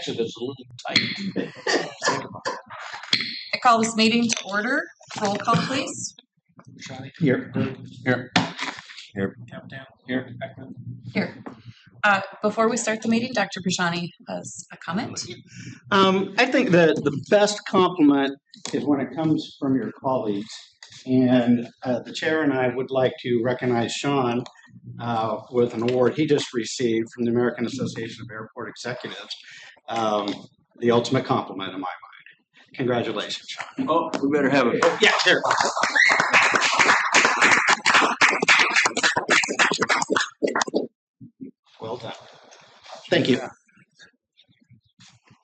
exit is a little tight. I call this meeting to order. Roll call, please. Here. Here. Here. Here. Here. Before we start the meeting, Dr. Prashani has a comment. I think that the best compliment is when it comes from your colleagues. And the chair and I would like to recognize Sean with an award he just received from the American Association of Airport Executives. The ultimate compliment in my mind. Congratulations, Sean. Oh, we better have it. Yeah, sure. Well done. Thank you.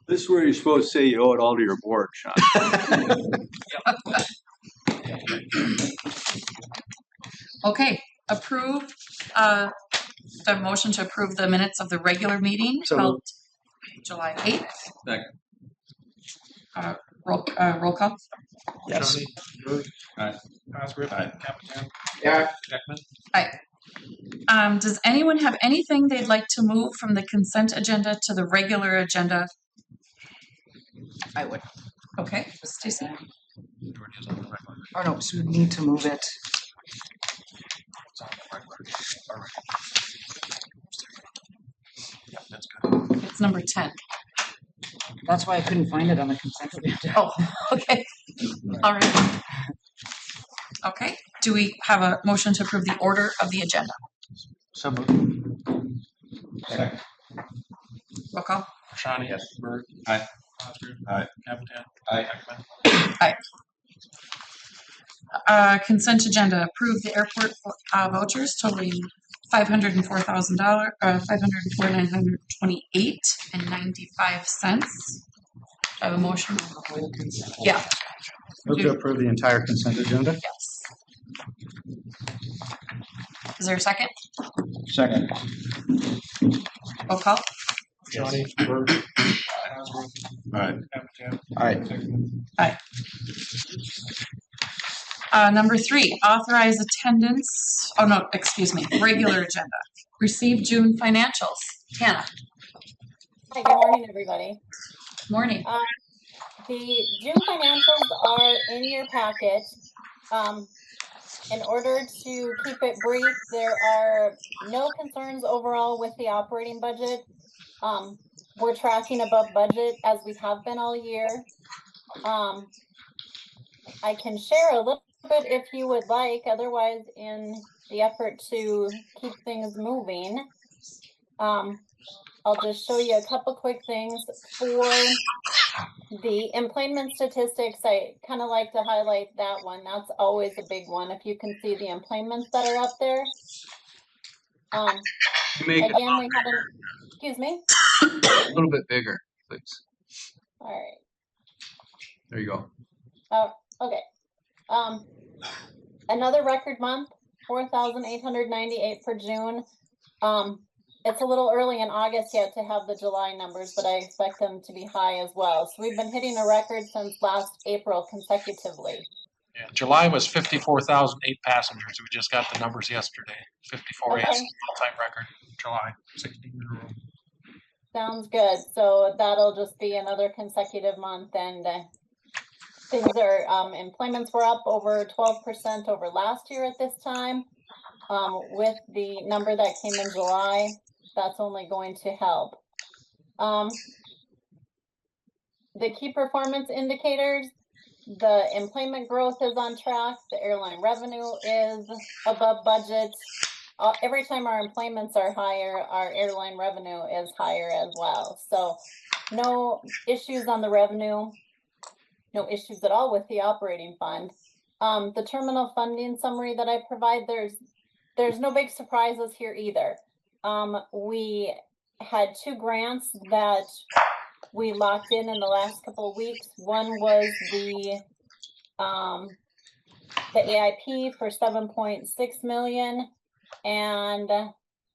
This is where you're supposed to say you owe it all to your board, Sean. Okay, approve, the motion to approve the minutes of the regular meeting So held July 8th. Second. Roll call. Yes. Aye. Osgood. Aye. Capitan. Yeah. Beckman. Does anyone have anything they'd like to move from the consent agenda to the regular agenda? I would. Okay, Stacy. Or no, so we need to move it. Yeah, that's good. It's number 10. That's why I couldn't find it on the consent agenda. Oh, okay. All right. Okay, do we have a motion to approve the order of the agenda? So moved. Second. Roll call. Shani. Yes. Bird. Aye. Osgood. Aye. Capitan. Aye. Beckman. Consent agenda, approve the airport vouchers totaling $504,000, $504,928.95. I have a motion. Yeah. Move to approve the entire consent agenda. Yes. Is there a second? Second. Roll call. Shani. Bird. Osgood. Aye. Capitan. Aye. Beckman. Number 3, authorize attendance. Oh no, excuse me. Regular agenda. Receive June financials. Hannah. Hi, good morning, everybody. Morning. The June financials are in your packet. In order to keep it brief, there are no concerns overall with the operating budget. We're tracking above budget as we have been all year. I can share a little bit if you would like, otherwise in the effort to keep things moving. I'll just show you a couple quick things. For the employment statistics, I kind of like to highlight that one. That's always a big one. If you can see the employments that are up there. Again, we had excuse me? A little bit bigger, please. All right. There you go. Okay. Another record month, 4,898 for June. It's a little early in August yet to have the July numbers, but I expect them to be high as well. So we've been hitting a record since last April consecutively. Yeah, July was 54,008 passengers. We just got the numbers yesterday. 54 Okay. all-time record. July, 16 in a row. Sounds good. So that'll just be another consecutive month, and things are, employments were up over 12% over last year at this time. With the number that came in July, that's only going to help. The key performance indicators, the employment growth is on track. The airline revenue is above budget. Every time our employments are higher, our airline revenue is higher as well. So no issues on the revenue, no issues at all with the operating fund. The terminal funding summary that I provide, there's no big surprises here either. We had 2 grants that we locked in the last couple of weeks. One was the AIP for $7.6 million, and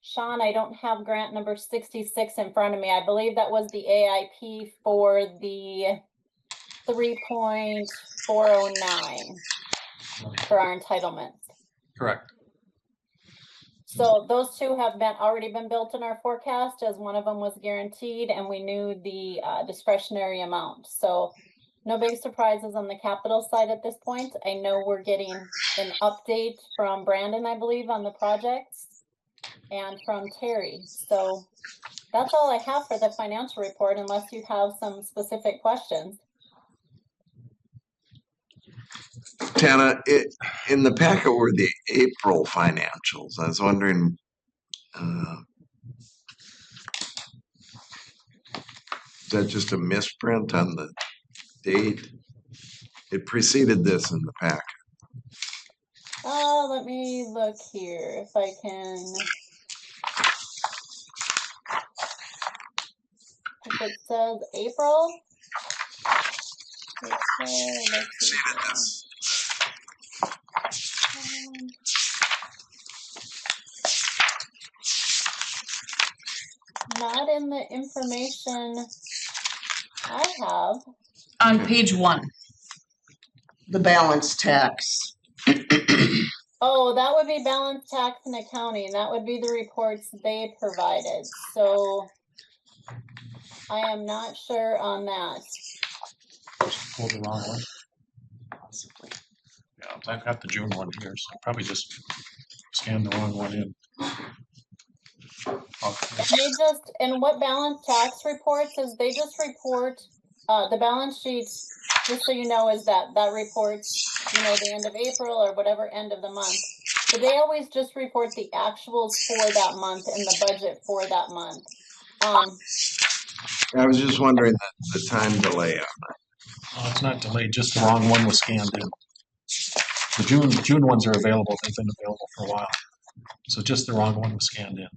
Sean, I don't have grant number 66 in front of me. I believe that was the AIP for the 3.409 for our entitlements. Correct. So those two have already been built in our forecast, as one of them was guaranteed, and we knew the discretionary amount. So no big surprises on the capital side at this point. I know we're getting an update from Brandon, I believe, on the projects, and from Terry. So that's all I have for the financial report, unless you have some specific questions. Tana, in the packet were the April financials. I was wondering, is that just a misprint on the date? It preceded this in the packet. Let me look here if I can. If it says April. Preceded this. Not in the information I have. On page 1. The balance tax. Oh, that would be balance tax and accounting. That would be the reports they provided. So I am not sure on that. Pulled the wrong one. Yeah, I've got the June one here, so I probably just scanned the wrong one in. They just, and what balance tax reports is they just report, the balance sheets, just so you know, is that reports, you know, the end of April or whatever end of the month. But they always just report the actuals for that month and the budget for that month. I was just wondering the time delay on that. Oh, it's not delayed, just the wrong one was scanned in. The June ones are available, they've been available for a while. So just the wrong one was scanned in.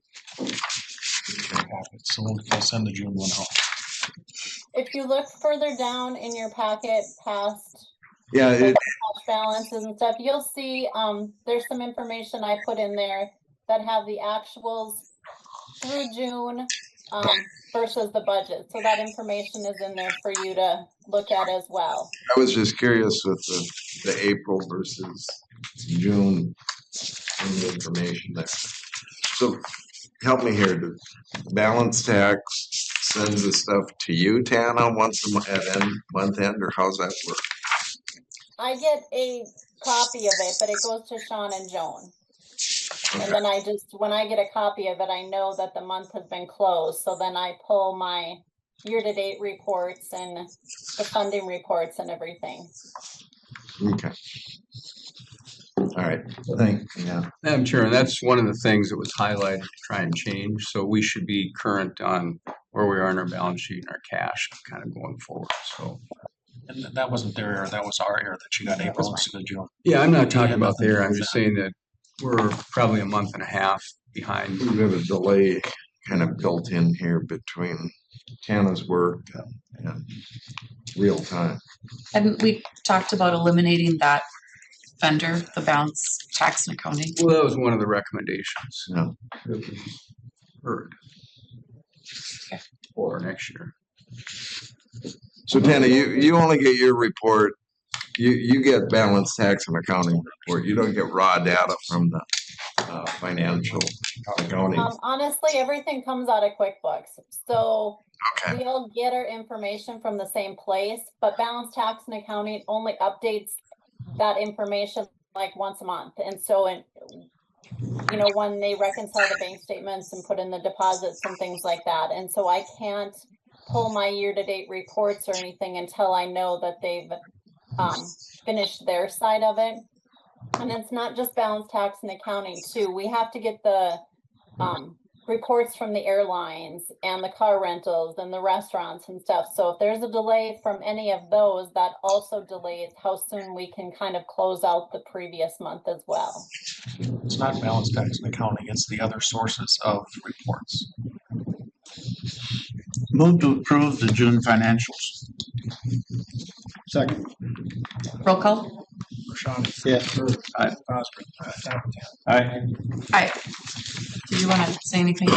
So we'll send the June one out. If you look further down in your packet past Yeah, balances and stuff, you'll see there's some information I put in there that have the actuals through June versus the budget. So that information is in there for you to look at as well. I was just curious with the April versus June and the information there. So help me here. The balance tax sends the stuff to you, Tana, once a month at month end, or how's that work? I get a copy of it, but it goes to Sean and Joan. Okay. And then I just, when I get a copy of it, I know that the month has been closed. So then I pull my year-to-date reports and the funding reports and everything. Okay. All right. Thank you. Yeah. Madam Chair, and that's one of the things that was highlighted to try and change. So we should be current on where we are in our balance sheet and our cash kind of going forward. So. And that wasn't their error, that was our error that you got April instead of June. Yeah, I'm not talking about there. I'm just saying that we're probably a month and a half behind. We have a delay kind of built in here between Tana's work and real time. Hadn't we talked about eliminating that vendor, the balance tax and accounting? Well, that was one of the recommendations. No. That was heard for next year. So Tana, you only get your report. You get balance tax and accounting report. You don't get raw data from the financial accounting. Honestly, everything comes out of QuickBooks. So okay. We all get our information from the same place, but balance tax and accounting only updates that information like once a month. And so, you know, when they reconcile the bank statements and put in the deposits and things like that. And so I can't pull my year-to-date reports or anything until I know that they've finished their side of it. And it's not just balance tax and accounting too. We have to get the reports from the airlines and the car rentals and the restaurants and stuff. So if there's a delay from any of those, that also delays how soon we can kind of close out the previous month as well. It's not balance tax and accounting, it's the other sources of reports. Move to approve the June financials. Second. Roll call. Sean. Yes. Aye. Osborne. Aye. Aye. Did you want to say anything?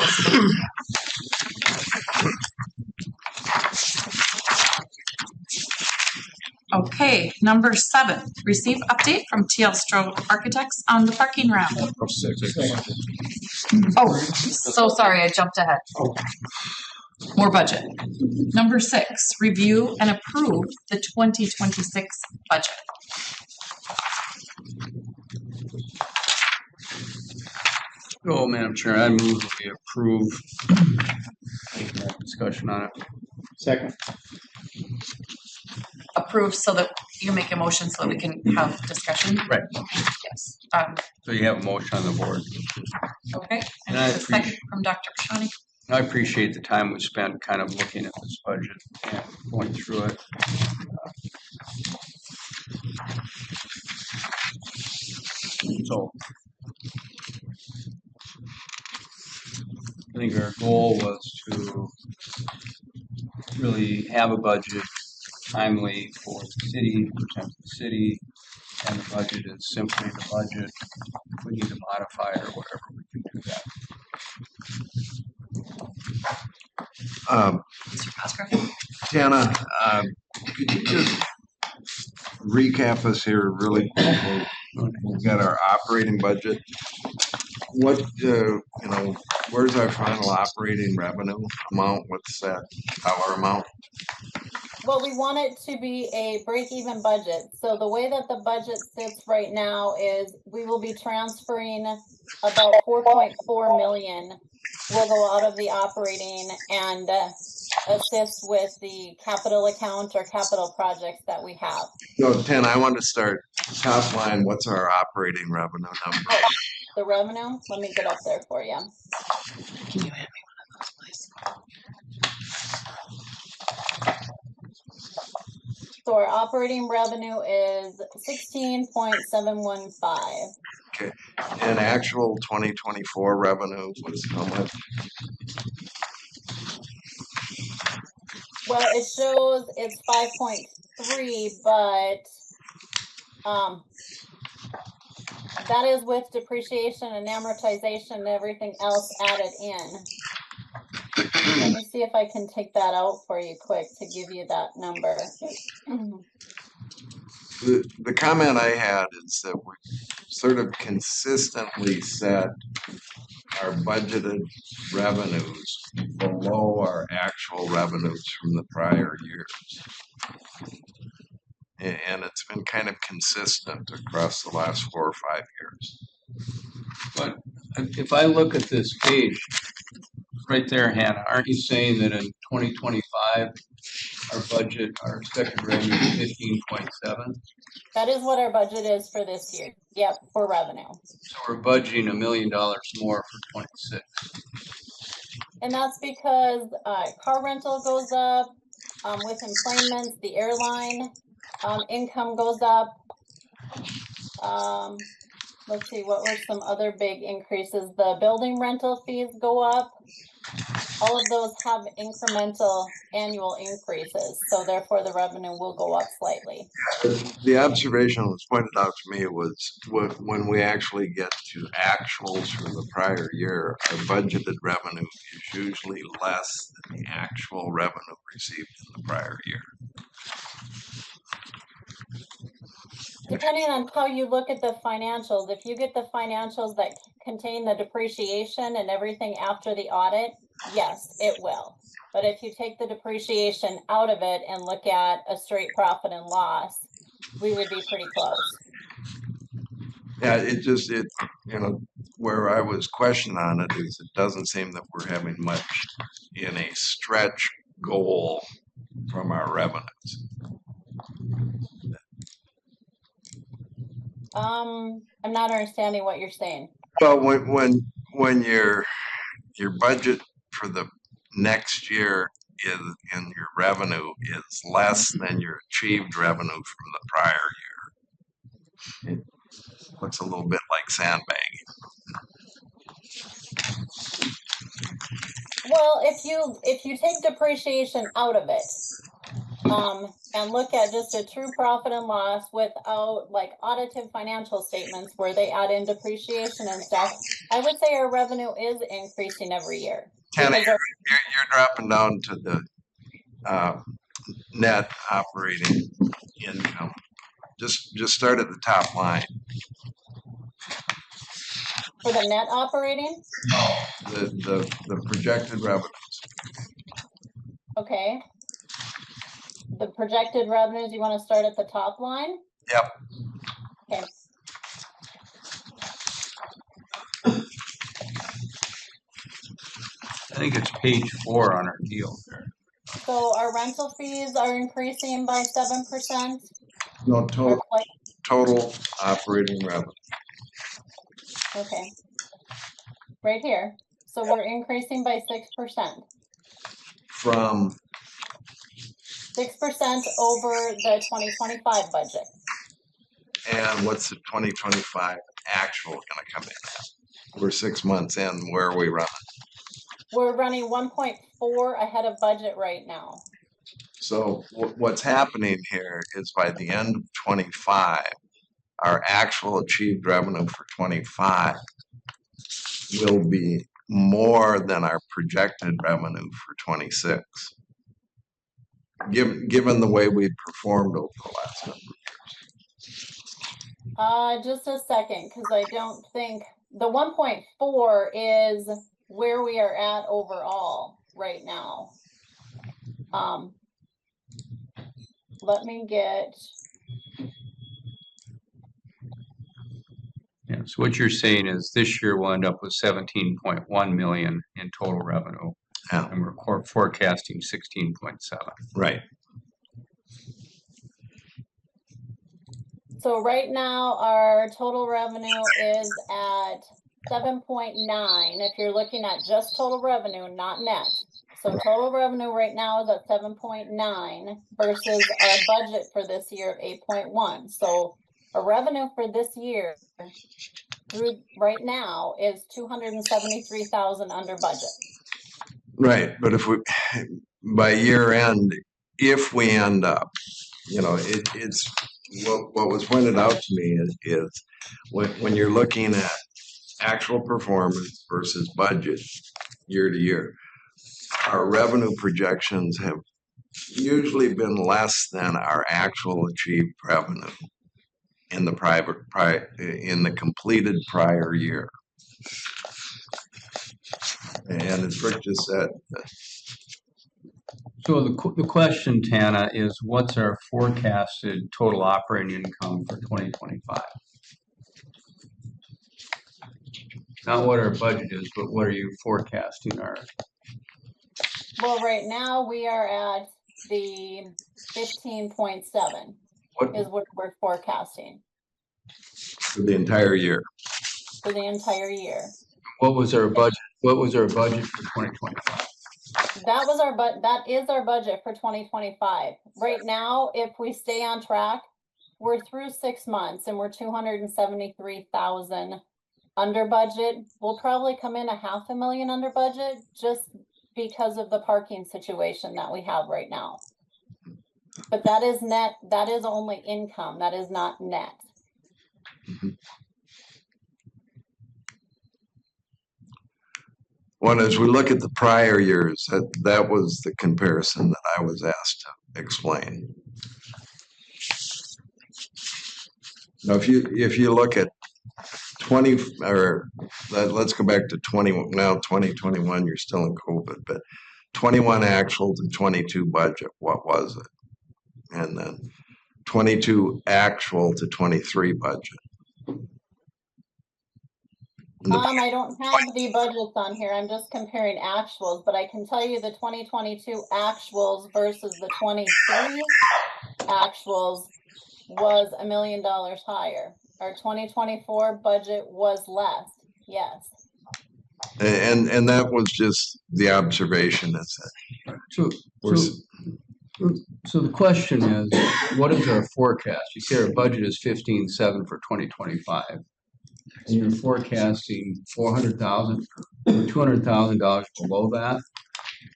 Okay, number 7, receive update from TL Stroh Architects on the parking ramp. Oh, so sorry, I jumped ahead. More budget. Number 6, review and approve the 2026 budget. Oh, Madam Chair, I move that we approve. Discussion on it. Second. Approve so that you make a motion so that we can have discussion. Right. Yes. So you have a motion on the board. Okay. And And I a second from Dr. Pashani. I appreciate the time we spent kind of looking at this budget and going through it. So I think our goal was to really have a budget timely for the city, present to the city, and the budget is simply the budget. If we need to modify it or whatever, we can do that. Mr. Cosgrove. Tana, could you just recap us here really quickly? We've got our operating budget. What, where's our final operating revenue amount? What's that dollar amount? Well, we want it to be a break-even budget. So the way that the budget sits right now is we will be transferring about 4.4 million will go out of the operating and assist with the capital account or capital projects that we have. So, Tana, I want to start top line. What's our operating revenue number? The revenue, let me get up there for you. Can you hand me one of those, please? So our operating revenue is 16.715. And actual 2024 revenue was how much? Well, it shows it's 5.3, but that is with depreciation and amortization and everything else added in. Let me see if I can take that out for you quick to give you that number. The comment I had is that we sort of consistently set our budgeted revenues below our actual revenues from the prior years. And it's been kind of consistent across the last 4 or 5 years. But if I look at this page, right there, Hannah, aren't you saying that in 2025, our budget, our expected revenue is 15.7? That is what our budget is for this year. Yep, for revenue. So we're budgeting $1 million more for 26. And that's because car rental goes up with employments, the airline income goes up. Let's see, what were some other big increases? The building rental fees go up. All of those have incremental annual increases, so therefore the revenue will go up slightly. The observation that was pointed out to me was when we actually get to actuals from the prior year, our budgeted revenue is usually less than the actual revenue received in the prior year. Depending on how you look at the financials, if you get the financials that contain the depreciation and everything after the audit, yes, it will. But if you take the depreciation out of it and look at a straight profit and loss, we would be pretty close. Yeah, where I was questioning on it is it doesn't seem that we're having much in a stretch goal from our revenues. I'm not understanding what you're saying. Well, when your budget for the next year is and your revenue is less than your achieved revenue from the prior year, it looks a little bit like sandbagging. Well, if you take depreciation out of it, and look at just a true profit and loss without like audited financial statements where they add in depreciation and stuff, I would say our revenue is increasing every year. Tana, you're dropping down to the net operating income. Just start at the top line. For the net operating, The projected revenue. okay. The projected revenues, you wanna start at the top line? Yep. Okay, I think it's page 4 on our deal there. so our rental fees are increasing by 7%. No, Or total operating revenue. okay. Right here, so we're increasing by 6%. From, 6% over the 2025 budget. and what's the 2025 actual gonna come in at? We're 6 months in, where are we running? We're running 1.4 ahead of budget right now. So what's happening here is by the end of 25, our actual achieved revenue for 25 will be more than our projected revenue for 26. Given the way we've performed over the last number of years. Just a second, because I don't think the 1.4 is where we are at overall right now. Let me get, Yeah, so what you're saying is this year we'll end up with 17.1 million in total revenue. Yeah. And we're forecasting 16.7. Right. so right now our total revenue is at 7.9. If you're looking at just total revenue, not net. So total revenue right now is at 7.9 versus our budget for this year of 8.1. So our revenue for this year through right now is 273,000 under budget. Right, but if we, by year end, if we end up, it's, what was pointed out to me is when you're looking at actual performance versus budget year to year, our revenue projections have usually been less than our actual achieved revenue in the in the completed prior year. And as Rick just said. So the question, Tana, is what's our forecasted total operating income for 2025? Not what our budget is, but what are you forecasting our? Well, right now we are at the 15.7 is what we're forecasting For the entire year. for the entire year. What was our budget? What was our budget for 2025? That was that is our budget for 2025. Right now, if we stay on track, we're through 6 months and we're 273,000 under budget. We'll probably come in $500,000 under budget just because of the parking situation that we have right now. But that is net, that is only income, that is not net. Mm-hmm. Well, as we look at the prior years, that was the comparison that I was asked to explain. Now, if you look at 20, or let's go back to 20, now 2021, you're still in COVID, but 21 actual to 22 budget, what was it? And then 22 actual to 23 budget. I don't have the budgets on here. I'm just comparing actuals, but I can tell you the 2022 actuals versus the 23 actuals was $1 million higher. Our 2024 budget was less. Yes. And that was just the observation. That's it. So the question is, what is our forecast? You say our budget is 15.7 for 2025. And you're forecasting $400,000 or $200,000 below that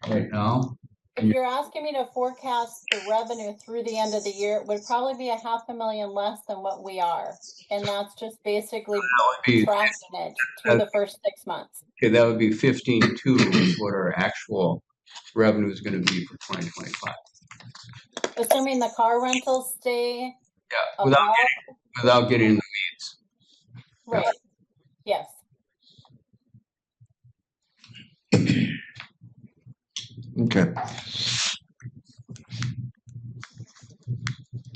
right now. If you're asking me to forecast the revenue through the end of the year, it would probably be $500,000 less than what we are. And that's just basically tracking it through the first 6 months. Okay, that would be 15.2 is what our actual revenue is going to be for 2025. Assuming the car rentals stay. Yeah, without getting in the weeds. Right. Yes. Okay.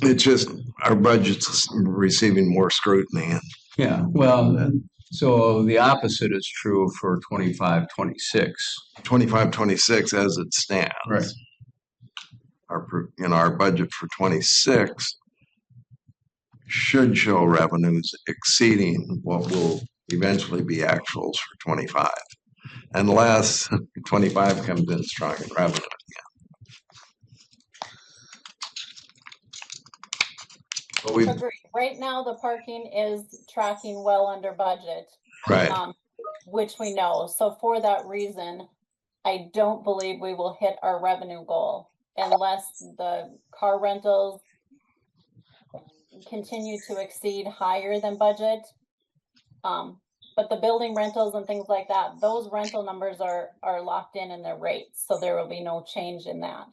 It's just our budget's receiving more scrutiny. Yeah, well, so the opposite is true for 25, 26. 25, 26 as it stands. Right. Our budget for 26 should show revenues exceeding what will eventually be actuals for 25, unless 25 comes in strong in revenue again. But we Agreed. Right now, the parking is tracking well under budget. right. Which we know. So for that reason, I don't believe we will hit our revenue goal unless the car rentals continue to exceed higher than budget. But the building rentals and things like that, those rental numbers are locked in their rates. So there will be no change in that.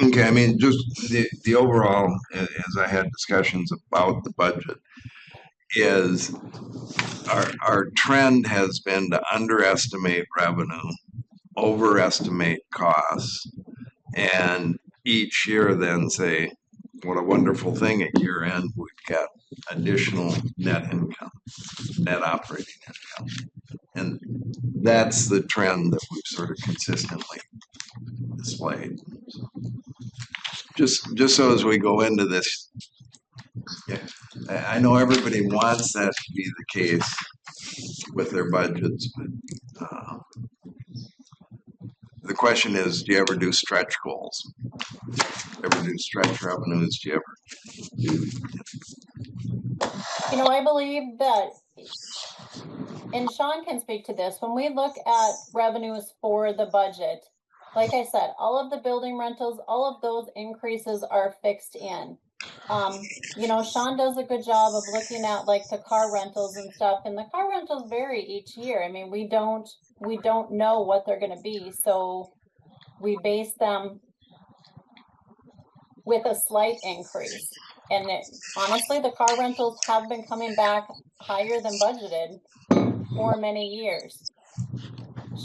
Okay, I mean, just the overall, as I had discussions about the budget, is our trend has been to underestimate revenue, overestimate costs, and each year then say, what a wonderful thing at year end, we've got additional net income, net operating income. And that's the trend that we've sort of consistently displayed. Just so as we go into this, yeah, I know everybody wants that to be the case with their budgets, but the question is, do you ever do stretch goals? Ever do stretch revenues? Do you ever do? You know, I believe that, and Sean can speak to this, when we look at revenues for the budget, like I said, all of the building rentals, all of those increases are fixed in. You know, Sean does a good job of looking at like the car rentals and stuff, and the car rentals vary each year. I mean, we don't know what they're going to be, so we base them with a slight increase. And honestly, the car rentals have been coming back higher than budgeted for many years.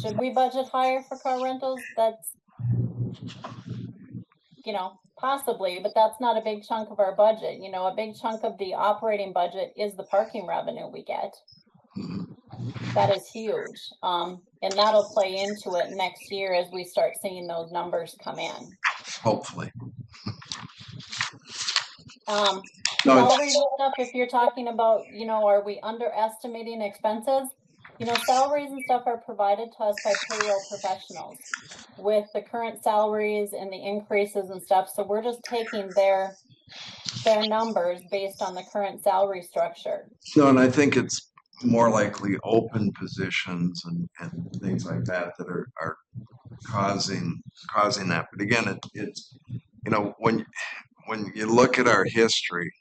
Should we budget higher for car rentals? That's, you know, possibly, but that's not a big chunk of our budget. You know, a big chunk of the operating budget is the parking revenue we get. That is huge. And that'll play into it next year as we start seeing those numbers come in. Hopefully. Salary stuff, if you're talking about, you know, are we underestimating expenses? You know, salaries and stuff are provided to us by payroll professionals with the current salaries and the increases and stuff. So we're just taking their numbers based on the current salary structure. No, and I think it's more likely open positions and things like that that are causing that. But again, it's you know, when you look at our history,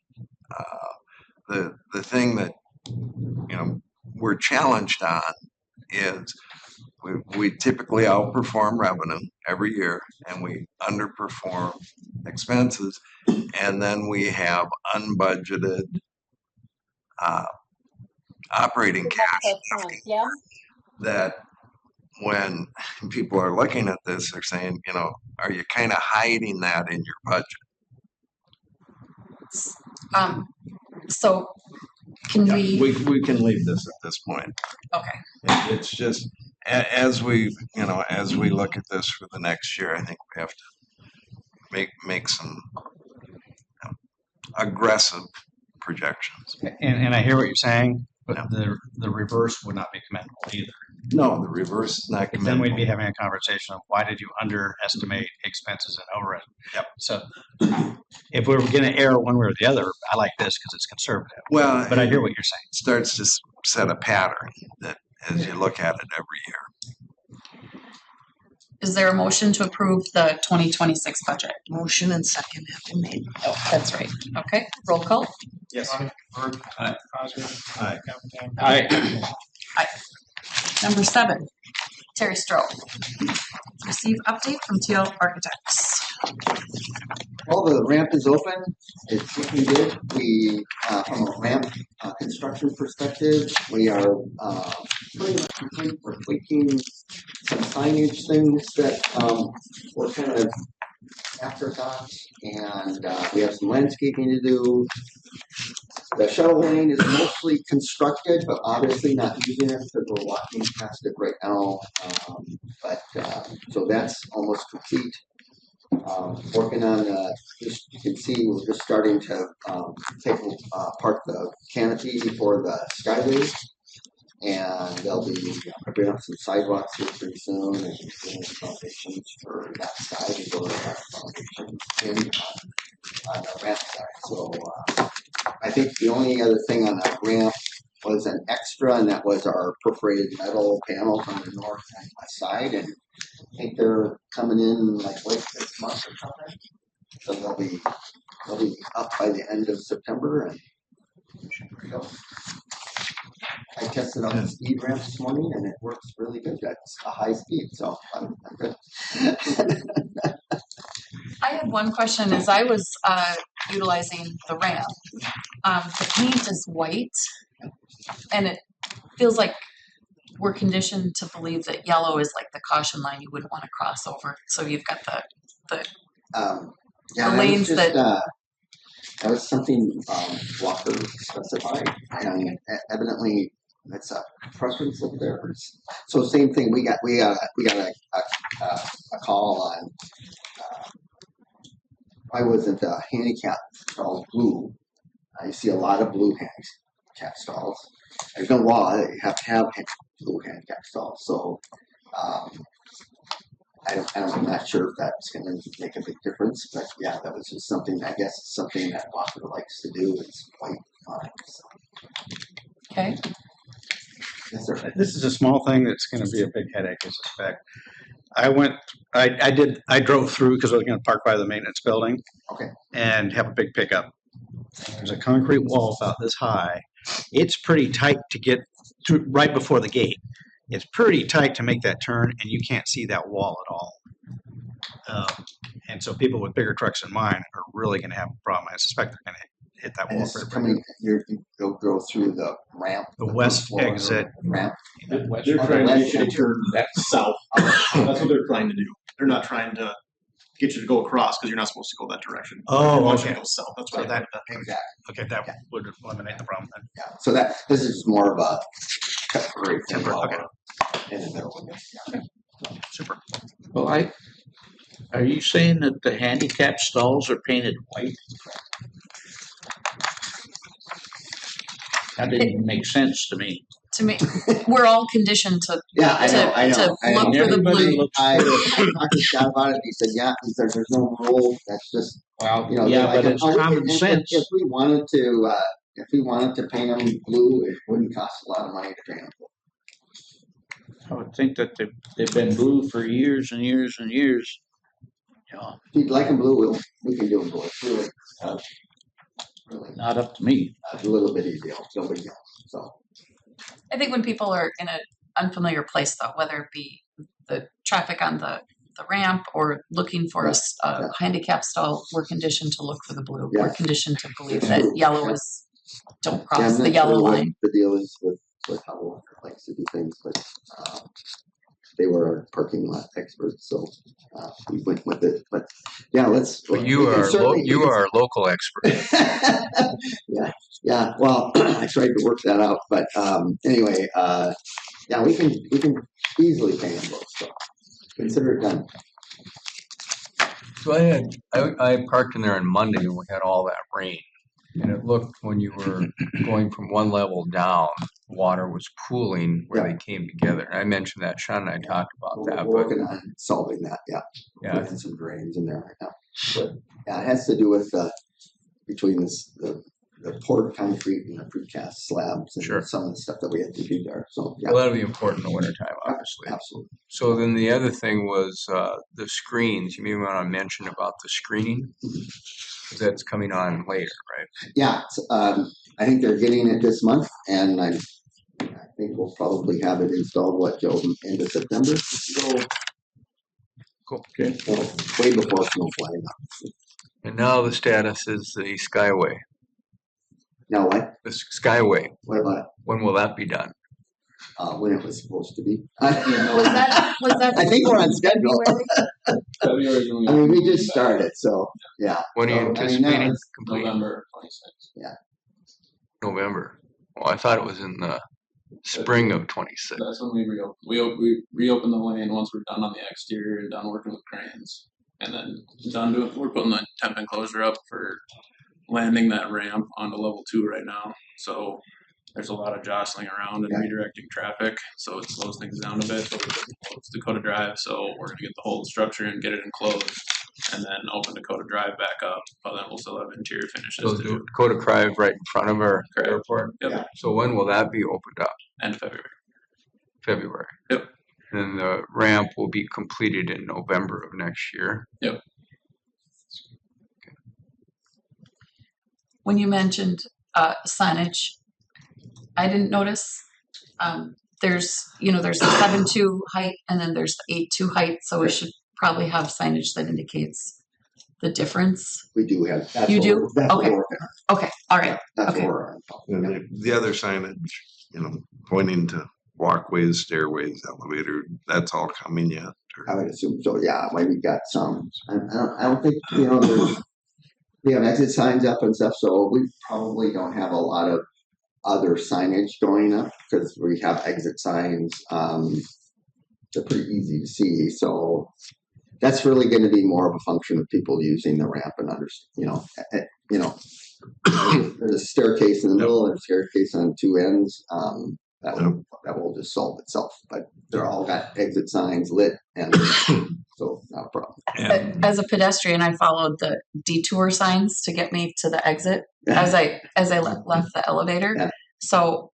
the thing that, you know, we're challenged on is we typically outperform revenue every year and we underperform expenses, and then we have unbudgeted operating cash. Yeah. That when people are looking at this, they're saying, you know, are you kind of hiding that in your budget? So can We can leave this at this point. Okay. It's just as we look at this for the next year, I think we have to make some aggressive projections. And I hear what you're saying, but the reverse would not be commendable either. No, the reverse is not commendable. Then we'd be having a conversation of why did you underestimate expenses and overhead? Yep. So if we were going to err one way or the other, I like this because it's conservative. Well, but I hear what you're saying. It starts to set a pattern that as you look at it every year. Is there a motion to approve the 2026 budget? Motion and second have been made. Oh, that's right. Okay, roll call. Yes. Aye. Aye. Aye. Number 7, Terry Stroh. Receive update from TL Architects. Well, the ramp is open. It's looking good. We, from a ramp construction perspective, we are pretty much complete. We're tweaking some signage things that were kind of afterthoughts, and we have some landscaping to do. The shuttle lane is mostly constructed, but obviously not using it because we're walking past it right now. So that's almost complete. Working on just you can see we're just starting to take apart the canopy for the skyway, and they'll be putting up some sidewalks here pretty soon and doing foundations for that side as well as our foundations on the ramp side. So I think the only other thing on that ramp was an extra, and that was our perforated metal panels on the north and west side, and I think they're coming in like late this month or something. So they'll be up by the end of September, and go. I tested out the speed ramp this morning, and it works really good. That's a high speed, so I'm good. I had one question as I was utilizing the ramp. The paint is white, and it feels like we're conditioned to believe that yellow is like the caution line you wouldn't want to cross over. So you've got Yeah, the lanes that was something Walker specified, and evidently that's a preference of theirs. So same thing. We got a call on. Why wasn't the handicap stall blue? You see a lot of blue handicap stalls. There's no law that you have to have blue handicap stalls. So I'm not sure if that's going to make a big difference, but yeah, that was just something. I guess something that Walker likes to do is white lines. So. okay. Yes, sir. This is a small thing that's going to be a big headache, I suspect. I drove through because I was going to park by the maintenance building. Okay. And have a big pickup. There's a concrete wall about this high. It's pretty tight to get to right before the gate. It's pretty tight to make that turn, and you can't see that wall at all. And so people with bigger trucks than mine are really going to have a problem. I suspect they're going to hit that And wall. this is coming. You'll go through the ramp. The west exit ramp. They're trying to get you to turn south. That's what they're trying to do. They're not trying to get you to go across because you're not supposed to go that direction. Oh, They want you okay. to go south. That's So what that Exactly. okay, that would eliminate the problem then. Yeah. So this is more of a temporary thing. Okay. In the middle of this. Yeah. Super. Well, are you saying that the handicap stalls are painted white? That didn't even make sense to me. To me, we're all conditioned to Yeah, I know. to look for the blue. I talked to Scott about it. He said, "Yeah." He said, "There's no rule. That's just Well, yeah, but it's common sense. If we wanted to paint them blue, it wouldn't cost a lot of money to paint them blue." I would think that they've been blue for years and years and years. Yeah, If you'd like them blue, we can do them blue. It's really, really not up to me. a little bitty deal. No big deal. So. I think when people are in an unfamiliar place, though, whether it be the traffic on the ramp or looking for a handicap stall, we're conditioned to look for the blue. Yeah. We're conditioned to believe It's that true. yellow Yeah. is don't Yeah, cross I'm the not yellow sure what line. the deal is with how Walker likes to do things, but they were our parking lot experts, so we went with it. But yeah, let's. But you are a local expert. Yeah. Well, I tried to work that out, but anyway, yeah, we can easily paint them both. So consider it done. So I parked in there on Monday and we had all that rain. And it looked, when you were going from one level down, water was pooling where they came together. I mentioned that, Sean and I talked about that. We're working on solving that. Yeah. Putting some drains in there right now. But yeah, it has to do with between the poured concrete and the precast slabs and some of the stuff that we had to do there. So yeah. Well, that'll be important in the wintertime, obviously. Absolutely. So then the other thing was the screens. You may want to mention about the screening. That's coming on later, right? Yeah, I think they're getting it this month, and think we'll probably have it installed, what, Joe, end of September? Cool. Okay. So, way before snow flying. And now the status is the Skyway. Now what? The Skyway, What about when will that be done? when it was supposed to be? Was that? I think we're on schedule. February. I mean, we just started, so yeah. When are you So, I mean, that anticipating was- complete? November 26th. November. Well, I thought it was in the spring of 26. That's when we reopen. We reopen the lane once we're done on the exterior and done working with cranes, and then we're putting the temp enclosure up for landing that ramp onto level 2 right now. So there's a lot of jostling around and redirecting traffic, so it slows things down a bit. So we're getting close to Dakota Drive, so we're gonna get the whole structure and get it enclosed, and then open Dakota Drive back up. But then we'll still have interior finishes So to do. Dakota Drive right in front of our Correct. airport. Yep. So when will that be opened up? End of February. February. Yep. And the ramp will be completed in November of next year. Yep. When you mentioned signage, I didn't notice. There's a 7.2 height and then there's the 8.2 height, so we should probably have signage that indicates the difference. We do have. That's You what do? we're- That's what Okay. we're working on. Okay, all right. That's Okay. what we're on. And the other signage, pointing to walkways, stairways, elevator, that's all coming yet. I would assume so. Yeah, like we got some. I don't think we have exit signs up and stuff, so we probably don't have a lot of other signage going up because we have exit signs. They're pretty easy to see, so that's really going to be more of a function of people using the ramp and there's a staircase in the middle and a staircase on 2 ends. That will just solve itself, but they're all got exit signs lit, and so not a problem. As a pedestrian, I followed the detour signs to get me to the exit as I left the elevator. Yeah. So,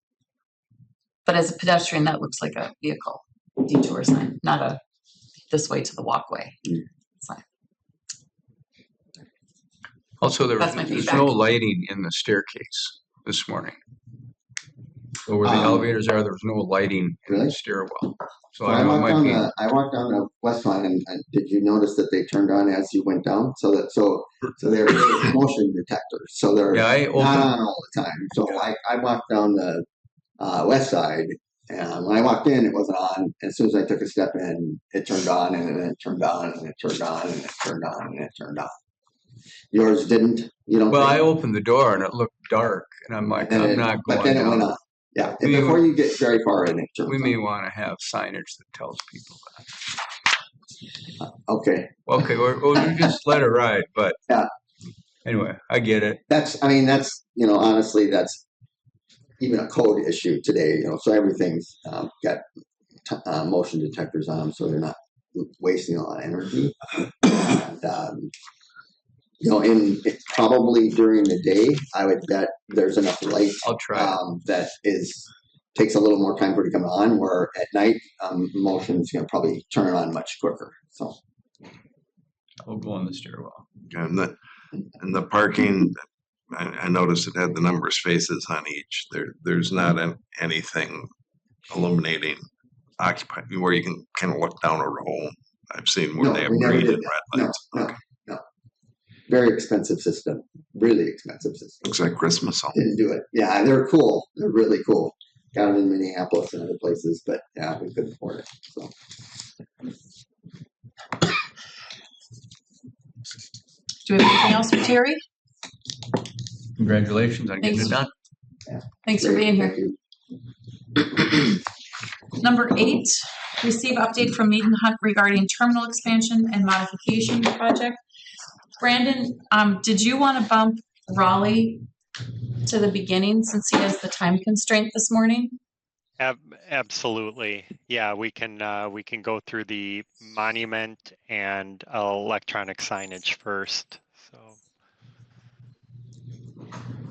but as a pedestrian, that looks like a vehicle detour sign, not a this way to the walkway sign. Also, there's That's my no feedback. lighting in the staircase this morning. So where the elevators are, there was no lighting in Really? the stairwell. So So I know it might be. I walked down the west line, and did you notice that they turned on as you went down? So they're motion detectors. So they're Yeah, I not opened. on all the time. So I walked down the west side, and when I walked in, it wasn't on. As soon as I took a step in, it turned on, and then it turned on, and it turned on, and it turned on, and it turned on. Yours didn't, you know? Well, I opened the door and it looked dark, and I'm like, I'm not But going then it went down. on. Yeah, We- before you get very far in, it turns We on. may want to have signage that tells people that. Okay. Okay, we'll just let it ride. But Yeah. anyway, I get it. That's honestly, that's even a code issue today, so everything's got motion detectors on them, so they're not wasting a lot of energy. And, probably during the day, I would bet there's enough light I'll try. that takes a little more time for it to come on, where at night, motion's going to probably turn it on much quicker. So We'll go on the stairwell. And the parking, I noticed it had the number of spaces on each. There's not anything illuminating occupied where you can kind of look down a row. I've seen where No, they have we never green did and that. red lights. No. Very expensive system, really expensive system. Looks like Christmas home. Didn't do it. Yeah, they're cool. They're really cool. Got them in Minneapolis and other places, but yeah, we couldn't afford it. So Do we have anything else for Terry? Congratulations on getting it Thanks. done. Thanks for being here. Thank you. Number 8, receive update from Mead and Hunt regarding terminal expansion and modification project. Brandon, did you want to bump Raleigh to the beginning since he has the time constraint this morning? Absolutely. Yeah, we can go through the monument and electronic signage first. So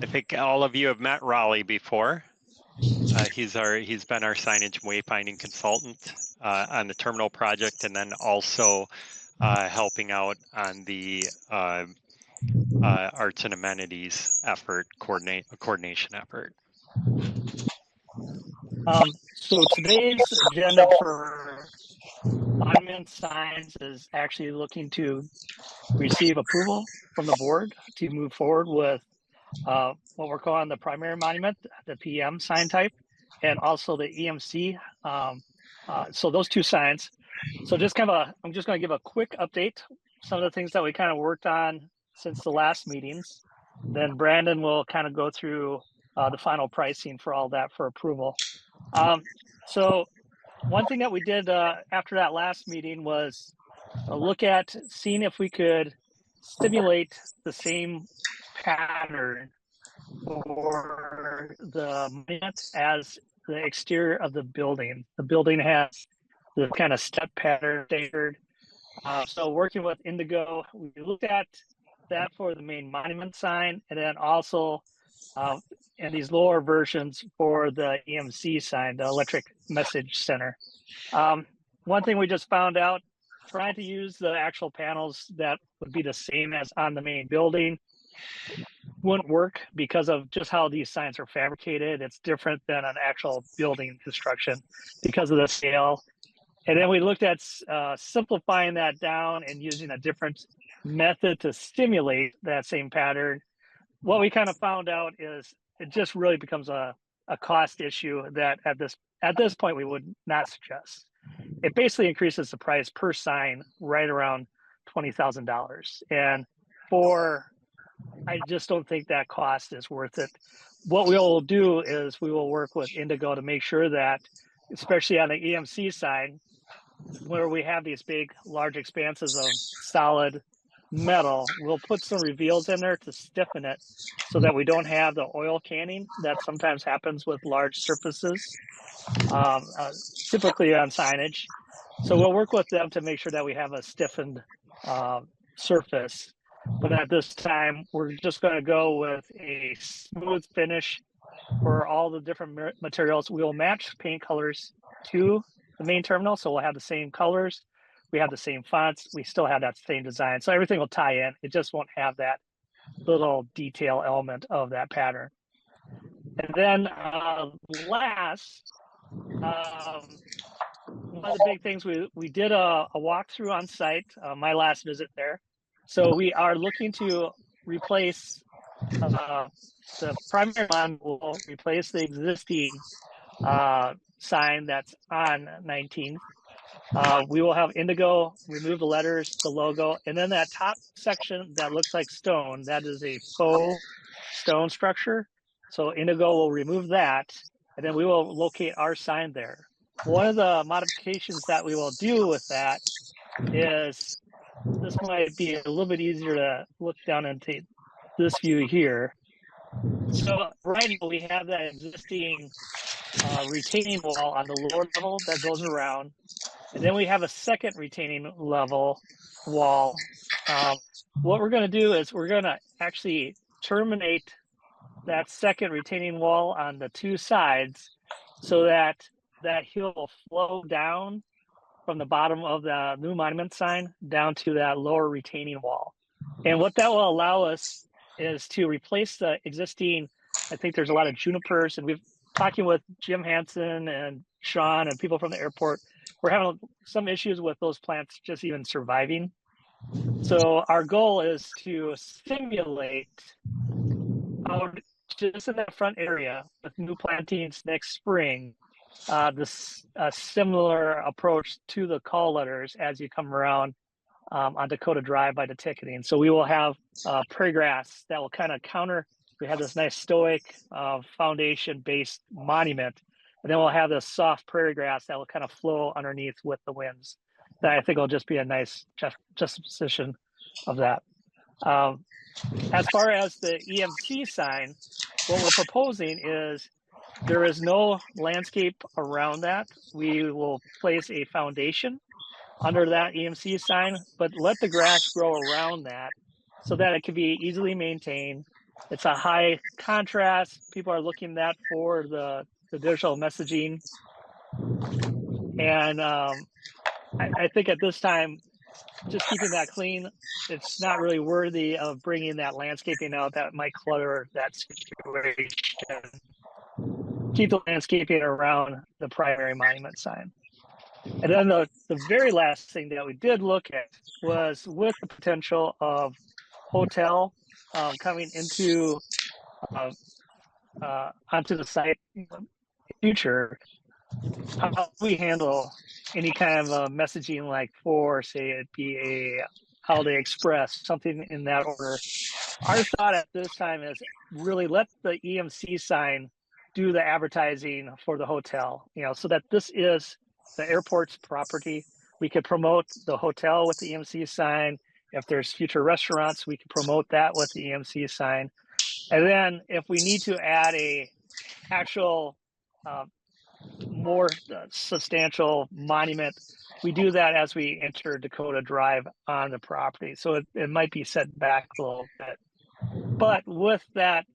I think all of you have met Raleigh before. He's been our signage wayfinding consultant on the terminal project, and then also helping out on the arts and amenities effort, coordination effort. So today's agenda for monument signs is actually looking to receive approval from the board to move forward with what we're calling the primary monument, the PM sign type, and also the EMC. So those two signs. So just I'm just going to give a quick update. Some of the things that we kind of worked on since the last meetings. Then Brandon will kind of go through the final pricing for all that for approval. So one thing that we did after that last meeting was look at seeing if we could stimulate the same pattern for the monument as the exterior of the building. The building has the kind of step pattern standard. So working with Indigo, we looked at that for the main monument sign, and then also in these lower versions for the EMC sign, the electric message center. One thing we just found out, trying to use the actual panels that would be the same as on the main building wouldn't work because of just how these signs are fabricated. It's different than an actual building construction because of the scale. And then we looked at simplifying that down and using a different method to stimulate that same pattern. What we kind of found out is it just really becomes a cost issue that at this point we would not suggest. It basically increases the price per sign right around $20,000. And I just don't think that cost is worth it. What we will do is we will work with Indigo to make sure that, especially on the EMC side, where we have these big, large expanses of solid metal, we'll put some reveals in there to stiffen it so that we don't have the oil canning that sometimes happens with large surfaces, typically on signage. So we'll work with them to make sure that we have a stiffened surface. But at this time, we're just going to go with a smooth finish for all the different materials. We will match paint colors to the main terminal, so we'll have the same colors. We have the same fonts. We still have that same design. So everything will tie in. It just won't have that little detail element of that pattern. And then last, one of the big things, we did a walkthrough on site, my last visit there. So we are looking to replace the primary one will replace the existing sign that's on 19th. We will have Indigo remove the letters, the logo, and then that top section that looks like stone, that is a faux stone structure. So Indigo will remove that, and then we will locate our sign there. One of the modifications that we will do with that is, this might be a little bit easier to look down into this view here. So right now we have that existing retaining wall on the lower level that goes around. And then we have a second retaining level wall. What we're going to do is we're going to actually terminate that second retaining wall on the two sides so that that hill will flow down from the bottom of the new monument sign down to that lower retaining wall. And what that will allow us is to replace the existing, I think there's a lot of junipers, and we've talking with Jim Hansen and Sean and people from the airport. We're having some issues with those plants just even surviving. So our goal is to stimulate out just in that front area with new plantings next spring, this similar approach to the call letters as you come around on Dakota Drive by the ticketing. So we will have prairie grass that will kind of counter. We have this nice stoic foundation-based monument, and then we'll have this soft prairie grass that will kind of flow underneath with the winds. That I think will just be a nice juxtaposition of that. As far as the EMC sign, what we're proposing is there is no landscape around that. We will place a foundation under that EMC sign, but let the grass grow around that so that it can be easily maintained. It's a high contrast. People are looking at that for the digital messaging. And I think at this time, just keeping that clean, it's not really worthy of bringing that landscaping out that might clutter that situation. keep the landscaping around the primary monument sign. And then the very last thing that we did look at was with the potential of hotel coming into onto the site in the future, how we handle any kind of messaging, like for, say, it be a Holiday Express, something in that order. Our thought at this time is really let the EMC sign do the advertising for the hotel, so that this is the airport's property. We could promote the hotel with the EMC sign. If there's future restaurants, we could promote that with the EMC sign. And then if we need to add a actual more substantial monument, we do that as we enter Dakota Drive on the property. So it might be set back a little bit. But with that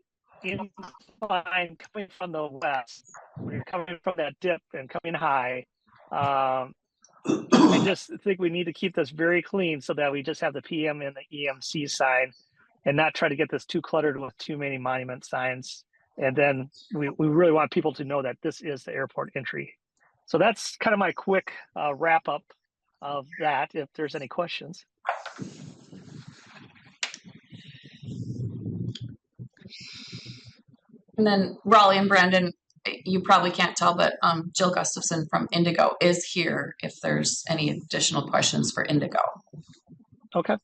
incline coming from the west, when you're coming from that dip and coming high, I just think we need to keep this very clean so that we just have the PM and the EMC sign and not try to get this too cluttered with too many monument signs. And then we really want people to know that this is the airport entry. So that's kind of my quick wrap up of that, if there's any questions. And then Raleigh and Brandon, you probably can't tell, but Jill Gustafson from Indigo is here if there's any additional questions for Indigo. Okay.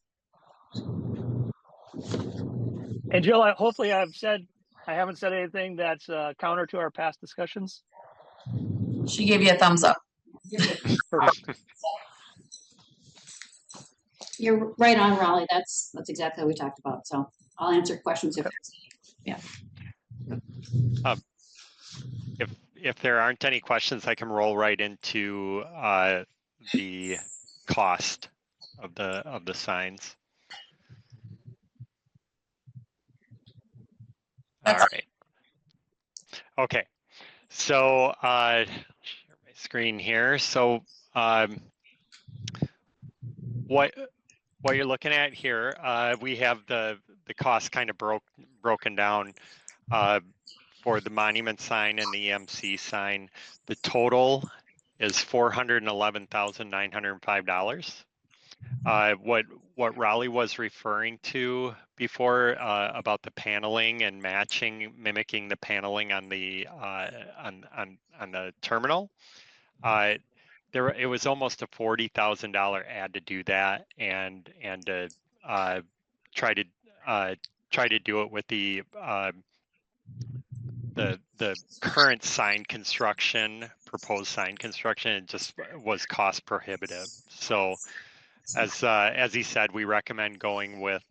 And Jill, hopefully I haven't said anything that's counter to our past discussions. She gave you a thumbs up. Perfect. You're right on, Raleigh. That's exactly what we talked about. So I'll answer questions if there's any. Yeah. If there aren't any questions, I can roll right into the cost of the signs. All right. Okay. So share my screen here. So what you're looking at here, we have the cost kind of broken down for the monument sign and the EMC sign. The total is $411,905. What Raleigh was referring to before about the paneling and mimicking the paneling on the terminal, it was almost a $40,000 ad to do that, and to try to do it with the current proposed sign construction. It just was cost prohibitive. So as he said, we recommend going with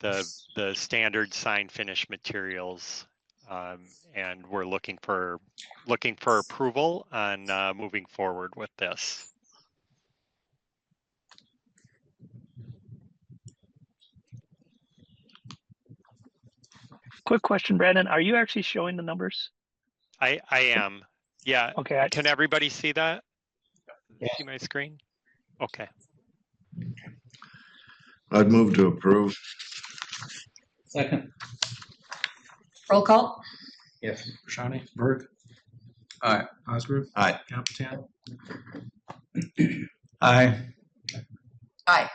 the standard sign finish materials, and we're looking for approval on moving forward with this. Quick question, Brandon. Are you actually showing the numbers? I am. Yeah. Okay. Can everybody see that? Yeah. See my screen? Okay. I'd move to approve. Second. Roll call. Yes. Shani, Berg, Aye. Osborne, Aye. Capitan. Aye. Aye.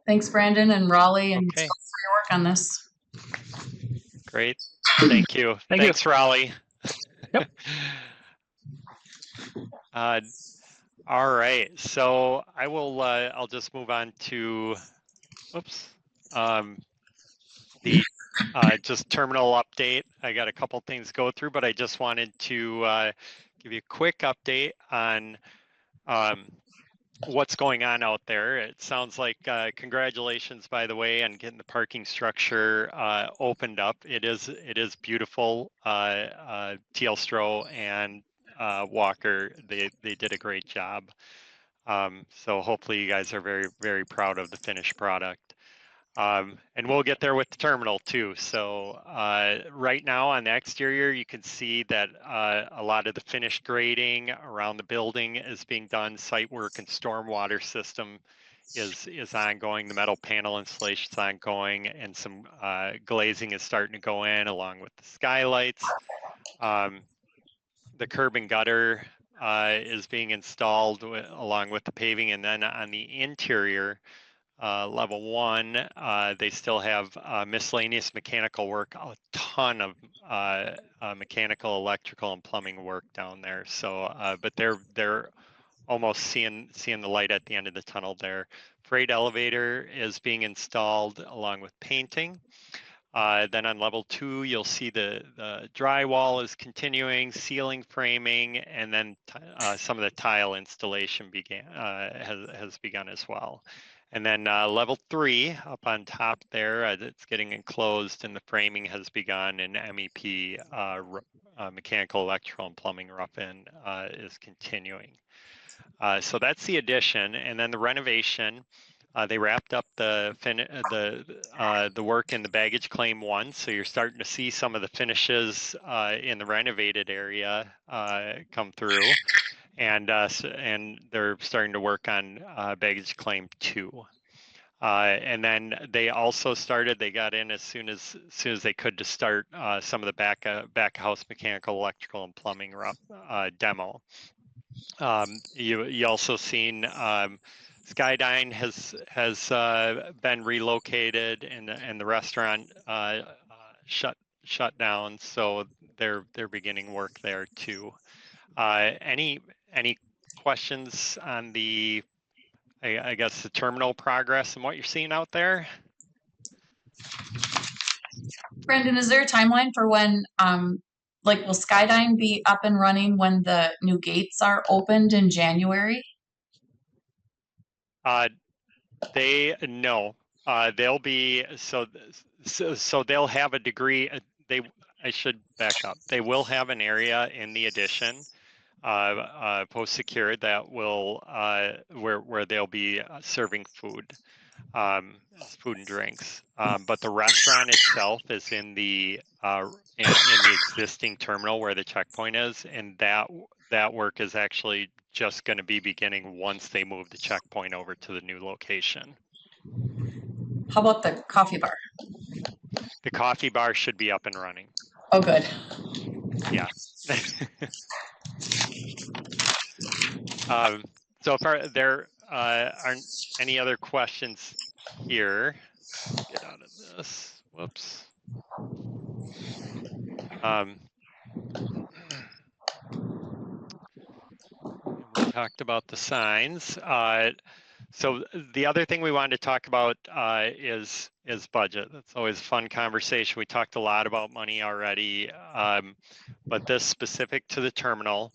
Thanks, Brandon and Raleigh, and Okay. for your work on this. Great. Thank you. Thank you. Thanks, Raleigh. Yep. All right. So I will. I'll just move on to. Oops. The just terminal update. I got a couple things to go through, but I just wanted to give you a quick update on what's going on out there. It sounds like congratulations, by the way, on getting the parking structure opened up. It is beautiful. Tealstro and Walker, they did a great job. So hopefully you guys are very, very proud of the finished product. And we'll get there with the terminal too. So right now on the exterior, you can see that a lot of the finished grading around the building is being done. Site work and stormwater system is ongoing. The metal panel installation is ongoing, and some glazing is starting to go in along with the skylights. The curb and gutter is being installed along with the paving, and then on the interior, level 1, they still have miscellaneous mechanical work, a ton of mechanical, electrical, and plumbing work down there. So, but they're almost seeing the light at the end of the tunnel there. Freight elevator is being installed along with painting. Then on level 2, you'll see the drywall is continuing, ceiling framing, and then some of the tile installation has begun as well. And then level 3 up on top there, it's getting enclosed and the framing has begun, and MEP, mechanical, electrical, and plumbing rough-in is continuing. So that's the addition, and then the renovation. They wrapped up the work in the baggage claim 1, so you're starting to see some of the finishes in the renovated area come through, and they're starting to work on baggage claim 2. And then they also started. They got in as soon as they could to start some of the back house mechanical, electrical, and plumbing demo. You also seen Skydine has been relocated, and the restaurant shut down, so they're beginning work there too. Any questions on the I guess the terminal progress and what you're seeing out there? Brandon, is there a timeline for when like will Skydine be up and running when the new gates are opened in January? They'll be so they'll have a degree. I should back up. They will have an area in the addition, post secured, that will where they'll be serving food, food and drinks. But the restaurant itself is in the existing terminal where the checkpoint is, and that work is actually just going to be beginning once they move the checkpoint over to the new location. How about the coffee bar? The coffee bar should be up and running. Oh, good. Yeah. So far, there aren't any other questions here. Get out of this. Whoops. We talked about the signs. So the other thing we wanted to talk about is budget. That's always a fun conversation. We talked a lot about money already, but this specific to the terminal,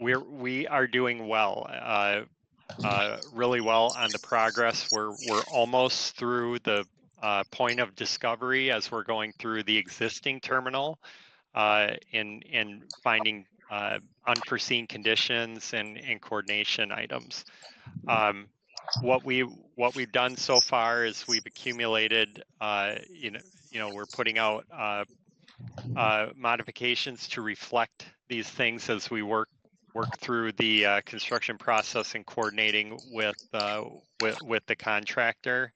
we are doing well, really well on the progress. We're almost through the point of discovery as we're going through the existing terminal in finding unforeseen conditions and coordination items. What we've done so far is we've accumulated, we're putting out modifications to reflect these things as we work through the construction process and coordinating with the contractor.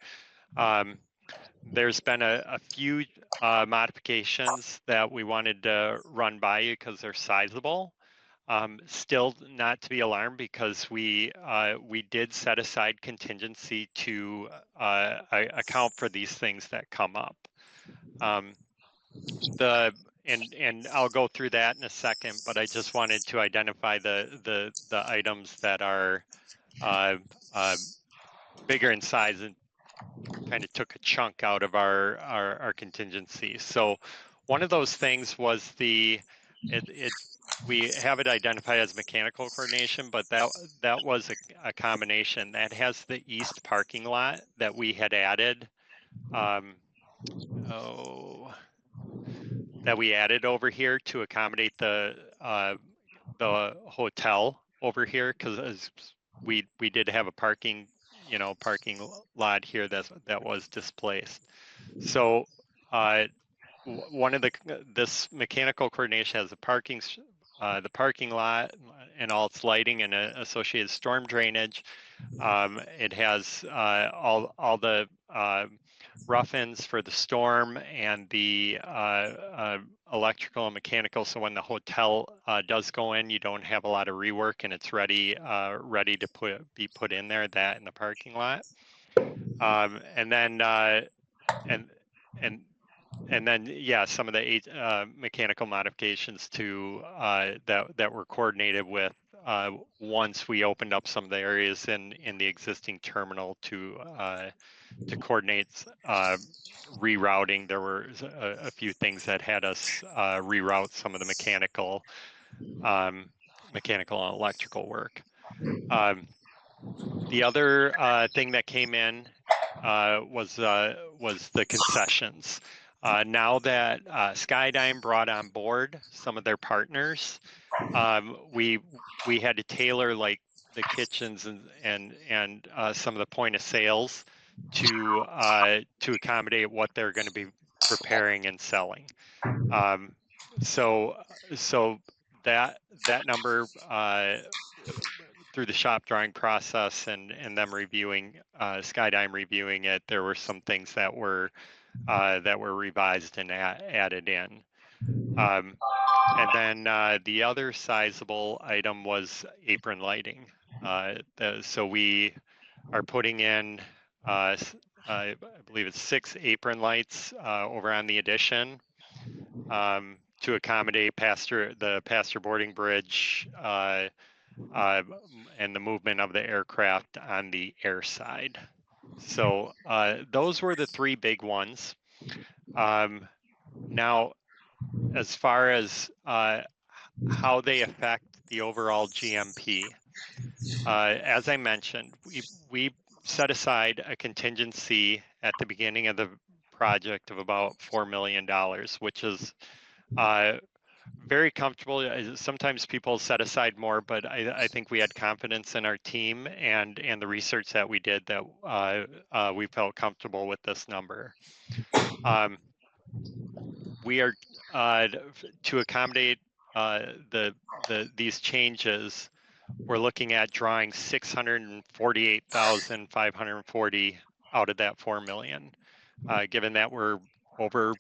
There's been a few modifications that we wanted to run by you because they're sizable. Still not to be alarmed, because we did set aside contingency to account for these things that come up. And I'll go through that in a second, but I just wanted to identify the items that are bigger in size and kind of took a chunk out of our contingency. So one of those things was we have it identified as mechanical coordination, but that was a combination. That has the east parking lot that we had added, that we added over here to accommodate the hotel over here, because we did have a parking lot here that was displaced. So one of this mechanical coordination has the parking lot all its lighting and associated storm drainage. It has all the rough ends for the storm and the electrical and mechanical. So when the hotel does go in, you don't have a lot of rework, and it's ready to be put in there. That in the parking lot, and then yeah, some of the mechanical modifications to that were coordinated with once we opened up some of the areas in the existing terminal to coordinate rerouting. There were a few things that had us reroute some of the mechanical and electrical work. The other thing that came in was the concessions. Now that Skydyne brought on board some of their partners, we had to tailor like the kitchens and some of the point of sales to accommodate what they're going to be preparing and selling. So that number through the shop drawing process and them reviewing Skydyne reviewing it, there were some things that were revised and added in. And then the other sizable item was apron lighting. So we are putting in, I believe it's 6 apron lights over on the addition to accommodate the passenger boarding bridge and the movement of the aircraft on the air side. So those were the 3 big ones. Now, as far as how they affect the overall GMP, as I mentioned, we set aside a contingency at the beginning of the project of about $4 million, which is very comfortable. Sometimes people set aside more, but I think we had confidence in our team and the research that we did that we felt comfortable with this number. We are to accommodate these changes. We're looking at drawing 648,540 out of that 4 million. Given that we're over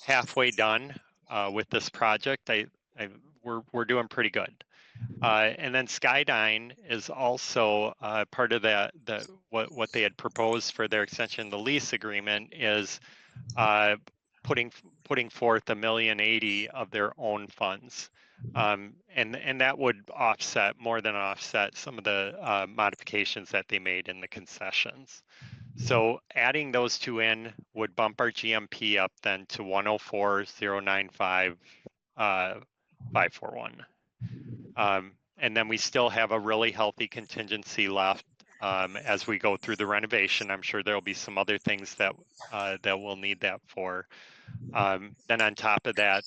halfway done with this project, we're doing pretty good. And then Skydyne is also part of what they had proposed for their extension of the lease agreement is putting forth $1,080,000 of their own funds. And that would more than offset some of the modifications that they made in the concessions. So adding those 2 in would bump our GMP up then to 104,095,541. And then we still have a really healthy contingency left as we go through the renovation. I'm sure there'll be some other things that we'll need that for. Then on top of that,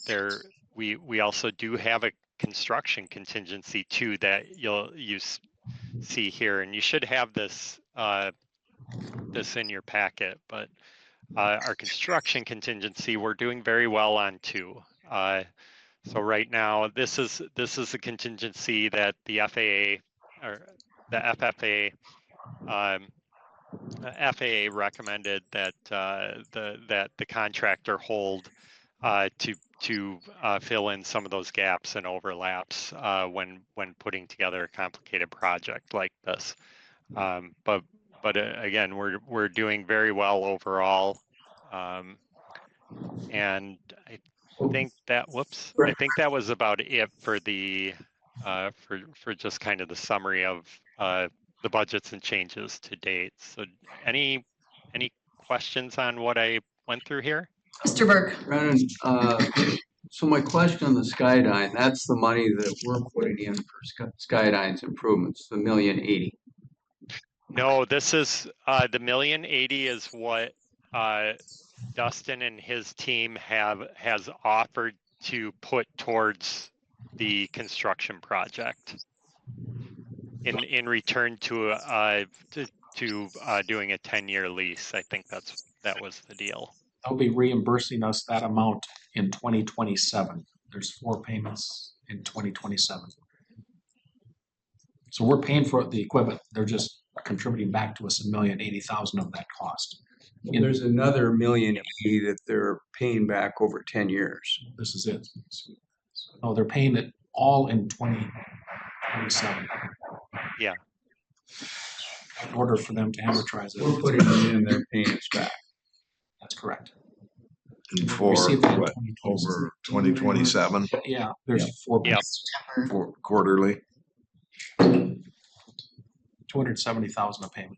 we also do have a construction contingency too that you see here, and you should have this in your packet. But our construction contingency, we're doing very well on too. So right now, this is a contingency that the FAA or the FFA FAA recommended that the contractor hold to fill in some of those gaps and overlaps when putting together a complicated project like this. But again, we're doing very well overall, and I think that was about it for the for just kind of the summary of the budgets and changes to date. So any questions on what I went through here? Mr. Burke. Brennan, so my question on the Skydyne, that's the money that we're putting in for Skydyne's improvements, the $1,080,000. No, this is the $1,080,000 is what Dustin and his team has offered to put towards the construction project in return to doing a 10-year lease. I think that was the deal. They'll be reimbursing us that amount in 2027. There's 4 payments in 2027. So we're paying for the equipment. They're just contributing back to us $1,080,000 of that cost. There's another $1,080,000 that they're paying back over 10 years. This is it. No, they're paying it all in 2027. Yeah. In order for them to amortize it. We're putting it in, they're paying us back. That's correct. And for Receive that in what, over 2027 Yeah, there's four. Yep. for quarterly? 270,000 a payment.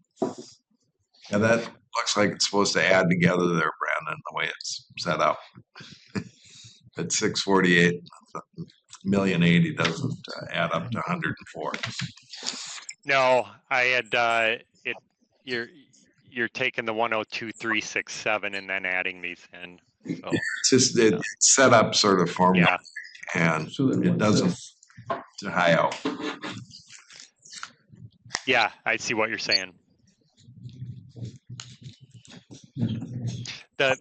And that looks like it's supposed to add together there, Brandon, the way it's set up. At 648, $1,080,000 doesn't add up to 104. No, I had you're taking the 102,367 and then adding these in. So It's just it's set up sort of formally, and it doesn't to high out. yeah, I see what you're saying. The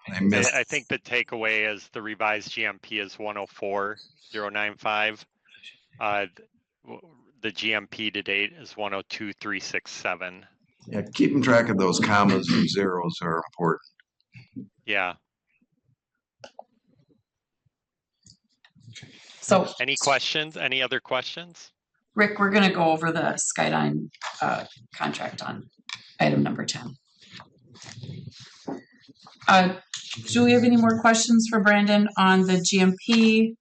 I missed. I think the takeaway is the revised GMP is 104,095. The GMP to date is 102,367. Yeah, keeping track of those commas and zeros are important. Yeah. So Any questions? Any other questions? Rick, we're gonna go over the Skyline contract on item number 10. Do we have any more questions for Brandon on the GMP?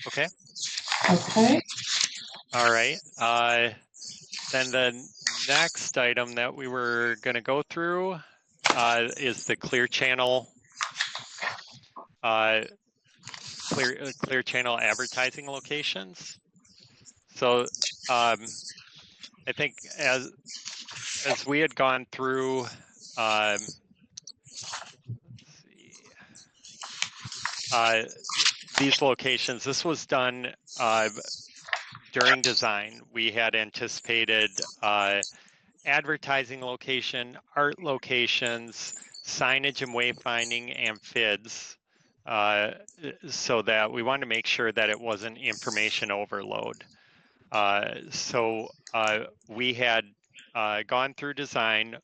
Okay. Okay. All right. Then the next item that we were going to go through is the Clear Channel Clear Channel advertising locations. So I think as we had gone through, these locations, this was done during design. We had anticipated advertising location, art locations, signage and wayfinding, and FIDs, so that we wanted to make sure that it wasn't information overload. So we had gone through design,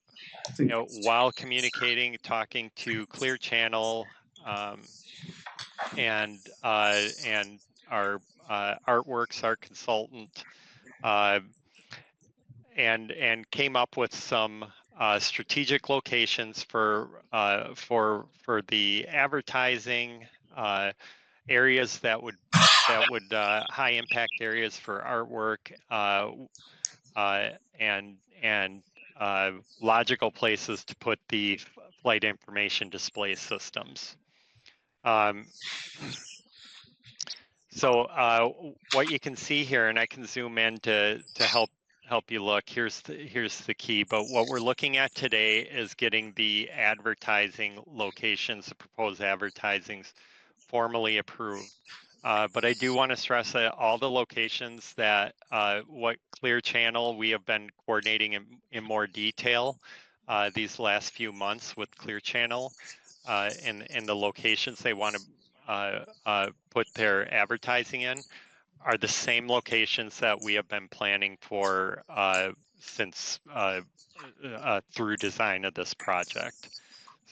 while communicating, talking to Clear Channel, and our Artworks, our consultant, and came up with some strategic locations for the advertising, areas that would high impact areas for artwork, and logical places to put the flight information display systems. So what you can see here, and I can zoom in to help you look, here's the key, but what we're looking at today is getting the advertising locations, the proposed advertisings, formally approved. But I do want to stress that all the locations that what Clear Channel we have been coordinating in more detail these last few months with Clear Channel, and the locations they want to put their advertising in are the same locations that we have been planning for since through design of this project.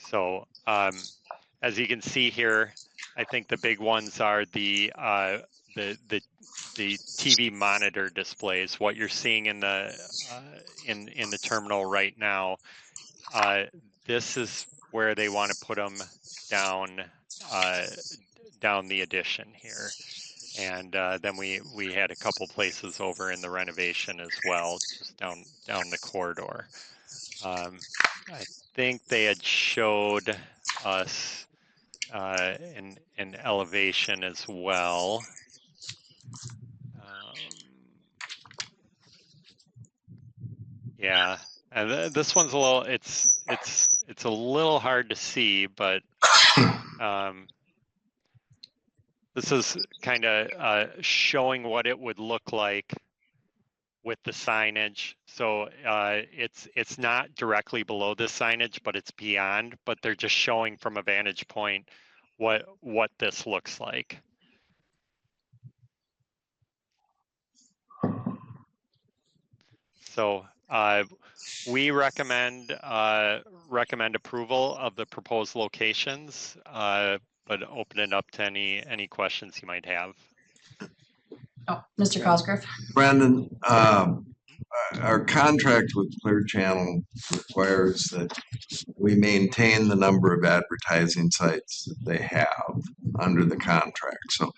So as you can see here, I think the big ones are the TV monitor displays. What you're seeing in the terminal right now, this is where they want to put them down the addition here. And then we had a couple places over in the renovation as well, just down the corridor. I think they had showed us an elevation as well. Yeah, and this one's a little. It's a little hard to see, but this is kind of showing what it would look like with the signage. So it's not directly below the signage, but it's beyond. But they're just showing from a vantage point what this looks like. So we recommend approval of the proposed locations, but open it up to any questions you might have. Oh, Mr. Cosgrove. Brandon, our contract with Clear Channel requires that we maintain the number of advertising sites that they have under the contract. So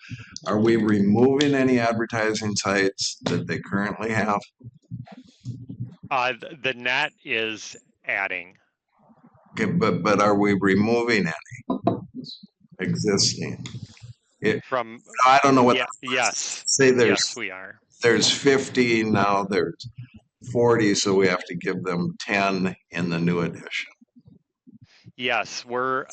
are we removing any advertising sites that they currently have? The net is adding. Okay, but are we removing any existing? From I don't know what. Yes. Say there's. Yes, we are. There's 50 now. There's 40, so we have to give them 10 in the new edition. Yes, we're.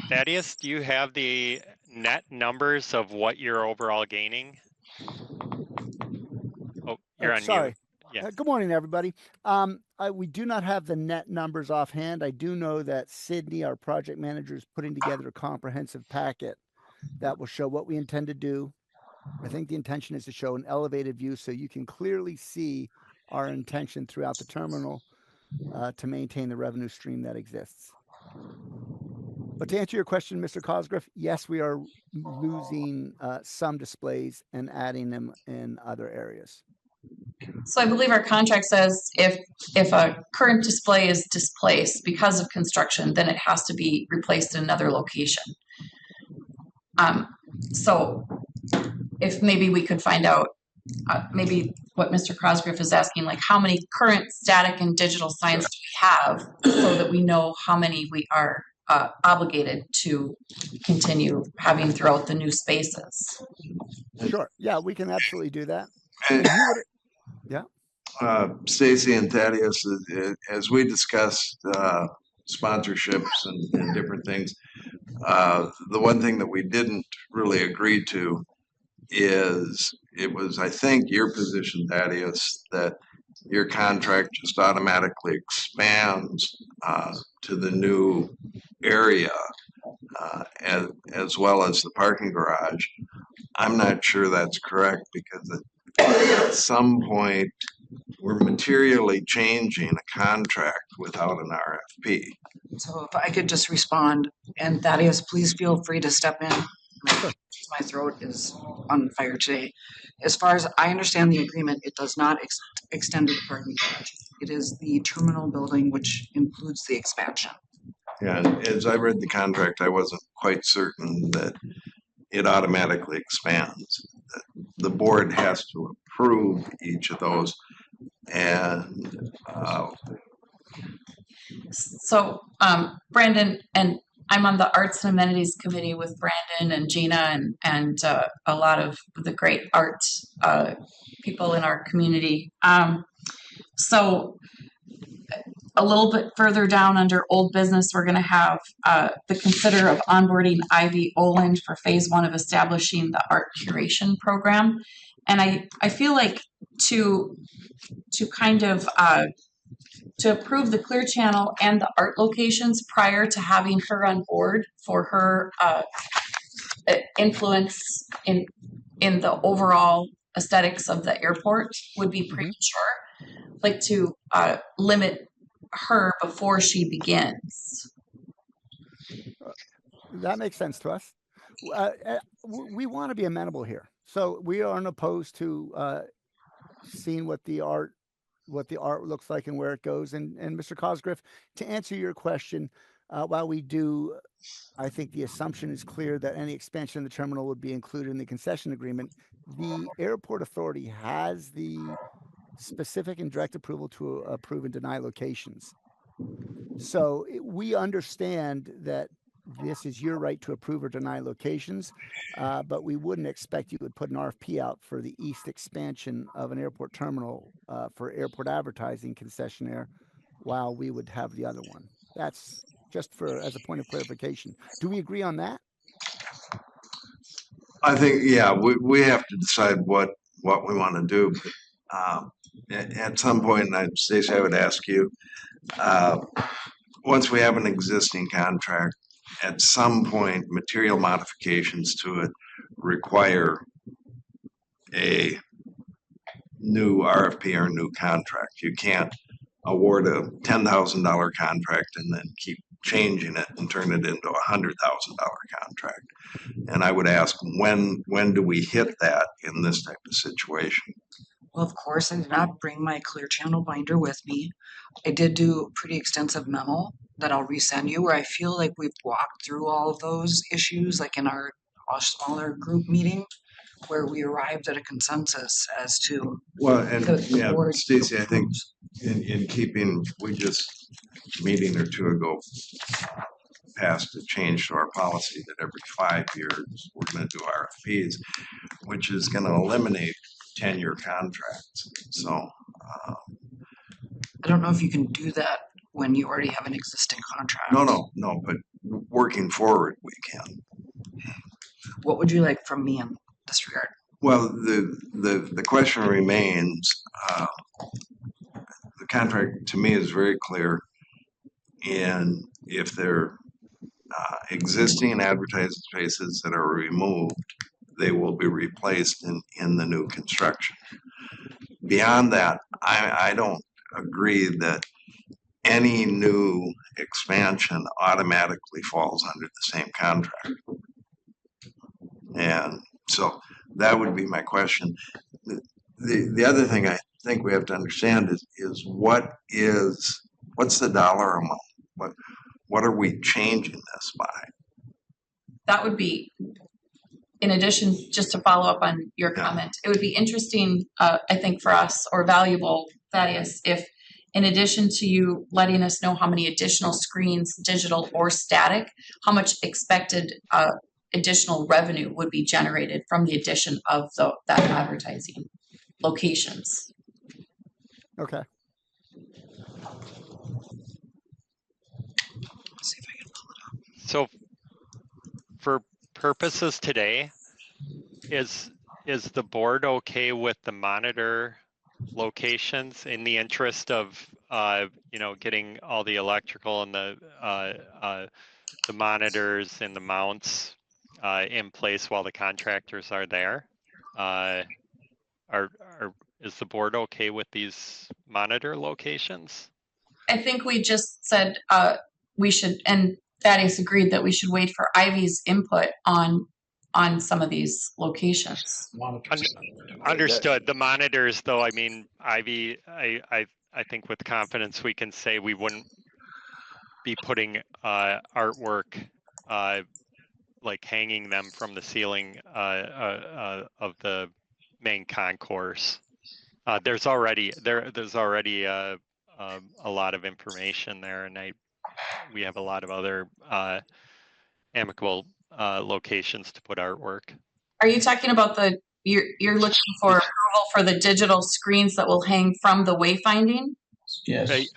Thaddeus, do you have the net numbers of what you're overall gaining? Oh, you're on sorry. mute. Yeah. Good morning, everybody. We do not have the net numbers offhand. I do know that Sydney, our project manager, is putting together a comprehensive packet that will show what we intend to do. I think the intention is to show an elevated view so you can clearly see our intention throughout the terminal to maintain the revenue stream that exists. But to answer your question, Mr. Cosgrove, yes, we are losing some displays and adding them in other areas. So I believe our contract says if a current display is displaced because of construction, then it has to be replaced in another location. So if maybe we could find out, maybe what Mr. Cosgrove is asking, like how many current static and digital signs do we have so that we know how many we are obligated to continue having throughout the new spaces. Sure. Yeah, we can absolutely do that. Yeah. Stacy and Thaddeus, as we discussed sponsorships and different things, the one thing that we didn't really agree to is it was, I think, your position, Thaddeus, that your contract just automatically expands to the new area as well as the parking garage. I'm not sure that's correct because at some point we're materially changing a contract without an RFP. So if I could just respond, and Thaddeus, please feel free to step in. My throat is on fire today. As far as I understand the agreement, it does not extend to the parking garage. It is the terminal building, which includes the expansion. Yeah, and as I read the contract, I wasn't quite certain that it automatically expands. The board has to approve each of those, and so Brandon, and I'm on the Arts and Amenities Committee with Brandon and Gina and a lot of the great art people in our community. So a little bit further down under old business, we're going to have the consider of onboarding Ivy Oland for phase 1 of establishing the art curation program. And I feel like to kind of to approve the Clear Channel and the art locations prior to having her on board for her influence in the overall aesthetics of the airport would be premature. Like to limit her before she begins. That makes sense to us. We want to be amenable here, so we aren't opposed to seeing what the art looks like and where it goes. And Mr. Cosgrove, to answer your question, while we do, I think the assumption is clear that any expansion of the terminal would be included in the concession agreement. The airport authority has the specific and direct approval to approve and deny locations. So we understand that this is your right to approve or deny locations, but we wouldn't expect you would put an RFP out for the east expansion of an airport terminal for airport advertising concessionaire while we would have the other one. That's just as a point of clarification. Do we agree on that? I think, yeah, we have to decide what we want to do. At some point, and Stacy, I would ask you, once we have an existing contract, at some point, material modifications to it require a new RFP or new contract. You can't award a $10,000 contract and then keep changing it and turn it into a $100,000 contract. And I would ask, when do we hit that in this type of situation? Well, of course, I did not bring my Clear Channel binder with me. I did do a pretty extensive memo that I'll resend you where I feel like we've walked through all of those issues, like in our smaller group meeting, where we arrived at a consensus as to Well, and the yeah, board. Stacy, I think in keeping, we just a meeting or two ago passed a change to our policy that every 5 years we're going to do RFPs, which is going to eliminate 10-year contracts. So I don't know if you can do that when you already have an existing contract. no, but working forward, we can. What would you like from me in this regard? Well, the question remains, the contract to me is very clear. And if they're existing advertising spaces that are removed, they will be replaced in the new construction. Beyond that, I don't agree that any new expansion automatically falls under the same contract. And so that would be my question. The other thing I think we have to understand is what's the dollar amount? What are we changing this by? That would be, in addition, just to follow up on your comment, it would be interesting, I think for us, or valuable, Thaddeus, if in addition to you letting us know how many additional screens, digital or static, how much expected additional revenue would be generated from the addition of that advertising locations. Okay. See if I can pull it up. So for purposes today, is the board okay with the monitor locations in the interest of getting all the electrical and the monitors and the mounts in place while the contractors are there? Is the board okay with these monitor locations? I think we just said we should, and Thaddeus agreed that we should wait for Ivy's input on some of these locations. Understood. The monitors, though, I mean, Ivy, I think with confidence we can say we wouldn't be putting artwork like hanging them from the ceiling of the main concourse. There's already a lot of information there, and we have a lot of other amicable locations to put artwork. Are you talking about you're looking for approval for the digital screens that will hang from the wayfinding? Yes.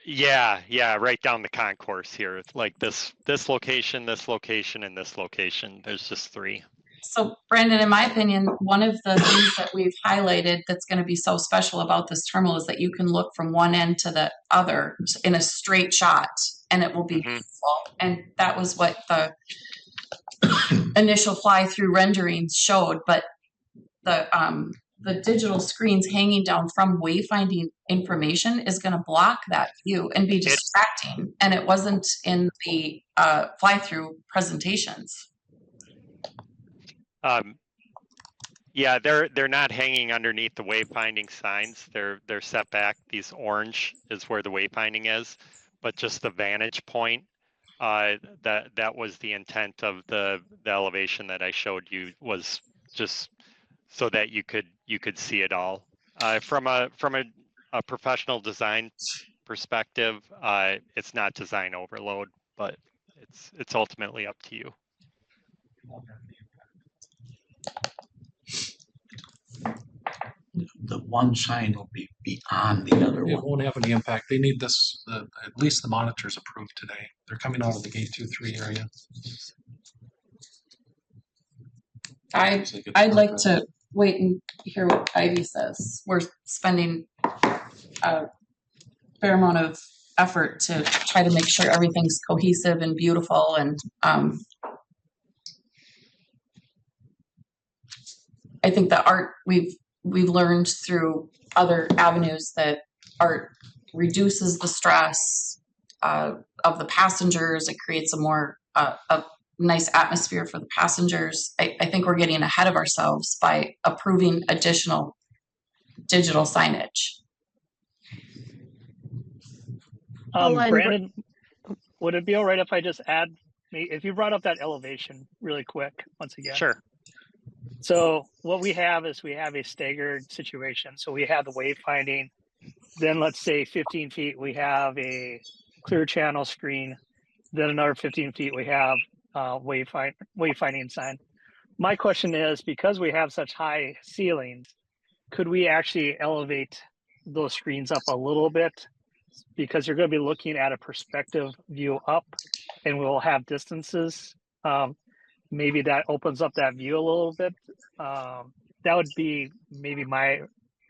Yeah, right down the concourse here. It's like this location, and this location. There's just 3. So, Brandon, in my opinion, one of the things that we've highlighted that's going to be so special about this terminal is that you can look from one end to the other in a straight shot, and it will be beautiful. And that was what the initial fly-through renderings showed. But the digital screens hanging down from wayfinding information is going to block that view and be distracting. And it wasn't in the fly-through presentations. Yeah, they're not hanging underneath the wayfinding signs. They're set back. These orange is where the wayfinding is, but just the vantage point. That was the intent of the elevation that I showed you, was just so that you could see it all. From a professional design perspective, it's not design overload, but it's ultimately up to you. The one sign will be beyond the other It one. won't have any impact. They need this, at least the monitors approved today. They're coming out of the gate 2-3 area. I'd like to wait and hear what Ivy says. We're spending a fair amount of effort to try to make sure everything's cohesive and beautiful, and I think that art we've learned through other avenues that art reduces the stress of the passengers. It creates a more a nice atmosphere for the passengers. I think we're getting ahead of ourselves by approving additional digital signage. Brandon, would it be all right if I just add, if you brought up that elevation really quick once again? Sure. So what we have is we have a staggered situation. So we have the wayfinding, then let's say 15 feet, we have a clear channel screen, then another 15 feet, we have wayfinding sign. My question is, because we have such high ceilings, could we actually elevate those screens up a little bit? Because you're going to be looking at a perspective view up, and we'll have distances. Maybe that opens up that view a little bit. That would be maybe my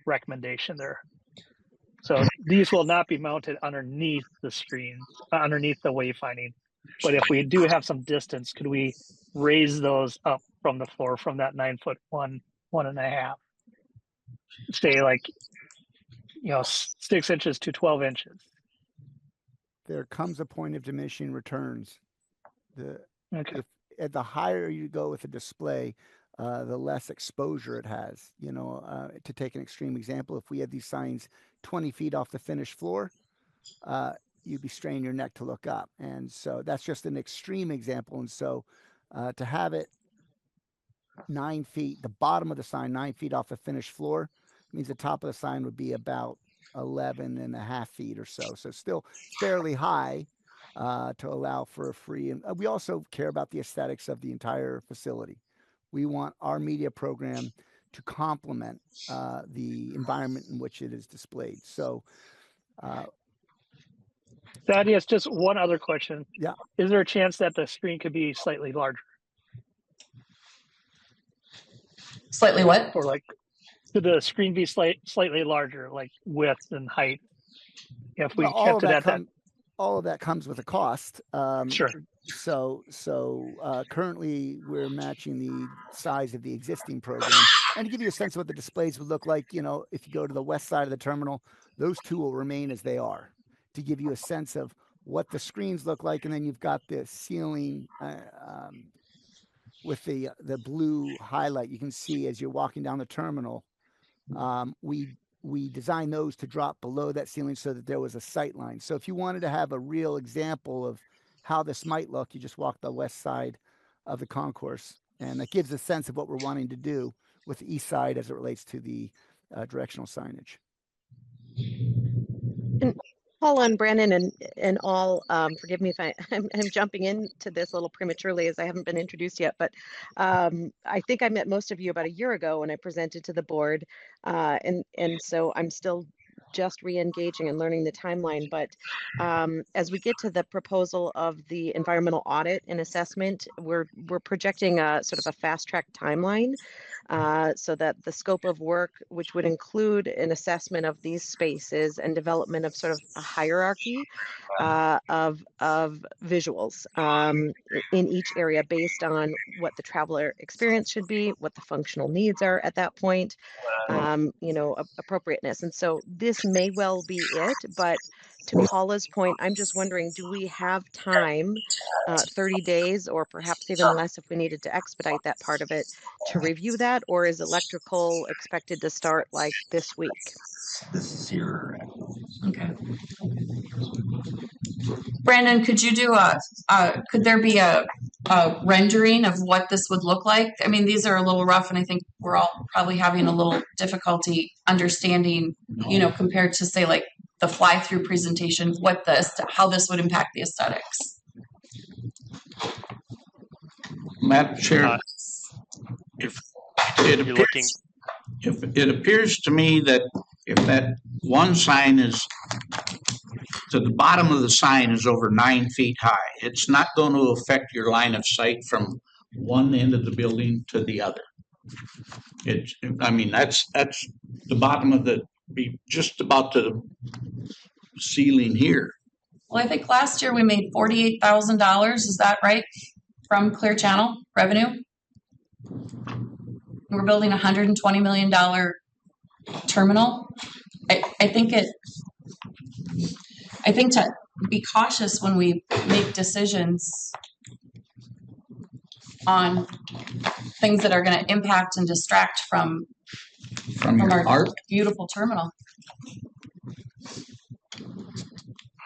recommendation there. So these will not be mounted underneath the screen, underneath the wayfinding. But if we do have some distance, could we raise those up from the floor from that 9 foot 1.5? Say like, 6 inches to 12 inches. There comes a point of diminishing returns. Okay. At the higher you go with a display, the less exposure it has. To take an extreme example, if we had these signs 20 feet off the finished floor, you'd be straining your neck to look up. And so that's just an extreme example. And so to have it 9 feet, the bottom of the sign 9 feet off the finished floor, means the top of the sign would be about 11.5 feet or so. So still fairly high to allow for a free. And we also care about the aesthetics of the entire facility. We want our media program to complement the environment in which it is displayed. So Thaddeus, just one other question. Yeah. Is there a chance that the screen could be slightly larger? Slightly what? Or like, could the screen be slightly larger, like width and height? If we kept it at that. All of that comes with a cost. Sure. So currently we're matching the size of the existing program. And to give you a sense of what the displays would look like, if you go to the west side of the terminal, those two will remain as they are, to give you a sense of what the screens look like. And then you've got the ceiling with the blue highlight. You can see as you're walking down the terminal, we designed those to drop below that ceiling so that there was a sight line. So if you wanted to have a real example of how this might look, you just walk the west side of the concourse, and that gives a sense of what we're wanting to do with the east side as it relates to the directional signage. And Paula and Brandon and all, forgive me if I'm jumping into this a little prematurely as I haven't been introduced yet, but I think I met most of you about a year ago when I presented to the board, and so I'm still just re-engaging and learning the timeline. But as we get to the proposal of the environmental audit and assessment, we're projecting a sort of a fast track timeline so that the scope of work, which would include an assessment of these spaces and development of sort of a hierarchy of visuals in each area based on what the traveler experience should be, what the functional needs are at that point, appropriateness. And so this may well be it, but to Paula's point, I'm just wondering, do we have time, 30 days or perhaps even less if we needed to expedite that part of it, to review that? Or is electrical expected to start like this week? This is your. Okay. Brandon, could you do could there be a rendering of what this would look like? I mean, these are a little rough, and I think we're all probably having a little difficulty understanding, compared to say like the fly-through presentation, how this would impact the aesthetics. Madam Chair, if it appears to me that if that one sign is to the bottom of the sign is over 9 feet high, it's not going to affect your line of sight from one end of the building to the other. It's, I mean, that's the bottom of the, be just about to the ceiling here. Well, I think last year we made $48,000. Is that right? From Clear Channel revenue? We're building a $120 million terminal. I think to be cautious when we make decisions on things that are going to impact and distract from your our art. beautiful terminal.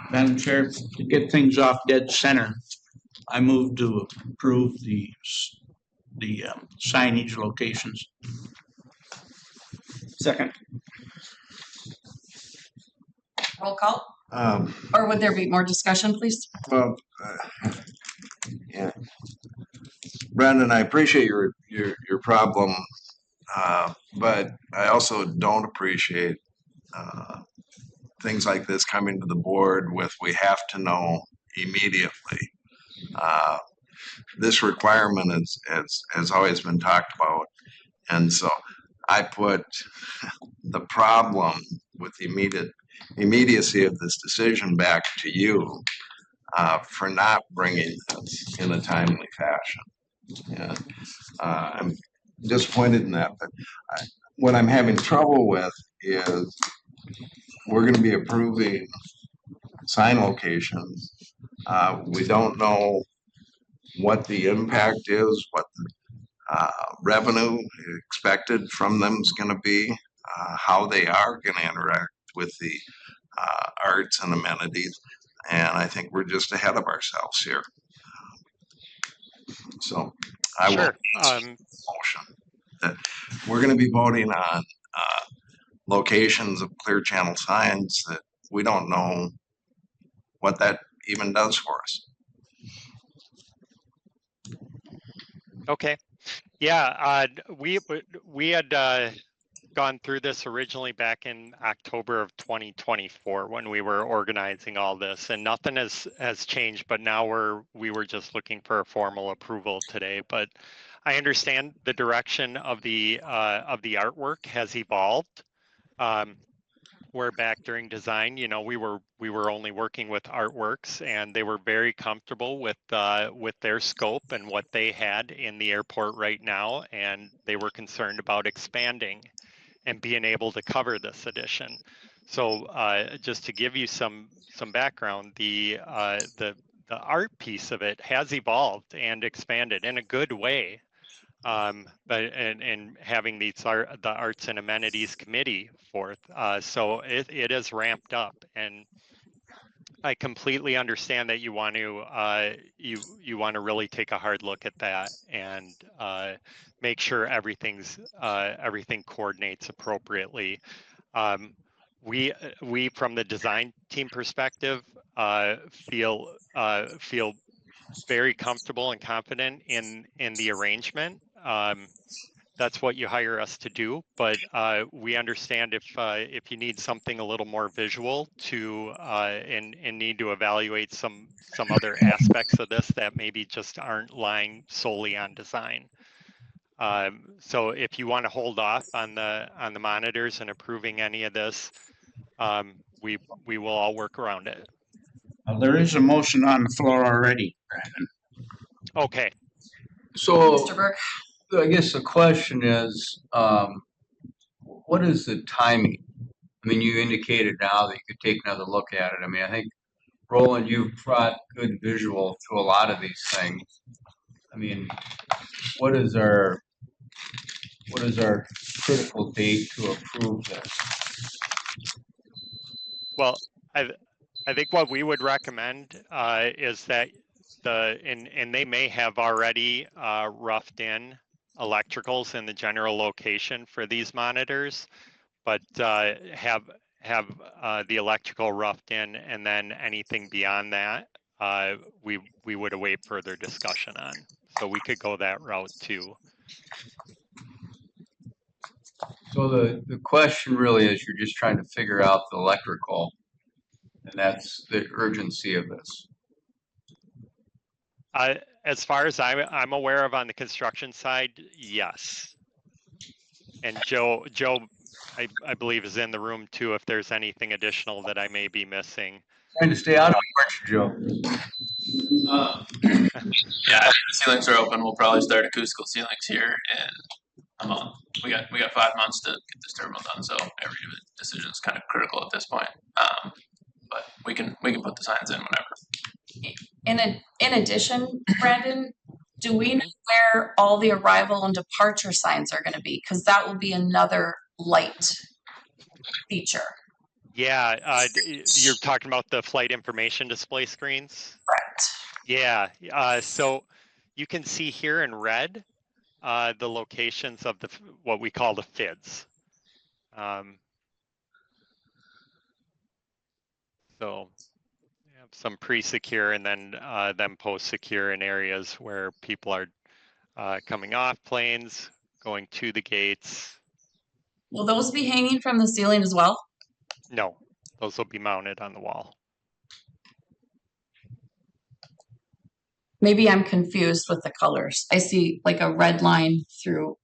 Madam Chair, to get things off dead center, I move to approve the signage locations. Second. Roll call? Or would there be more discussion, please? Well, yeah. Brendan, I appreciate your problem, but I also don't appreciate things like this coming to the board with we have to know immediately. This requirement has always been talked about, and so I put the problem with the immediacy of this decision back to you for not bringing this in a timely fashion. And I'm disappointed in that. But what I'm having trouble with is we're going to be approving sign locations. We don't know what the impact is, what the revenue expected from them is going to be, how they are going to interact with the arts and amenities. And I think we're just ahead of ourselves here. So I will motion that we're going to be voting on locations of Clear Channel signs that we don't know what that even does for us. Okay. Yeah, we had gone through this originally back in October of 2024 when we were organizing all this, and nothing has changed. But now we were just looking for a formal approval today. But I understand the direction of the artwork has evolved. Where back during design, you know, we were only working with artworks, and they were very comfortable with their scope and what they had in the airport right now, and they were concerned about expanding and being able to cover this addition. So just to give you some background, the art piece of it has evolved and expanded in a good way. But having the Arts and Amenities Committee forth, so it is ramped up, and I completely understand that you want to you want to really take a hard look at that and make sure everything coordinates appropriately. We from the design team perspective feel very comfortable and confident in the arrangement. That's what you hire us to do, but we understand if you need something a little more visual to and need to evaluate some other aspects of this that maybe just aren't lying solely on design. So if you want to hold off on the monitors and approving any of this, we will all work around it. There is a motion on the floor already, Brandon. Okay. So, Mr. Burke. I guess the question is, what is the timing? I mean, you indicated now that you could take another look at it. I mean, I think, Roland, you've brought good visual to a lot of these things. I mean, what is our critical date to approve this? Well, I think what we would recommend is that and they may have already roughed in electricals in the general location for these monitors, but have the electrical roughed in, and then anything beyond that we would await further discussion on. So we could go that route too. So the question really is, you're just trying to figure out the electrical, and that's the urgency of this. As far as I'm aware of on the construction side, yes. And Joe, I believe is in the room too, if there's anything additional that I may be missing. Trying to stay out of it, aren't you, Joe? Yeah, the ceilings are open. We'll probably start acoustical ceilings here in a month. We got 5 months to get this terminal done, so every decision is kind of critical at this point. But we can put the signs in whenever. In addition, Brandon, do we know where all the arrival and departure signs are going to be? Because that will be another light feature. Yeah, you're talking about the flight information display screens? Correct. Yeah, so you can see here in red the locations of what we call the FIDs. So we have some pre-secure and then post-secure in areas where people are coming off planes, going to the gates. Will those be hanging from the ceiling as well? No, those will be mounted on the wall. Maybe I'm confused with the colors. I see like a red line through,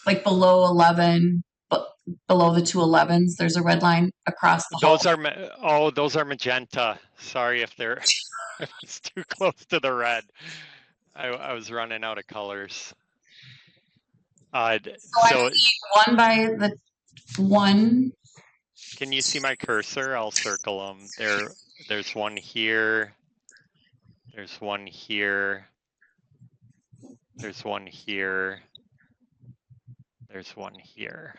like below 11, but below the 211s, there's a red line across the hall. Those are magenta. Sorry if they're if it's too close to the red. I was running out of colors. So I see one by the one. Can you see my cursor? I'll circle them. There's one here. There's one here. There's one here. There's one here.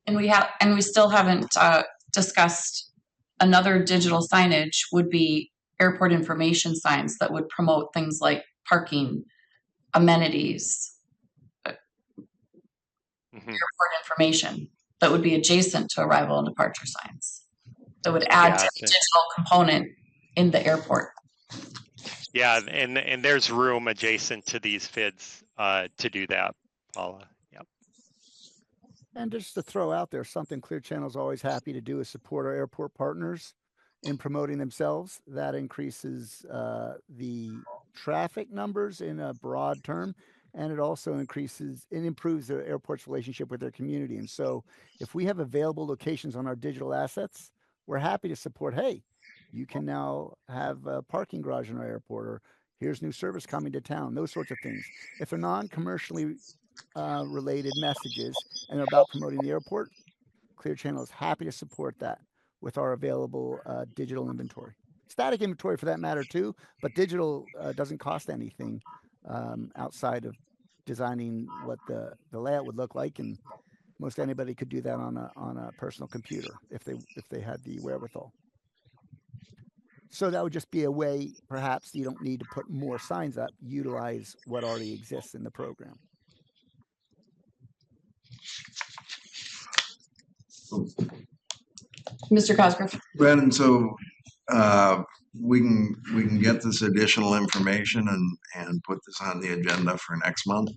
And we still haven't discussed another digital signage would be airport information signs that would promote things like parking, amenities, airport information that would be adjacent to arrival and departure signs. That would add to the digital component in the airport. Yeah, and there's room adjacent to these FIDs to do that, Paula. Yep. And just to throw out there, something Clear Channel is always happy to do is support our airport partners in promoting themselves. That increases the traffic numbers in a broad term, and it also improves the airport's relationship with their community. And so if we have available locations on our digital assets, we're happy to support, hey, you can now have a parking garage in our airport, or here's new service coming to town, those sorts of things. If they're non-commercially related messages and they're about promoting the airport, Clear Channel is happy to support that with our available digital inventory. Static inventory for that matter too, but digital doesn't cost anything outside of designing what the layout would look like, and most anybody could do that on a personal computer if they had the wherewithal. So that would just be a way, perhaps you don't need to put more signs up, utilize what already exists in the program. Mr. Cosgrove. Brandon, so we can get this additional information and put this on the agenda for next month?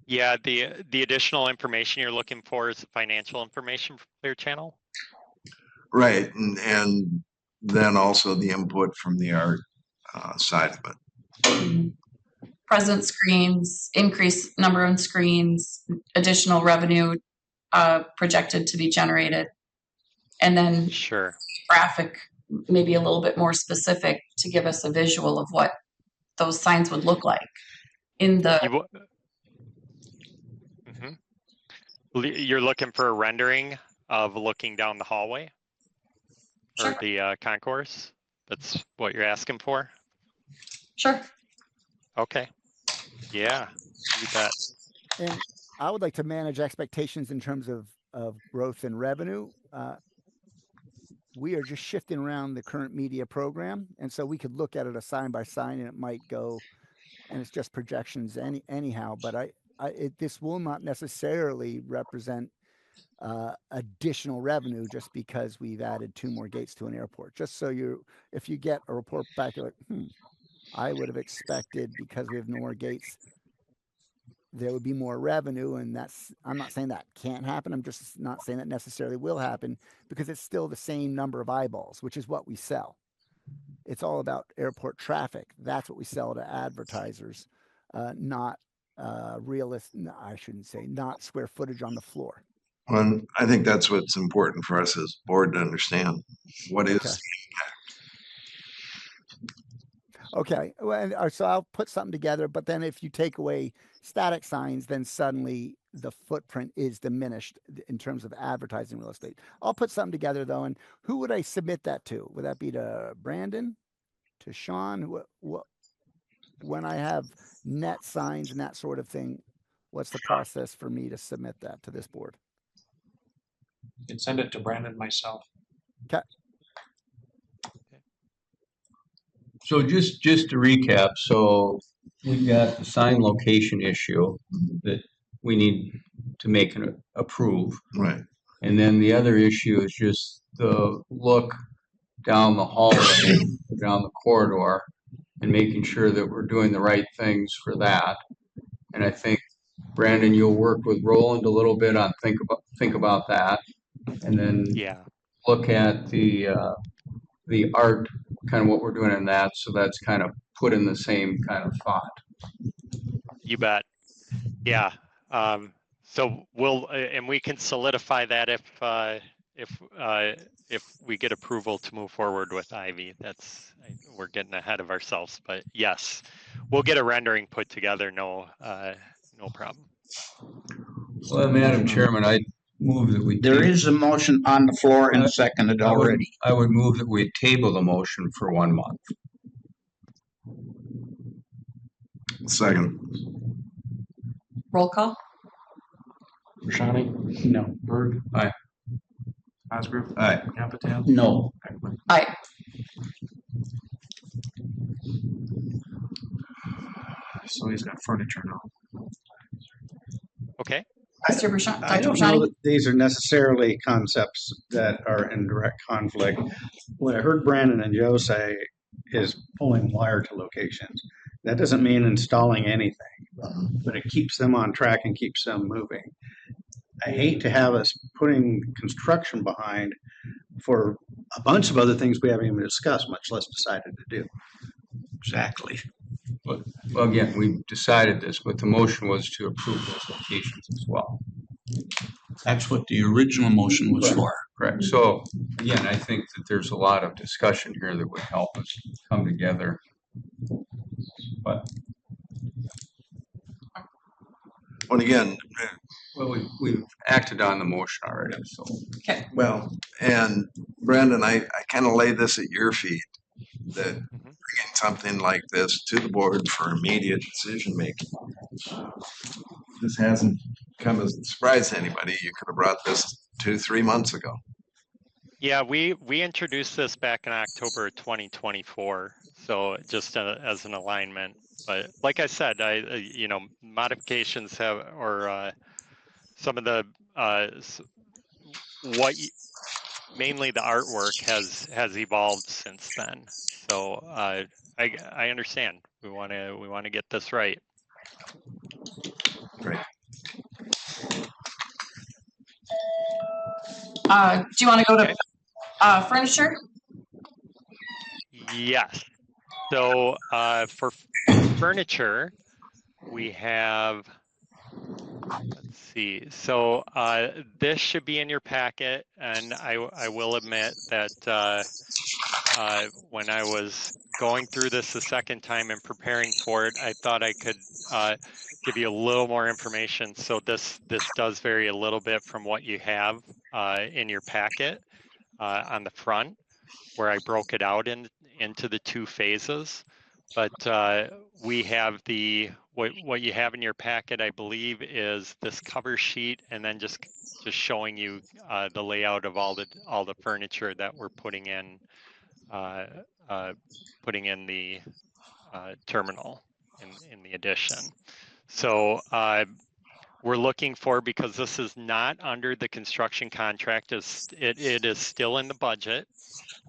Yeah, the additional information you're looking for is financial information from Clear Channel? Right, and then also the input from the art side of it. Present screens, increased number of screens, additional revenue projected to be generated, and then graphic, maybe a little bit more specific to give us a visual of what those signs would look like in the. You're looking for a rendering of looking down the hallway or the concourse? That's what you're asking for? Sure. Okay. Yeah, you bet. And I would like to manage expectations in terms of growth and revenue. We are just shifting around the current media program, and so we could look at it a sign by sign, and it might go, and it's just projections anyhow. But this will not necessarily represent additional revenue just because we've added 2 more gates to an airport. Just so if you get a report back, you're like, I would have expected, because we have no more gates, there would be more revenue, and I'm not saying that can't happen. I'm just not saying that necessarily will happen, because it's still the same number of eyeballs, which is what we sell. It's all about airport traffic. That's what we sell to advertisers, not I shouldn't say, not square footage on the floor. Well, I think that's what's important for us as board to understand. What is Okay. Okay, well, so I'll put something together, but then if you take away static signs, then suddenly the footprint is diminished in terms of advertising real estate. I'll put something together though, and who would I submit that to? Would that be to Brandon, to Sean? When I have net signs and that sort of thing, what's the process for me to submit that to this board? You can send it to Brandon, myself. Okay. So just to recap, so we've got the sign location issue that we need to make an approve. Right. And then the other issue is just the look down the hallway, down the corridor, and making sure that we're doing the right things for that. And I think, Brandon, you'll work with Roland a little bit on think about that, and then look at the art, kind of what we're doing in that. So that's kind of put in the same kind of thought. You bet. Yeah. So we'll and we can solidify that if we get approval to move forward with Ivy. We're getting ahead of ourselves, but yes, we'll get a rendering put together. No problem. Well, Madam Chairman, I move that we. There is a motion on the floor and seconded already. I would move that we table the motion for 1 month. Second. Roll call. Rashani? No. Berg? Aye. Osgrove? Aye. Napatan? No. Aye. So he's got furniture now. Okay. Mr. Bouchon, I Dr. don't know Bouchani? that these are necessarily concepts that are in direct conflict. What I heard Brandon and Joe say is pulling wire to locations. That doesn't mean installing anything, but it keeps them on track and keeps them moving. I hate to have us putting construction behind for a bunch of other things we haven't even discussed, much less decided to do. Exactly. But, well, again, we decided this, but the motion was to approve those locations as well. That's what the original motion was for. Correct. So again, I think that there's a lot of discussion here that would help us come together. But Well, again, well, we've acted on the motion already. So okay. Well, and Brandon, I kind of lay this at your feet, that bringing something like this to the board for immediate decision making. This hasn't come as a surprise to anybody. You could have brought this 2-3 months ago. Yeah, we introduced this back in October 2024. So just as an alignment, but like I said, modifications have, or some of the mainly the artwork has evolved since then. So I understand. We want to get this right. Great. Do you want to go to furniture? Yes. So for furniture, we have, let's see. So this should be in your packet, and I will admit that when I was going through this the second time and preparing for it, I thought I could give you a little more information. So this does vary a little bit from what you have in your packet on the front, where I broke it out into the 2 phases. But we have what you have in your packet, I believe, is this cover sheet, and then just showing you the layout of all the furniture that we're putting in the terminal in the addition. So we're looking for, because this is not under the construction contract, it is still in the budget.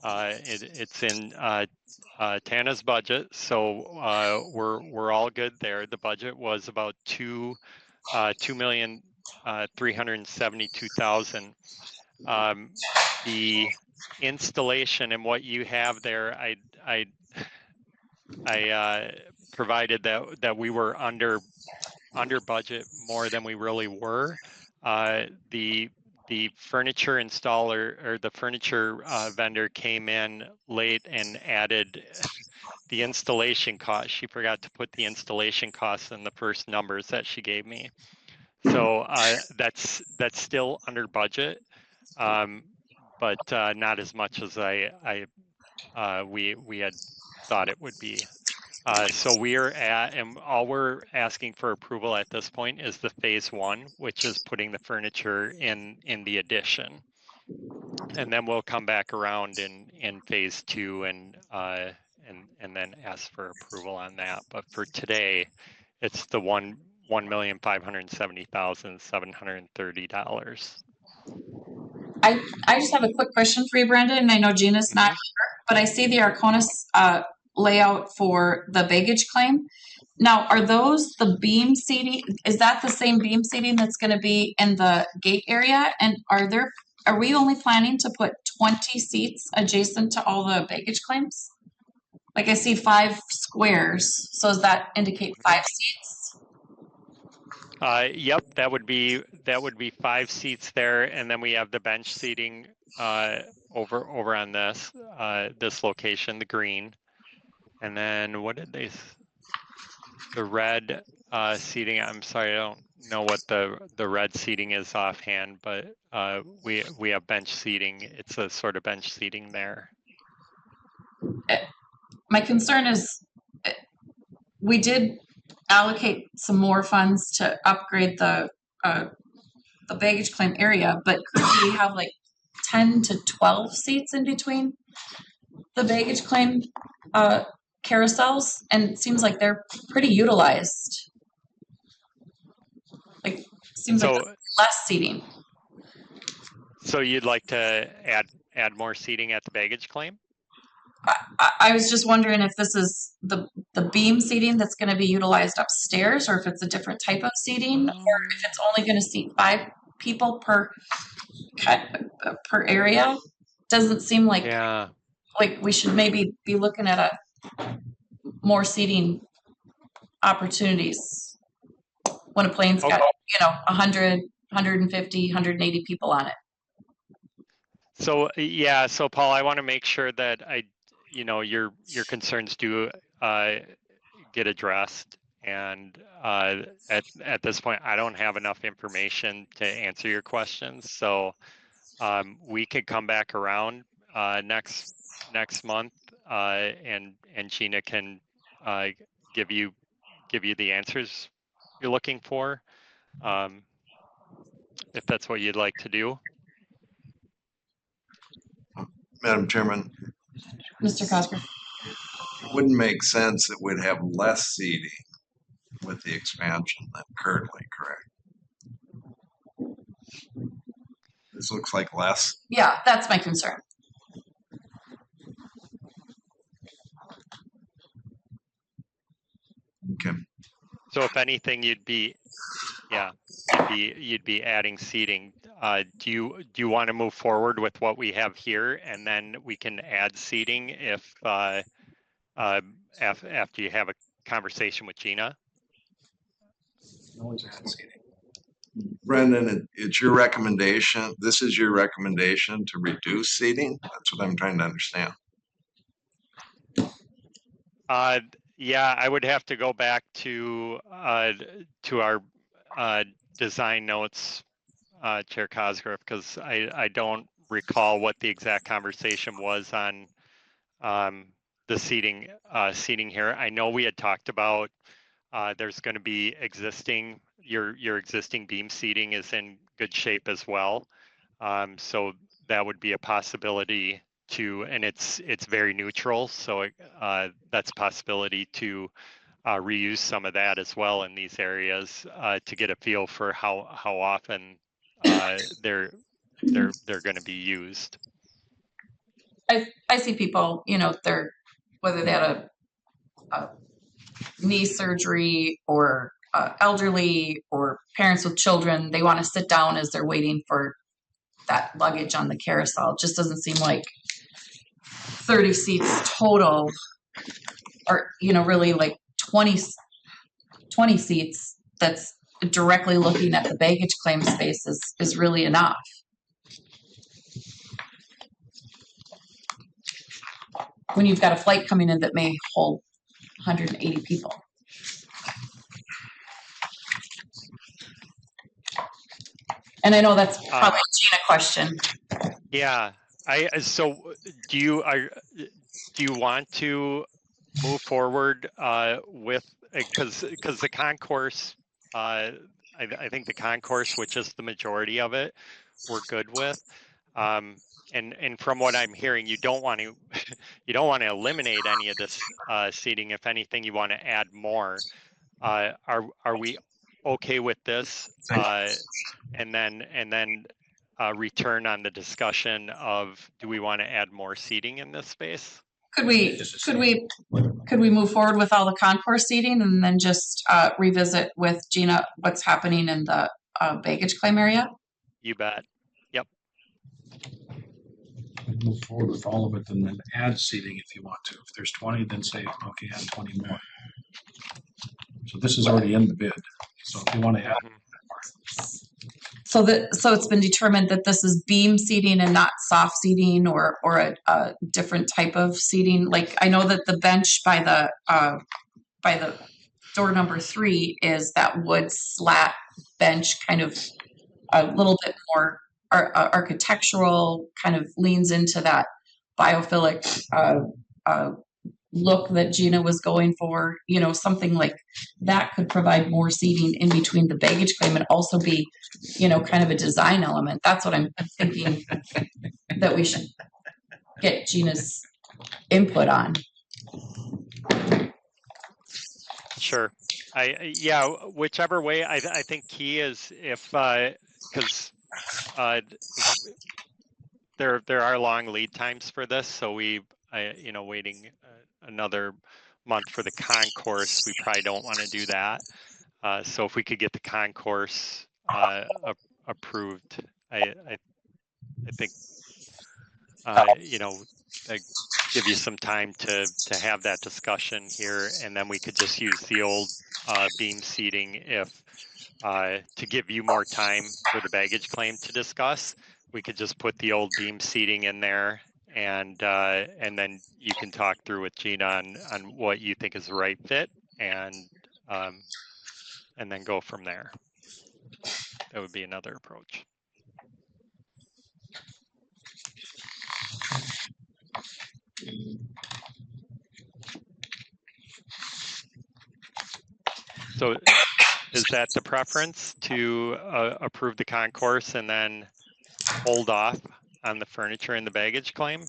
It's in Tana's budget, so we're all good there. The budget was about $2,372,000. The installation and what you have there, I provided that we were under budget more than we really were. The furniture installer or the furniture vendor came in late and added the installation cost. She forgot to put the installation costs in the first numbers that she gave me. So that's still under budget, but not as much as we had thought it would be. So we are at, and all we're asking for approval at this point is the phase 1, which is putting the furniture in the addition. And then we'll come back around in phase 2 and then ask for approval on that. But for today, it's the $1,570,730. I just have a quick question for you, Brandon, and I know Gina's not here, but I see the Arconis layout for the baggage claim. Now, are those the beam seating? Is that the same beam seating that's going to be in the gate area? And are we only planning to put 20 seats adjacent to all the baggage claims? Like I see 5 squares, so does that indicate 5 seats? Yep, that would be 5 seats there, and then we have the bench seating over on this location, the green. And then what did they? The red seating. I'm sorry, I don't know what the red seating is offhand, but we have bench seating. It's a sort of bench seating there. My concern is we did allocate some more funds to upgrade the baggage claim area, but currently we have like 10 to 12 seats in between the baggage claim carousels, and it seems like they're pretty utilized. Like, seems like less seating. So you'd like to add more seating at the baggage claim? I was just wondering if this is the beam seating that's going to be utilized upstairs, or if it's a different type of seating, or if it's only going to seat 5 people per area. Doesn't seem like we should maybe be looking at more seating opportunities when a plane's got 100, 150, 180 people on it. So so Paul, I want to make sure that your concerns do get addressed, and at this point I don't have enough information to answer your questions, so we could come back around next month, and Gina can give you the answers you're looking for, if that's what you'd like to do. Madam Chairman. Mr. Cosgrove. It wouldn't make sense that we'd have less seating with the expansion than currently, correct? This looks like less. Yeah, that's my concern. Okay. So if anything, you'd be adding seating. Do you want to move forward with what we have here, and then we can add seating if after you have a conversation with Gina? Always add seating. Brendan, it's your recommendation. This is your recommendation to reduce seating? That's what I'm trying to understand. Yeah, I would have to go back to our design notes, Chair Cosgrove, because I don't recall what the exact conversation was on the seating here. I know we had talked about there's going to be your existing beam seating is in good shape as well, so that would be a possibility to, and it's very neutral, so that's a possibility to reuse some of that as well in these areas to get a feel for how often they're going to be used. I see people, you know, they're whether they had a knee surgery or elderly or parents with children, they want to sit down as they're waiting for that luggage on the carousel. It just doesn't seem like 30 seats total, or, you know, really like 20 seats that's directly looking at the baggage claim space is really enough. When you've got a flight coming in that may hold 180 people. And I know that's probably a Gina question. Yeah, so do you want to move forward with, because the concourse, I think the concourse, which is the majority of it, we're good with. And from what I'm hearing, you don't want to eliminate any of this seating. If anything, you want to add more. Are we okay with this? And then return on the discussion of, do we want to add more seating in this space? Could we move forward with all the concourse seating and then just revisit with Gina what's happening in the baggage claim area? You bet. Yep. Move forward with all of it and then add seating if you want to. If there's 20, then say, okay, add 20 more. So this is already in the bid. So if you want to add more. So it's been determined that this is beam seating and not soft seating or a different type of seating. Like I know that the bench by the door number 3 is that wood slat bench, kind of a little bit more architectural, kind of leans into that biophilic look that Gina was going for. You know, something like that could provide more seating in between the baggage claim and also be, you know, kind of a design element. That's what I'm thinking that we should get Gina's input on. Sure. Yeah, whichever way. I think key is if because there are long lead times for this, so waiting another month for the concourse, we probably don't want to do that. So if we could get the concourse approved, I think give you some time to have that discussion here, and then we could just use the old beam seating if to give you more time for the baggage claim to discuss. We could just put the old beam seating in there, and then you can talk through with Gina on what you think is the right fit, and then go from there. That would be another approach. So is that the preference, to approve the concourse and then hold off on the furniture and the baggage claim?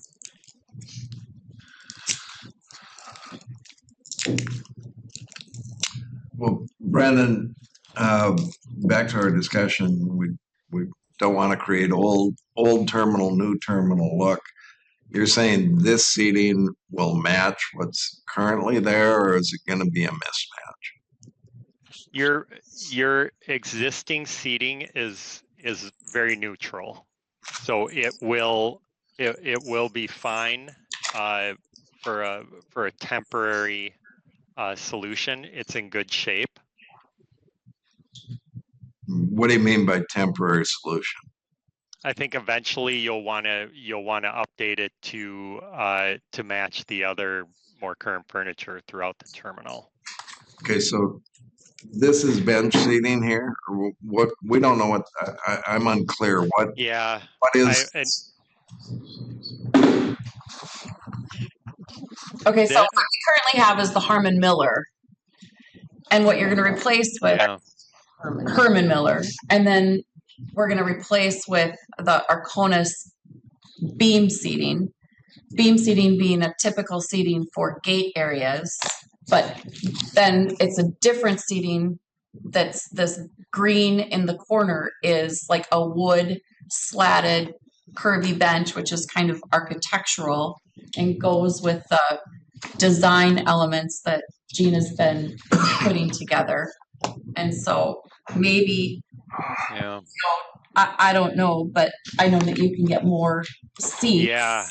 Well, Brandon, back to our discussion, we don't want to create old terminal, new terminal look. You're saying this seating will match what's currently there, or is it going to be a mismatch? Your existing seating is very neutral, so it will be fine for a temporary solution. It's in good shape. What do you mean by temporary solution? I think eventually you'll want to update it to match the other more current furniture throughout the terminal. Okay, so this is bench seating here, or what? We don't know what. I'm unclear. What? Yeah. What is? Okay, so what we currently have is the Harmon Miller, and what you're going to replace with Herman Miller, and then we're going to replace with the Arconis beam seating. Beam seating being a typical seating for gate areas, but then it's a different seating that's this green in the corner is like a wood slatted curvy bench, which is kind of architectural and goes with the design elements that Gina's been putting together. And so maybe, Yeah. I don't know, but I know that you can get more seats Yeah.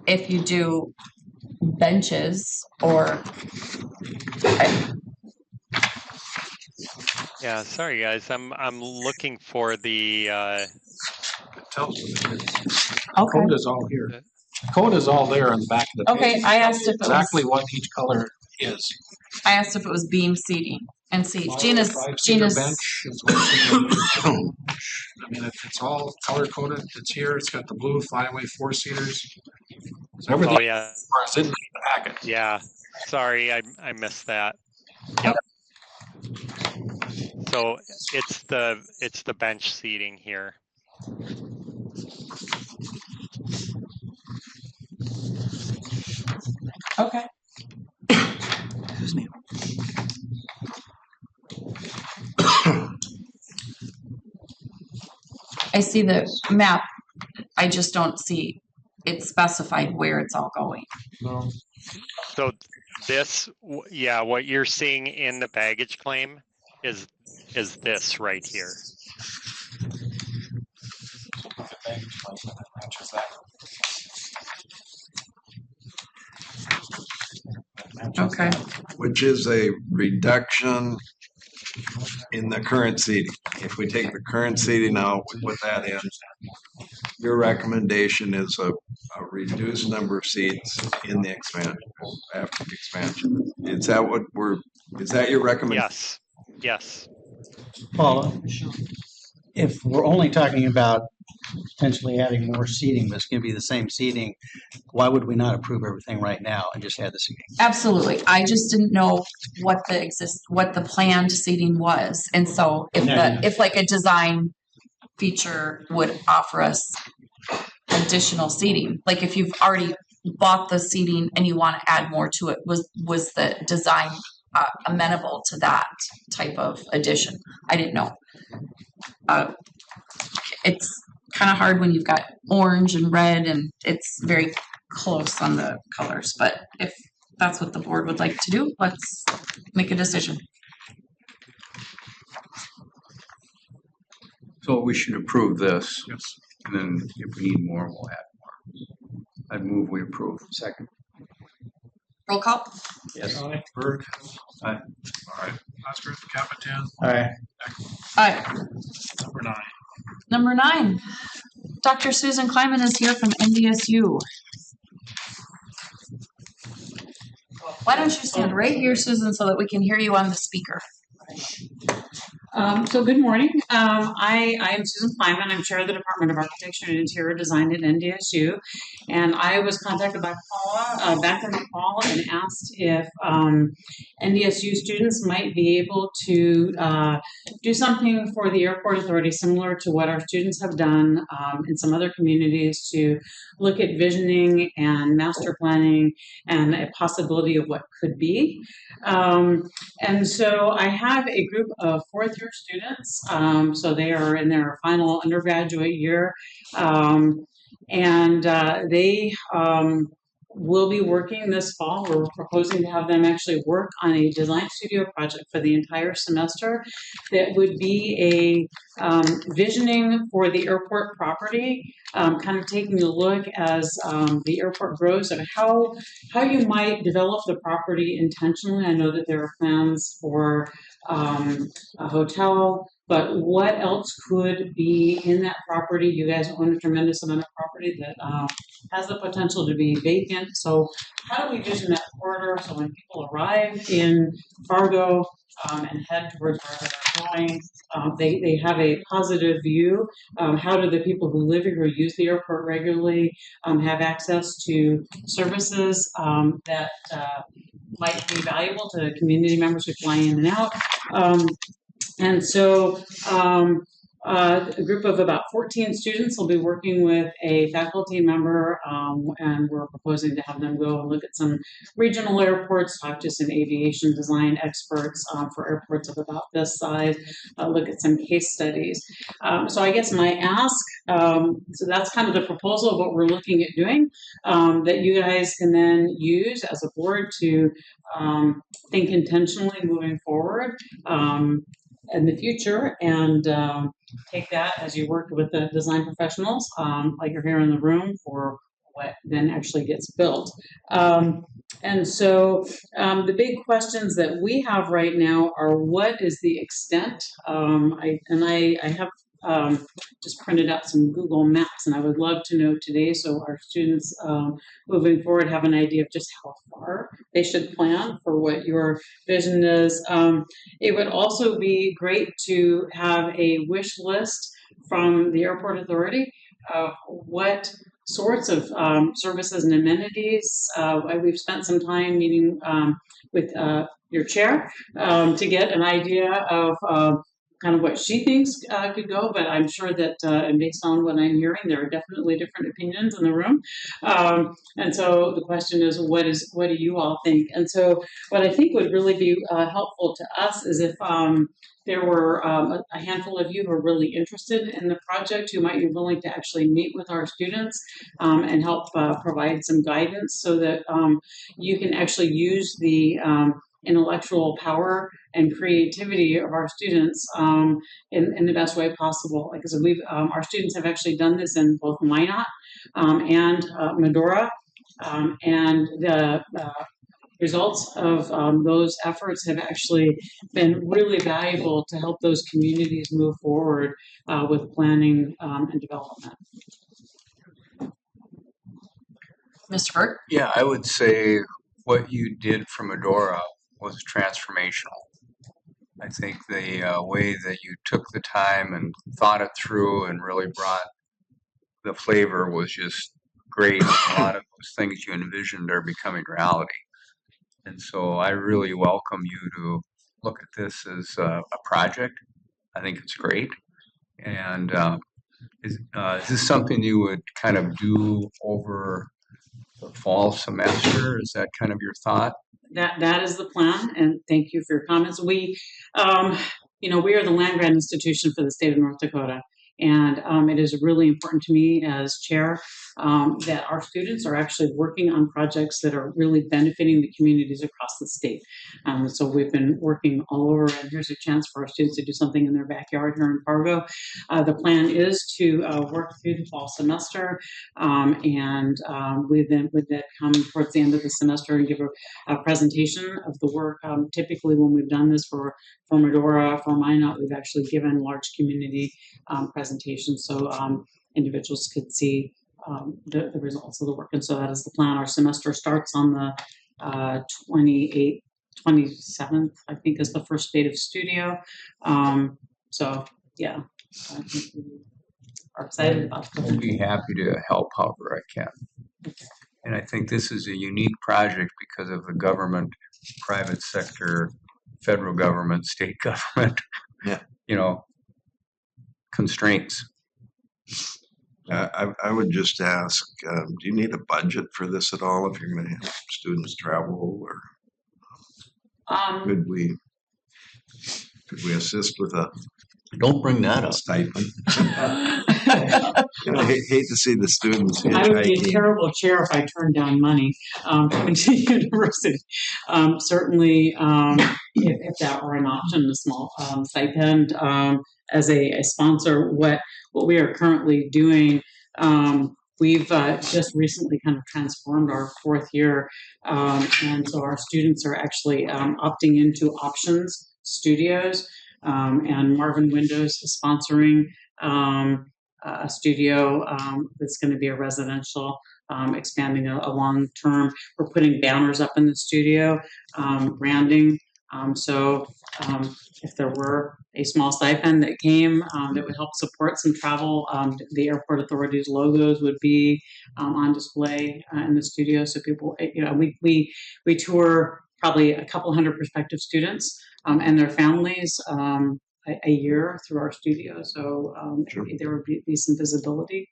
if you do benches or Yeah. Sorry, guys. I'm looking for the. It tells you the Okay. code is all here. Code is all there on the back of the page. Okay, I asked if it was- exactly what each color is. I asked if it was beam seating and see Five-seater Gina's bench is what you I mean, it's all color coded. It's here. It's got the blue flyway 4-seaters. So everything Oh yeah. is in the packet. Yeah. Sorry, I missed that. Yep. So it's the bench seating here. okay. I see the map. I just don't see it specified where it's all going. No. So this, yeah, what you're seeing in the baggage claim is this right here. Okay. Which is a reduction in the current seating. If we take the current seating out, we put that in. Your recommendation is a reduced number of seats in the expansion, after the expansion. Is that your recommendation? Yes. Yes. Paula, if we're only talking about potentially adding more seating, but it's going to be the same seating, why would we not approve everything right now and just add the seating? Absolutely. I just didn't know what the planned seating was. And so if like a design feature would offer us additional seating, like if you've already bought the seating and you want to add more to it, was the design amenable to that type of addition? I didn't know. It's kind of hard when you've got orange and red and it's very close on the colors, but if that's what the board would like to do, let's make a decision. So we should approve this. Yes. And then if we need more, we'll add more. I'd move we approve. Second. Roll call. Yes. Berg. Aye. All right. Oscar, Capitan. All right. Aye. Number 9. Number 9, Dr. Susan Kleiman is here from NDSU. Why don't you stand right here, Susan, so that we can hear you on the speaker? So good morning. I am Susan Kleiman. I'm chair of the Department of Architecture and Interior Design at NDSU. And I was contacted by Paula back in the fall and asked if NDSU students might be able to do something for the airport authority similar to what our students have done in some other communities to look at visioning and master planning and a possibility of what could be. And so I have a group of 4th year students. So they are in their final undergraduate year. And they will be working this fall. We're proposing to have them actually work on a design studio project for the entire semester that would be a visioning for the airport property, kind of taking a look as the airport grows of how you might develop the property intentionally. I know that there are plans for a hotel, but what else could be in that property? You guys own a tremendous amount of property that has the potential to be vacant. So how do we vision that corridor so when people arrive in Fargo and head towards where they're going, they have a positive view? How do the people who live here, who use the airport regularly, have access to services that might be valuable to community members who fly in and out? And so A group of about 14 students will be working with a faculty member, and we're proposing to have them go and look at some regional airports, talk to some aviation design experts for airports of about this size, look at some case studies. So I guess my ask, so that's kind of the proposal of what we're looking at doing, that you guys can then use as a board to think intentionally moving forward in the future, and take that as you work with the design professionals, like you're here in the room, for what then actually gets built. And so the big questions that we have right now are, what is the extent? I have just printed out some Google Maps, and I would love to know today, so our students moving forward have an idea of just how far they should plan for what your vision is. It would also be great to have a wish list from the airport authority of what sorts of services and amenities. We've spent some time meeting with your chair to get an idea of kind of what she thinks could go, but I'm sure that, and based on what I'm hearing, there are definitely different opinions in the room. And so the question is, what do you all think? And so what I think would really be helpful to us is if there were a handful of you who are really interested in the project, who might be willing to actually meet with our students and help provide some guidance, so that you can actually use the intellectual power and creativity of our students in the best way possible. Like I said, our students have actually done this in both Minot and Medora, and the results of those efforts have actually been really valuable to help those communities move forward with planning and development. Mr. Burt? Yeah, I would say what you did for Medora was transformational. I think the way that you took the time and thought it through and really brought the flavor was just great. A lot of those things you envisioned are becoming reality. And so I really welcome you to look at this as a project. I think it's great. And is this something you would kind of do over the fall semester? Is that kind of your thought? That is the plan, and thank you for your comments. We, we are the land grant institution for the state of North Dakota, and it is really important to me as chair that our students are actually working on projects that are really benefiting the communities across the state. So we've been working all over, and here's a chance for our students to do something in their backyard here in Fargo. The plan is to work through the fall semester, and we then would then come towards the end of the semester and give a presentation of the work. Typically, when we've done this for Medora, for Minot, we've actually given large community presentations, so individuals could see the results of the work. And so that is the plan. Our semester starts on the 28th, 27th, I think, is the first date of studio. So yeah, I think we are excited about that. I'll be happy to help however I can. And I think this is a unique project because of the government, private sector, federal government, state government, constraints. I would just ask, do you need a budget for this at all if you're going to have students travel, or could we assist with a Don't bring that up. stipend? I hate to see the students I would be a hitchhiking. terrible chair if I turned down money from the university. Certainly, if that were an option, a small stipend as a sponsor. What we are currently doing, we've just recently kind of transformed our fourth year, and so our students are actually opting into Options Studios, and Marvin Windows is sponsoring a studio that's going to be a residential, expanding a long term. We're putting banners up in the studio, branding. So if there were a small stipend that came that would help support some travel, the airport authority's logos would be on display in the studio. So people, we tour probably a couple hundred prospective students and their families a year through our studio, so there would be some visibility.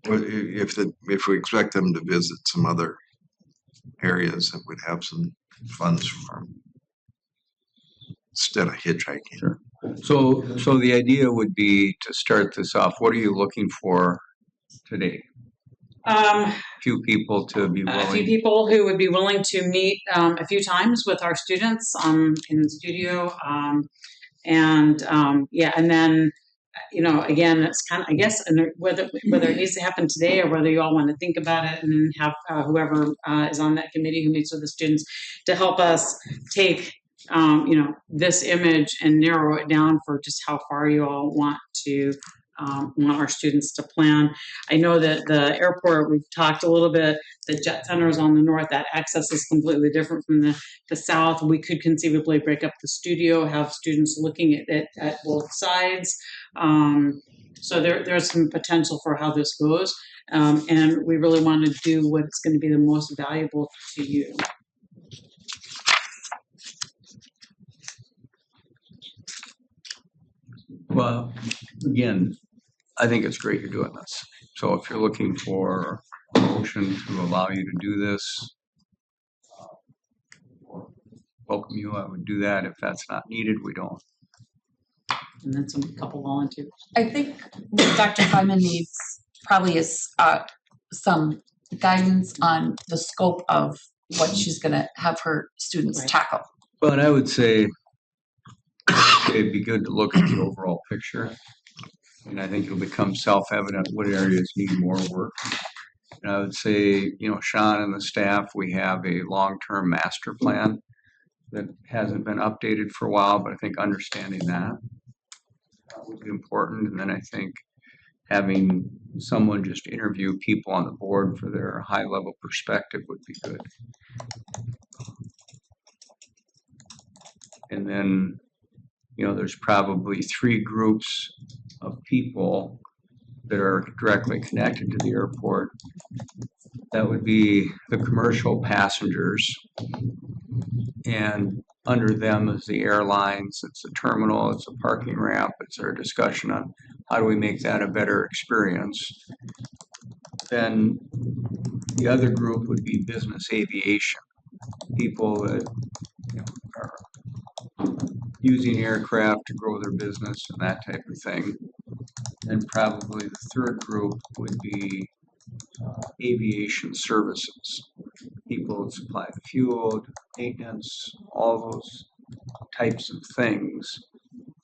But if we expect them to visit some other areas, that we'd have some funds for them instead of hitchhiking. Sure. So the idea would be to start this off. What are you looking for today? Few people to be willing. A few people who would be willing to meet a few times with our students in the studio, and then again, it's kind of, I guess, and whether it needs to happen today or whether you all want to think about it and then have whoever is on that committee who meets with the students to help us take this image and narrow it down for just how far you all want our students to plan. I know that the airport, we've talked a little bit, the Jet Center is on the north, that access is completely different from the south. We could conceivably break up the studio, have students looking at it at both sides. So there's some potential for how this goes. And we really want to do what's going to be the most valuable to you. Well, again, I think it's great you're doing this. So if you're looking for a motion to allow you to do this, welcome you, I would do that. If that's not needed, we don't. And then a couple volunteers. I think what Dr. Feynman needs probably is some guidance on the scope of what she's going to have her students tackle. Well, and I would say it'd be good to look at the overall picture. And I think it'll become self-evident what areas need more work. And I would say, Sean and the staff, we have a long-term master plan that hasn't been updated for a while, but I think understanding that would be important. And then I think having someone just interview people on the board for their high-level perspective would be good. And then, there's probably 3 groups of people that are directly connected to the airport. That would be the commercial passengers, and under them is the airlines, it's a terminal, it's a parking ramp, it's our discussion on how do we make that a better experience. Then the other group would be business aviation, people that are using aircraft to grow their business and that type of thing. And probably the third group would be aviation services, people that supply the fuel, maintenance, all those types of things.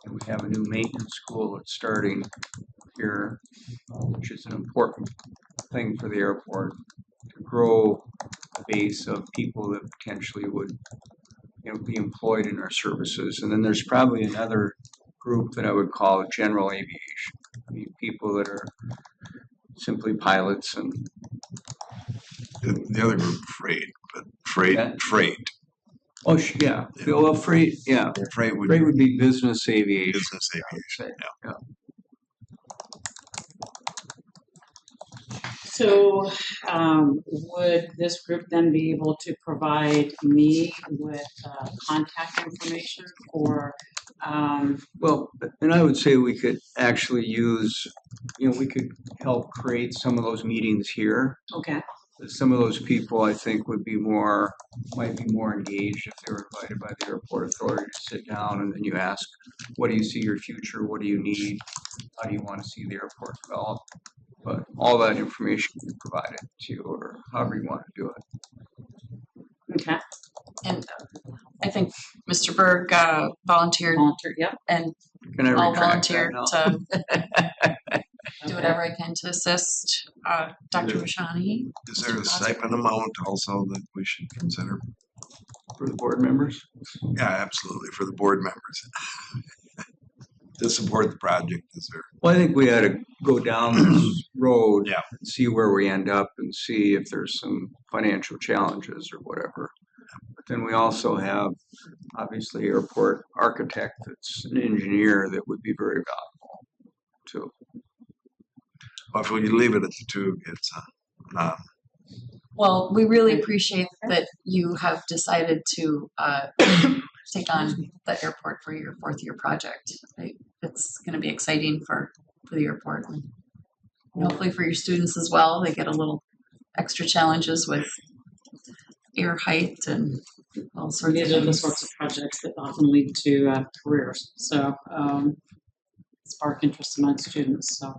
And we have a new maintenance school that's starting here, which is an important thing for the airport to grow a base of people that potentially would be employed in our services. And then there's probably another group that I would call general aviation. I mean, people that are simply pilots and the other group, freight. Oh, yeah. Well, freight, yeah. Freight would be business aviation. Business aviation, yeah. So would this group then be able to provide me with contact information for? Well, and I would say we could actually use, we could help create some of those meetings here. Okay. Some of those people I think might be more engaged if they were invited by the airport authority to sit down and then you ask, what do you see your future? What do you need? How do you want to see the airport develop? But all that information can be provided to you or however you want to do it. Okay. And I think Mr. Berg volunteered. Yep. And Can I I'll retract volunteer that to do whatever I can to assist Dr. Rashani. Is there a stipend amount also that we should consider? For the board members? Yeah, absolutely, for the board members. To support the project, is there? Well, I think we had to go down this road Yeah. and see where we end up and see if there's some financial challenges or whatever. But then we also have, obviously, airport architect that's an engineer that would be very valuable too. Well, if we leave it at the 2, it's Well, we really appreciate that you have decided to take on the airport for your 4th-year project. It's going to be exciting for the airport. And hopefully for your students as well. They get a little extra challenges with air height and all sorts of These are the things. sorts of projects that often lead to careers. So spark interest among students. So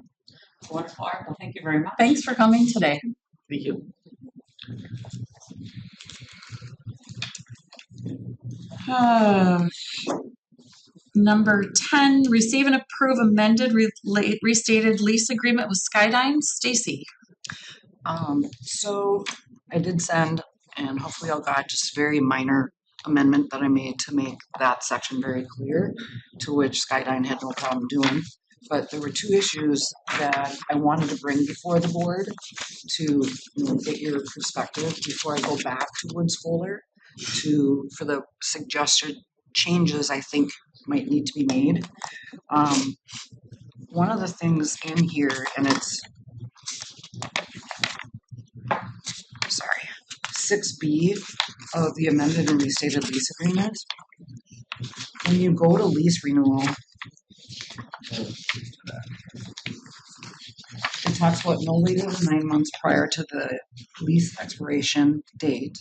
wonderful. All right, well, thank you very much. Thanks for coming today. Thank you. Number 10, receive and approve amended restated lease agreement with Skydyne. Stacy. So I did send, and hopefully y'all got just a very minor amendment that I made to make that section very clear, to which Skydyne had no problem doing. But there were 2 issues that I wanted to bring before the board to get your perspective before I go back to Woods Fuller for the suggested changes I think might need to be made. One of the things in here, and it's 6B of the amended and restated lease agreement. When you go to lease renewal, it talks about no later than 9 months prior to the lease expiration date,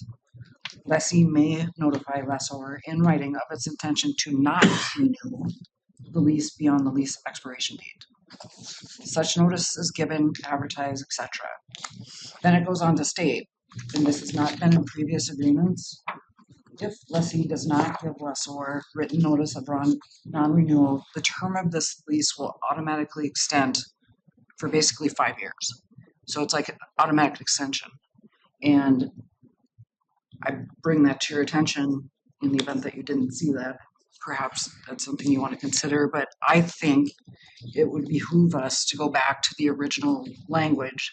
lessee may notify lessor in writing of its intention to not renew the lease beyond the lease expiration date. Such notice is given, advertised, etc. Then it goes on to state, and this has not been in previous agreements, if lessee does not give lessor written notice of non-renewal, the term of this lease will automatically extend for basically 5 years. So it's like an automatic extension. And I bring that to your attention in the event that you didn't see that. Perhaps that's something you want to consider, but I think it would behoove us to go back to the original language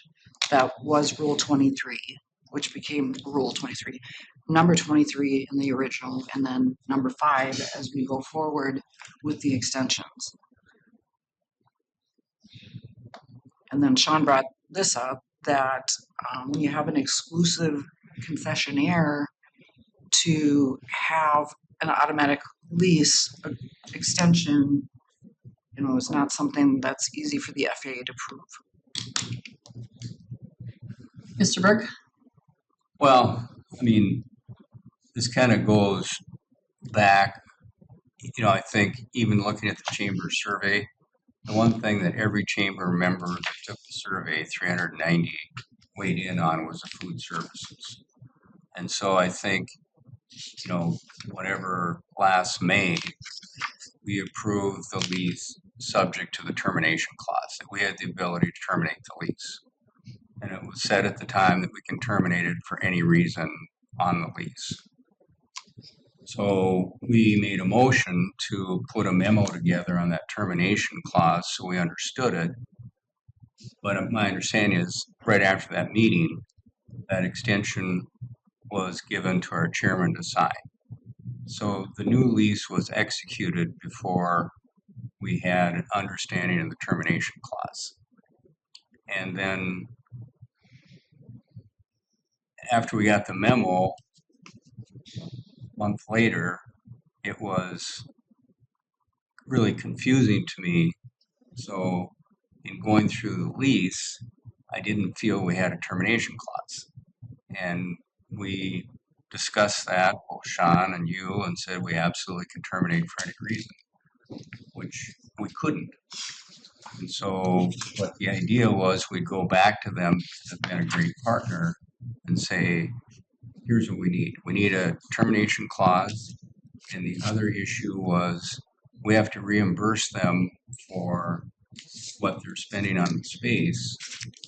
that was Rule 23, which became Rule 23. Number 23 in the original, and then number 5 as we go forward with the extensions. And then Sean brought this up, that when you have an exclusive concessionaire, to have an automatic lease extension, is not something that's easy for the FAA to prove. Mr. Burke? Well, I mean, this kind of goes back, I think even looking at the chamber survey, the one thing that every chamber member that took the survey, 390, weighed in on was the food services. And so I think, whatever last May, we approved the lease subject to the termination clause, that we had the ability to terminate the lease. And it was said at the time that we can terminate it for any reason on the lease. So we made a motion to put a memo together on that termination clause so we understood it. But my understanding is right after that meeting, that extension was given to our chairman to sign. So the new lease was executed before we had an understanding of the termination clause. And then after we got the memo, a month later, it was really confusing to me. So in going through the lease, I didn't feel we had a termination clause. And we discussed that, both Sean and you, and said we absolutely can terminate for any reason, which we couldn't. And so what the idea was, we'd go back to them, because they've been a great partner, and say, here's what we need. We need a termination clause. And the other issue was we have to reimburse them for what they're spending on the space.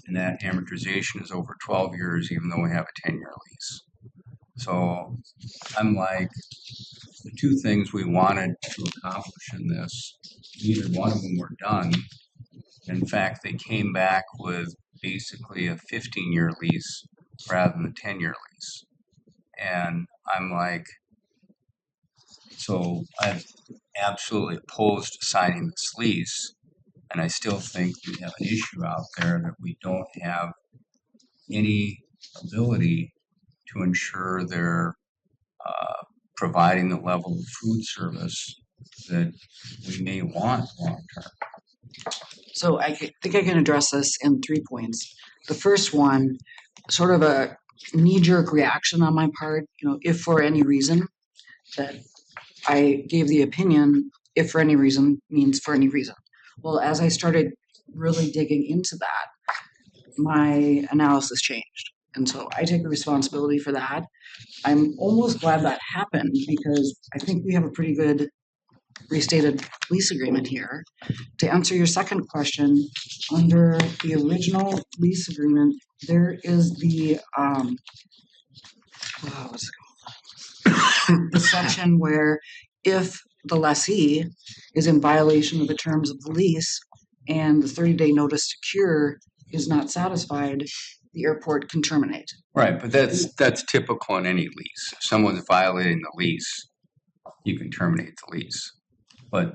And that amortization is over 12 years, even though we have a 10-year lease. So I'm like, the 2 things we wanted to accomplish in this, neither one of them were done. In fact, they came back with basically a 15-year lease rather than a 10-year lease. And I'm like, so I'm absolutely opposed to signing this lease. And I still think we have an issue out there that we don't have any ability to ensure their providing the level of food service that we may want long term. So think I can address this in 3 points. The first one, sort of a knee-jerk reaction on my part, if for any reason that I gave the opinion, if for any reason means for any reason. Well, as I started really digging into that, my analysis changed. And so I take responsibility for that. I'm almost glad that happened because I think we have a pretty good restated lease agreement here. To answer your second question, under the original lease agreement, there is the what's it called? The section where if the lessee is in violation of the terms of the lease and the 30-day notice to cure is not satisfied, the airport can terminate. Right, but that's typical in any lease. If someone's violating the lease, you can terminate the lease. But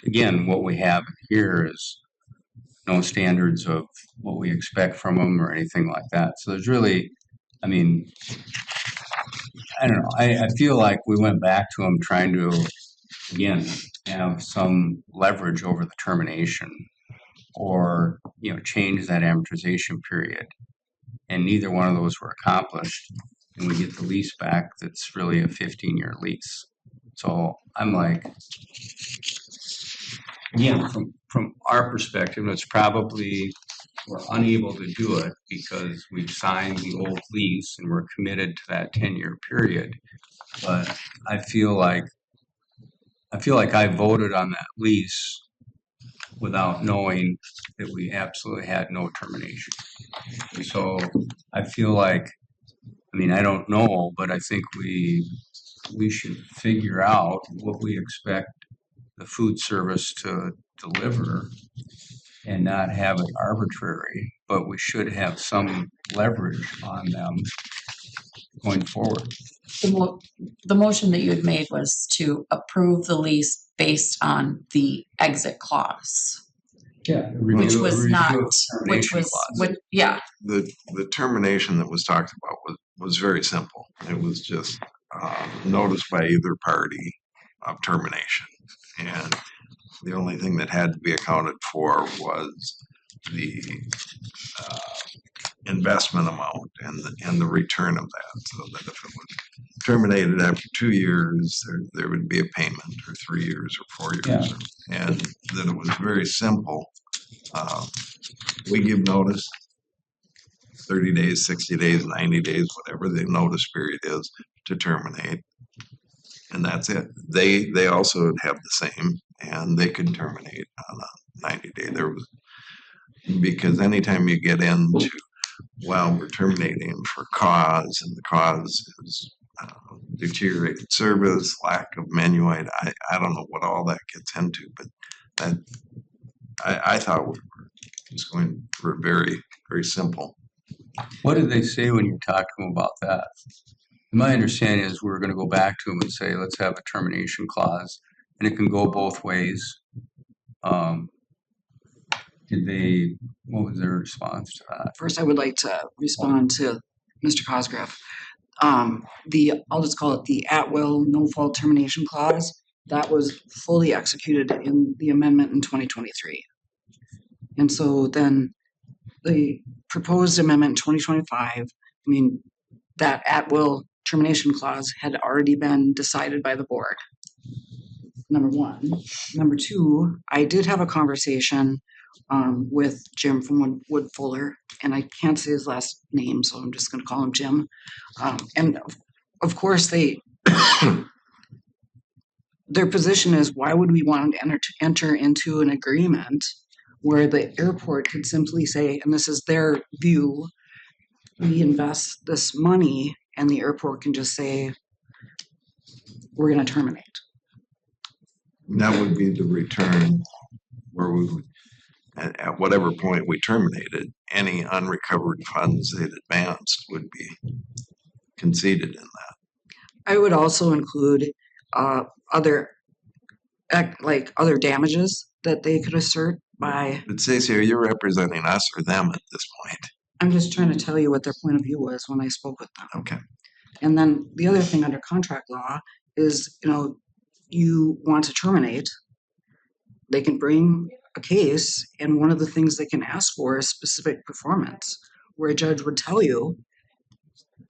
again, what we have here is no standards of what we expect from them or anything like that. So there's really, I mean, I don't know. I feel like we went back to them trying to, again, have some leverage over the termination or, change that amortization period. And neither one of those were accomplished. And we get the lease back that's really a 15-year lease. So I'm like, again, from our perspective, it's probably we're unable to do it because we've signed the old lease and we're committed to that 10-year period. But I feel like I voted on that lease without knowing that we absolutely had no termination. So I feel like, I don't know, but I think we should figure out what we expect the food service to deliver and not have it arbitrary, but we should have some leverage on them going forward. The motion that you had made was to approve the lease based on the exit clause. Yeah. Which was not, which was, yeah. The termination that was talked about was very simple. It was just notice by either party of termination. And the only thing that had to be accounted for was the investment amount and the return of that, so that if it was terminated after 2 years, there would be a payment, or 3 years, or 4 years, and that it was very simple. We give notice, 30 days, 60 days, 90 days, whatever the notice period is to terminate, and that's it. They also have the same, and they could terminate on a 90-day. Because anytime you get into, well, we're terminating for cause, and the cause is deteriorated service, lack of menu item. I don't know what all that gets into, but that I thought we were just going for very, very simple. What did they say when you talked to them about that? My understanding is we're going to go back to them and say, let's have a termination clause, and it can go both ways. What was their response to that? First, I would like to respond to Mr. Cosgrove. I'll just call it the at-will, no-fault termination clause. That was fully executed in the amendment in 2023. And so then the proposed amendment in 2025, that at-will termination clause had already been decided by the board. Number one. Number two, I did have a conversation with Jim from Wood Fuller, and I can't say his last name, so I'm just going to call him Jim. And of course, their position is, why would we want to enter into an agreement where the airport could simply say, and this is their view, we invest this money, and the airport can just say, we're going to terminate. And that would be the return where we would, at whatever point we terminated, any unrecovered funds they'd advanced would be conceded in that. I would also include other damages that they could assert by. But Stacey, are you representing us or them at this point? I'm just trying to tell you what their point of view was when I spoke with them. Okay. And then the other thing under contract law is, you want to terminate, they can bring a case, and one of the things they can ask for is specific performance, where a judge would tell you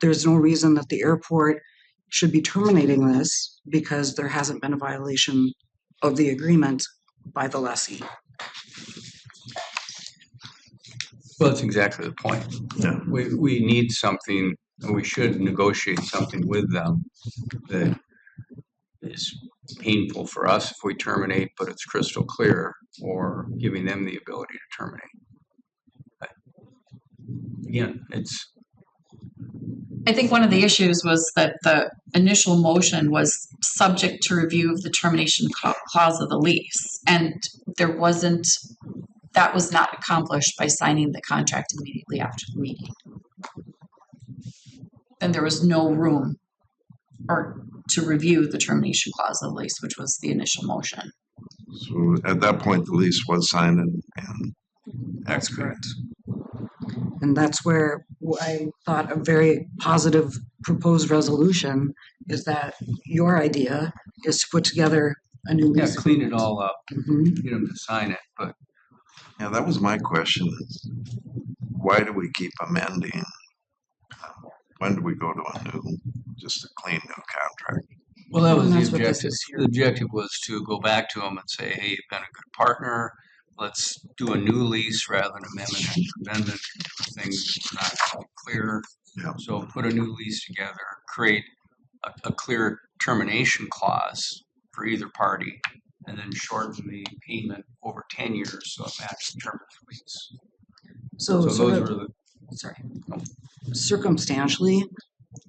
there's no reason that the airport should be terminating this because there hasn't been a violation of the agreement by the lessee. Well, that's exactly the point. Yeah. We need something, and we should negotiate something with them that is painful for us if we terminate, but it's crystal clear, or giving them the ability to terminate. But again, I think one of the issues was that the initial motion was subject to review of the termination clause of the lease. And that was not accomplished by signing the contract immediately after the meeting. And there was no room to review the termination clause of the lease, which was the initial motion. So at that point, the lease was signed and That's correct. And that's where I thought a very positive proposed resolution is that your idea is to put together a new yeah, lease. clean it all up, Mhm. get them to sign it, but yeah, that was my question. Is why do we keep amending? When do we go to a new, just a clean new contract? well, that was And the that's what this objective. is here. The objective was to go back to them and say, hey, you've been a good partner. Let's do a new lease rather than amendment after amendment. Things that were not quite clear. Yeah. So put a new lease together, create a clear termination clause for either party, and then shorten the payment over 10 years so it matches the term of the lease. So those sort of- were the sorry. Circumstantially,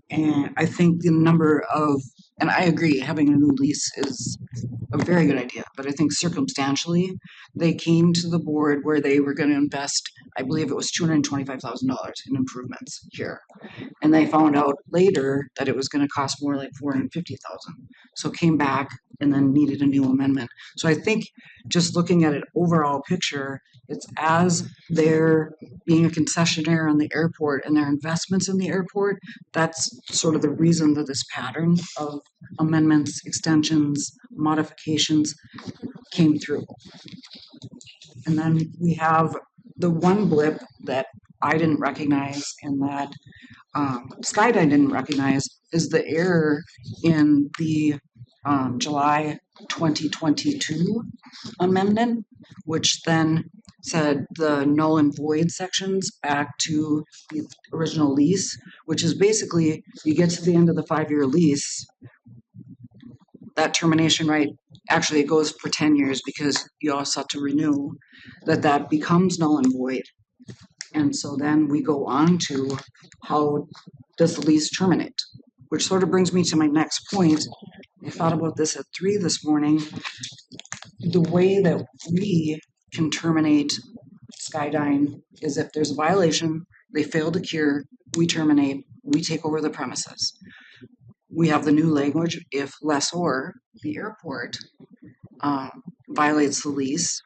and I think the number of, and I agree, having a new lease is a very good idea, but I think circumstantially, they came to the board where they were gonna invest, I believe it was $225,000 in improvements here. And they found out later that it was gonna cost more like $450,000. So came back and then needed a new amendment. So I think just looking at it overall picture, it's as they're being a concessionaire on the airport and their investments in the airport, that's sort of the reason that this pattern of amendments, extensions, modifications came through. And then we have the one blip that I didn't recognize and that Skydyne didn't recognize is the error in the July 2022 amendment, which then said the null and void sections back to the original lease, which is basically you get to the end of the 5-year lease, that termination right, actually it goes for 10 years because you also have to renew, that becomes null and void. And so then we go on to how does the lease terminate, which sort of brings me to my next point. I thought about this at 3 this morning. The way that we can terminate Skydyne is if there's a violation, they fail to cure, we terminate, we take over the premises. We have the new language, if lessor, the airport, violates the lease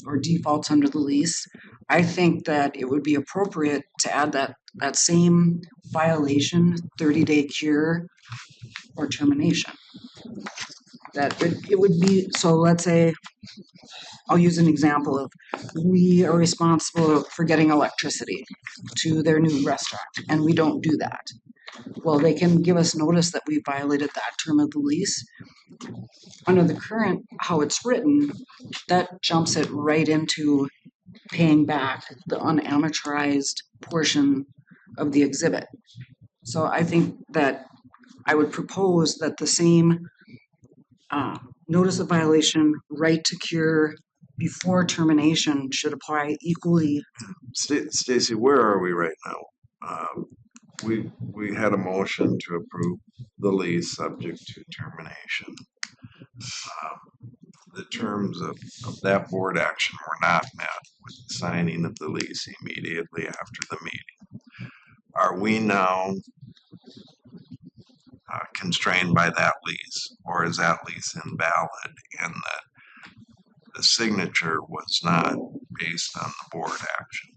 or defaults under the lease, I think that it would be appropriate to add that same violation, 30-day cure or termination. That it would be, so let's say, I'll use an example of we are responsible for getting electricity to their new restaurant and we don't do that. Well, they can give us notice that we violated that term of the lease. Under the current, how it's written, that jumps it right into paying back the unamortized portion of the exhibit. So I think that I would propose that the same notice of violation, right to cure before termination should apply equally. Stacy, where are we right now? We had a motion to approve the lease subject to termination. The terms of that board action were not met with the signing of the lease immediately after the meeting. Are we now constrained by that lease, or is that lease invalid in that the signature was not based on the board action?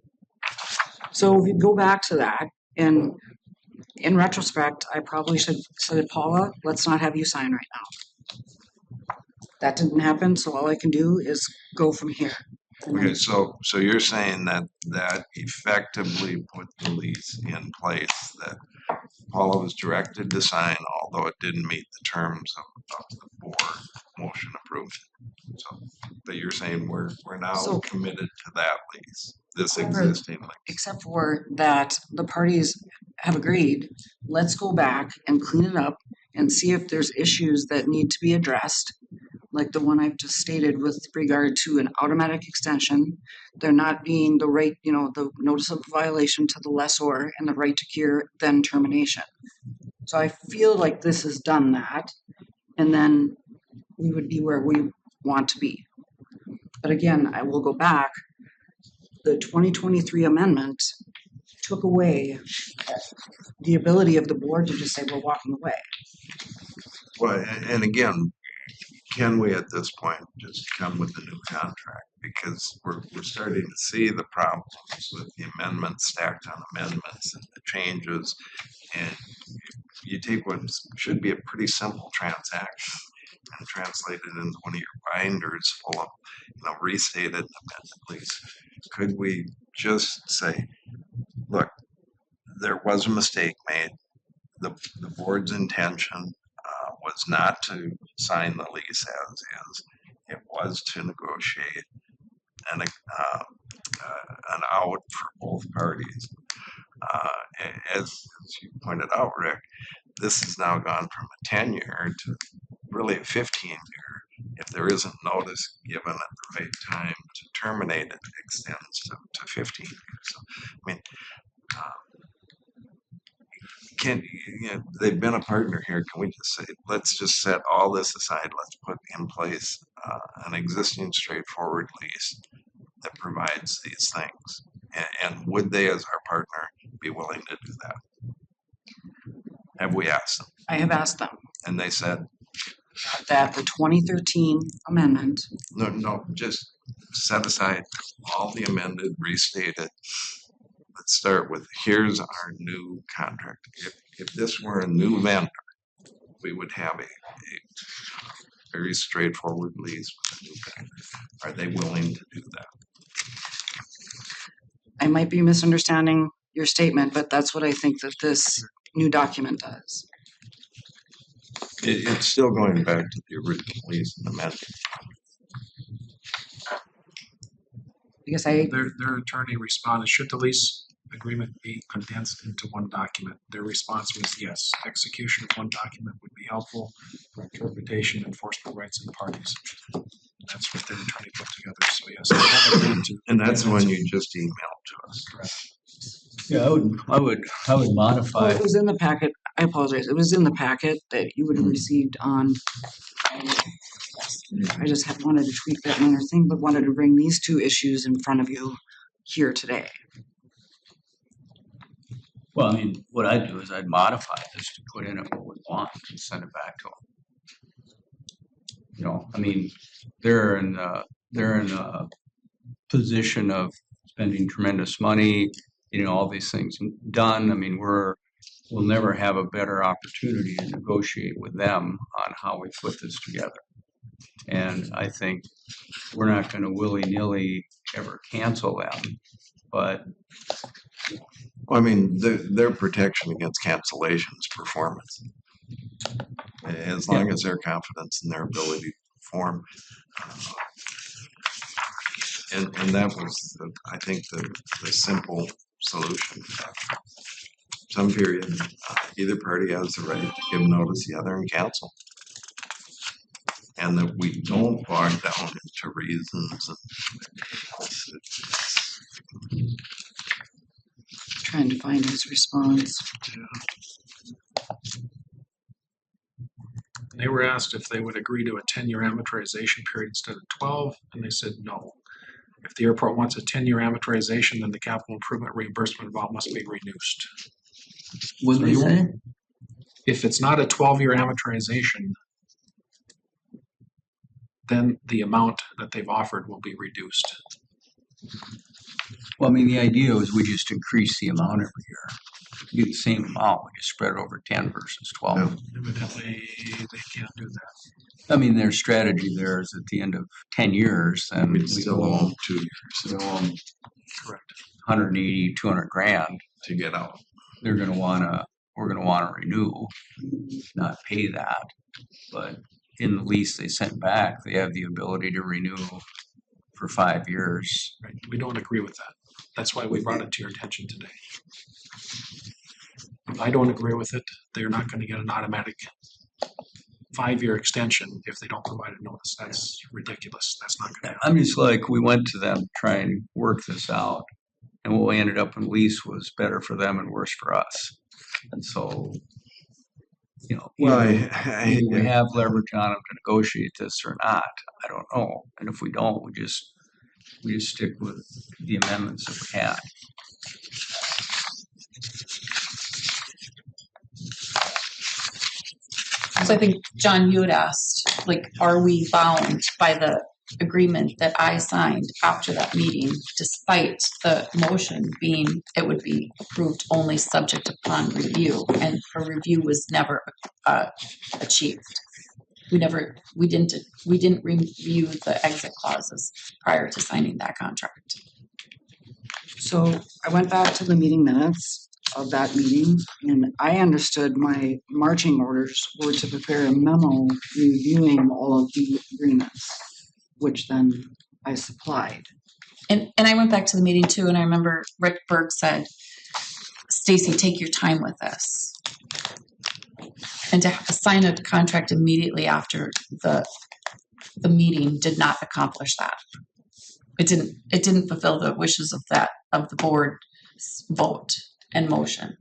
So if you go back to that, and in retrospect, I probably should say, Paula, let's not have you sign right now. That didn't happen, so all I can do is go from here. And then- Okay, so you're saying that effectively put the lease in place that Paula was directed to sign, although it didn't meet the terms of the board motion approved. So, but you're saying we're now So- committed to that lease, this Except for- existing lease. Except for that the parties have agreed, let's go back and clean it up and see if there's issues that need to be addressed. Like the one I've just stated with regard to an automatic extension, there not being the right, the notice of violation to the lessor and the right to cure, then termination. So I feel like this has done that, and then we would be where we want to be. But again, I will go back. The 2023 amendment took away the ability of the board to just say, we're walking away. Well, and again, can we at this point just come with a new contract? Because we're starting to see the problems with the amendments stacked on amendments and the changes. And you take what should be a pretty simple transaction and translate it into one of your binders full of, restated amended lease. Could we just say, look, there was a mistake made. The board's intention was not to sign the lease as is. It was to negotiate an out for both parties. As you pointed out, Rick, this has now gone from a 10-year to really a 15-year. If there isn't notice given at the right time to terminate, it extends to 15 years. So, I mean, they've been a partner here. Can we just say, let's just set all this aside. Let's put in place an existing straightforward lease that provides these things. And would they, as our partner, be willing to do that? Have we asked them? I have asked them And they said, that the 2013 amendment, no, just set aside all the amended, restated. Let's start with, here's our new contract. If this were a new vendor, we would have a very straightforward lease with a new vendor. Are they willing to do that? I might be misunderstanding your statement, but that's what I think that this new document does. It's still going back to the original lease and amendment. Because Their attorney responded, should the lease agreement be condensed into one document? Their response was yes. Execution of one document would be helpful for interpretation and enforcement rights of the parties. That's what their attorney put together. So yes, they have agreed to. And that's the one you just emailed to us. Correct. Yeah, I would Well, modify. it was in the packet. I apologize. It was in the packet that you would have received on. I just wanted to tweak that minor thing, but wanted to bring these two issues in front of you here today. Well, I mean, what I'd do is I'd modify this to put in it what we want and send it back to them. I mean, they're in a position of spending tremendous money, all these things done. I mean, we'll never have a better opportunity to negotiate with them on how we put this together. And I think we're not going to willy-nilly ever cancel them, but Well, I mean, their protection against cancellation is performance. As long as their confidence in their ability to perform. And that was, I think, the simple solution. Some period, either party has the right to give notice the other and cancel. And that we don't bog down into reasons. Trying to find his response. They were asked if they would agree to a 10-year amortization period instead of 12, and they said no. If the airport wants a 10-year amortization, then the capital improvement reimbursement amount must be reduced. what did they say? If it's not a 12-year amortization, then the amount that they've offered will be reduced. Well, I mean, the idea was we just increase the amount every year. be the same amount, we just spread it over 10 versus 12. Evidently, they can't do that. I mean, their strategy there is at the end of 10 years, then We'd we still go owe 2 years we owe them Correct. 180, 200 grand. to get out. We're gonna wanna renew, not pay that. But in the lease they sent back, they have the ability to renew for 5 years. Right. We don't agree with that. That's why we brought it to your attention today. If I don't agree with it, they're not gonna get an automatic 5-year extension if they don't provide a notice. That's ridiculous. That's not gonna happen. I'm just like, we went to them to try and work this out. And what we ended up in lease was better for them and worse for us. And so, Well, either we have leverage on them to negotiate this or not, I don't know. And if we don't, we just stick with the amendments that we had. So I think, John, you had asked, like, are we bound by the agreement that I signed after that meeting, despite the motion being it would be approved only subject upon review, and a review was never achieved. We didn't review the exit clauses prior to signing that contract. So I went back to the meeting minutes of that meeting, and I understood my marching orders were to prepare a memo reviewing all of the agreements, which then I supplied. And I went back to the meeting too, and I remember Rick Berg said, Stacy, take your time with this. And to sign a contract immediately after the meeting did not accomplish that. It didn't fulfill the wishes of the board's vote and motion.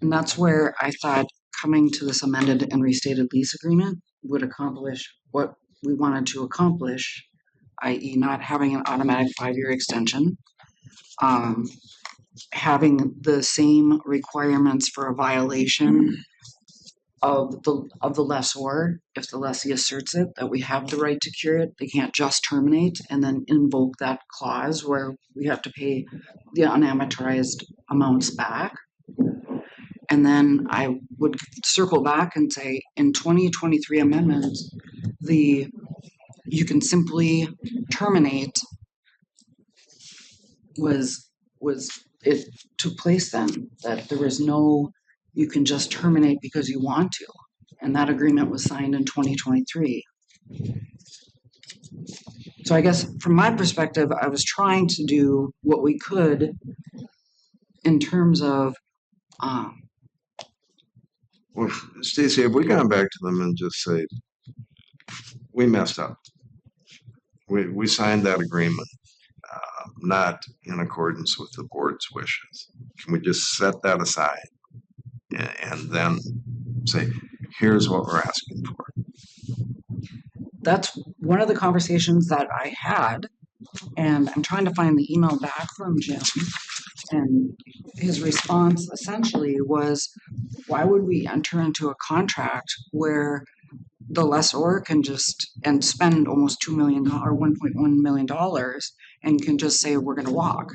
And that's where I thought coming to this amended and restated lease agreement would accomplish what we wanted to accomplish, i.e. not having an automatic 5-year extension, having the same requirements for a violation of the lessor. If the lessee asserts it, that we have the right to cure it, they can't just terminate and then invoke that clause where we have to pay the unamortized amounts back. And then I would circle back and say, in 2023 amendments, you can simply terminate was it took place then, that there was no, you can just terminate because you want to. And that agreement was signed in 2023. So I guess from my perspective, I was trying to do what we could in terms of Well, Stacy, have we gone back to them and just say, we messed up? We signed that agreement, not in accordance with the board's wishes. Can we just set that aside and then say, here's what we're asking for? That's one of the conversations that I had, and I'm trying to find the email back from Jim. And his response essentially was, why would we enter into a contract where the lessor can just and spend almost $2 million or $1.1 million and can just say we're going to walk?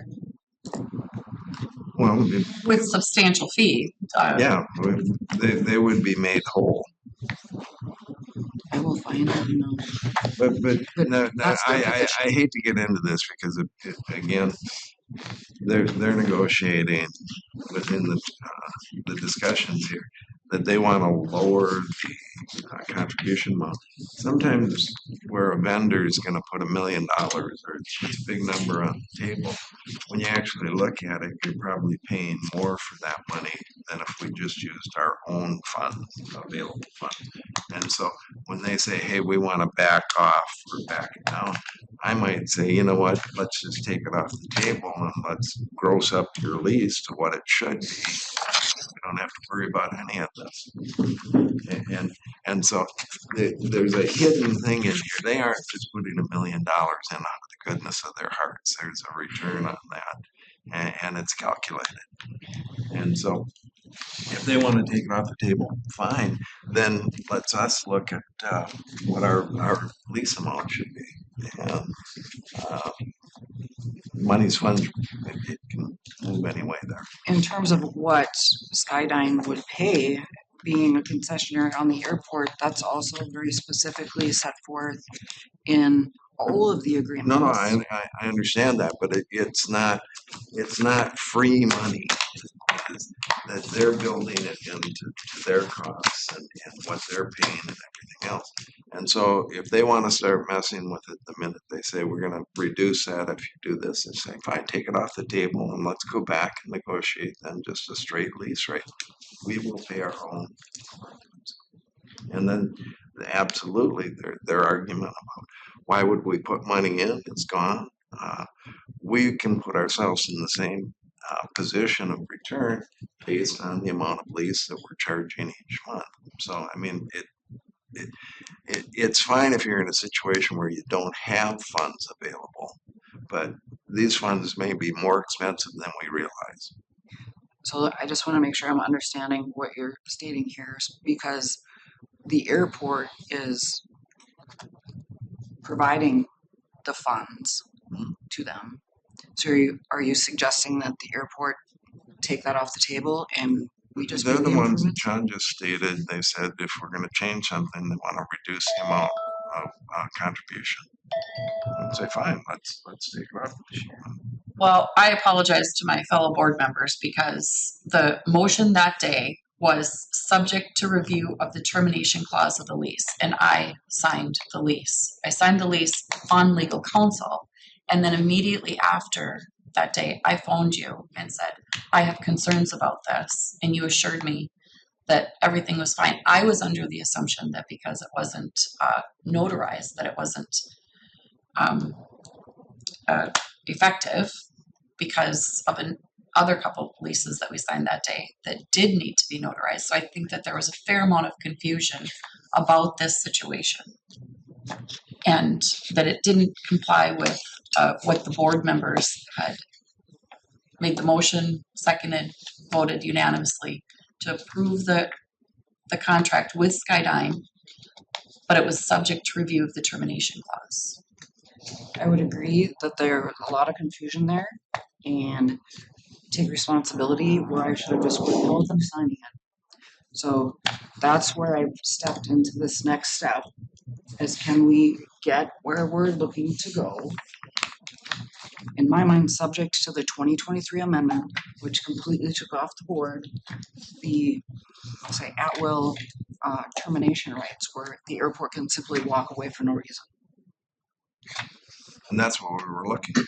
Well, With substantial fee. yeah, they would be made whole. I will find it. No. But no, I hate to get into this because again, they're negotiating within the discussions here that they want to lower the contribution amount. Sometimes where a vendor is going to put $1 million or it's a big number on the table, when you actually look at it, you're probably paying more for that money than if we just used our own funds, available funds. And so when they say, hey, we want to back off or back it down, I might say, you know what, let's just take it off the table and let's gross up your lease to what it should be. We don't have to worry about any of this. And so there's a hidden thing in here. They aren't just putting $1 million in out of the goodness of their hearts. There's a return on that, and it's calculated. And so if they want to take it off the table, fine. Then let's us look at what our lease amount should be. And money's fungible. It can move move anyway there. In terms of what Skydyne would pay, being a concessionaire on the airport, that's also very specifically set forth in all of the agreements. No, I understand that, but it's not free money. That they're building it into their costs and what they're paying and everything else. And so if they want to start messing with it the minute they say we're going to reduce that if you do this, and say fine, take it off the table and let's go back and negotiate then just a straight lease rate. We will pay our own. And then absolutely their argument about why would we put money in? It's gone. We can put ourselves in the same position of return based on the amount of lease that we're charging each month. So I mean, it's fine if you're in a situation where you don't have funds available, but these funds may be more expensive than we realize. So I just want to make sure I'm understanding what you're stating here, because the airport is providing the funds to them. So are you suggesting that the airport take that off the table and we just They're pay the ones that improvements? John just stated. They said if we're going to change something, they want to reduce the amount of contribution. And say, fine, let's take it off the sheet. Well, I apologize to my fellow board members because the motion that day was subject to review of the termination clause of the lease, and I signed the lease. I signed the lease on legal counsel, and then immediately after that day, I phoned you and said, I have concerns about this, and you assured me that everything was fine. I was under the assumption that because it wasn't notarized, that it wasn't effective because of other couple leases that we signed that day that did need to be notarized. So I think that there was a fair amount of confusion about this situation and that it didn't comply with what the board members had made the motion, seconded, voted unanimously to approve the contract with Skydyne, but it was subject to review of the termination clause. I would agree that there's a lot of confusion there and take responsibility where I should have just put both of them signing it. So that's where I've stepped into this next step, is can we get where we're looking to go? In my mind, subject to the 2023 amendment, which completely took off the board the, I'll say, at-will termination rights, where the airport can simply walk away for no reason. And that's what we were looking for.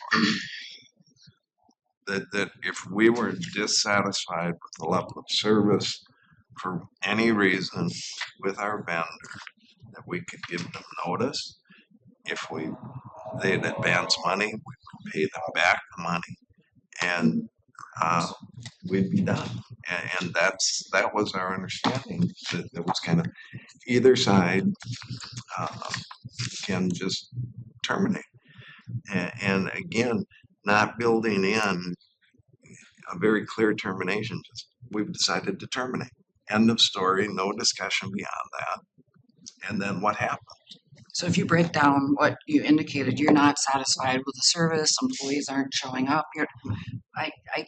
That if we were dissatisfied with the level of service for any reason with our vendor, that we could give them notice. If they'd advance money, we would pay them back the money, and we'd be done. And that was our understanding. That was kind of either side can just terminate. And again, not building in a very clear termination, just we've decided to terminate. End of story, no discussion beyond that. And then what happened? So if you break down what you indicated, you're not satisfied with the service, employees aren't showing up.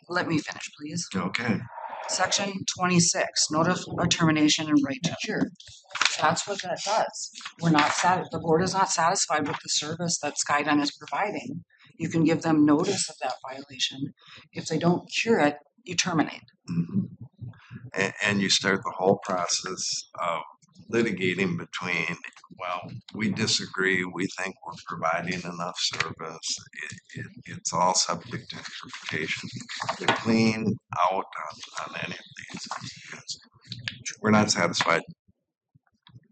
Let me finish, please. Okay. Section 26, notice of termination and right to cure. That's what that does. The board is not satisfied with the service that Skydyne is providing. You can give them notice of that violation. If they don't cure it, you terminate. Mm-hmm. And you start the whole process of litigating between, well, we disagree, we think we're providing enough service. It's all subject to interpretation. To clean out on any of these, because we're not satisfied,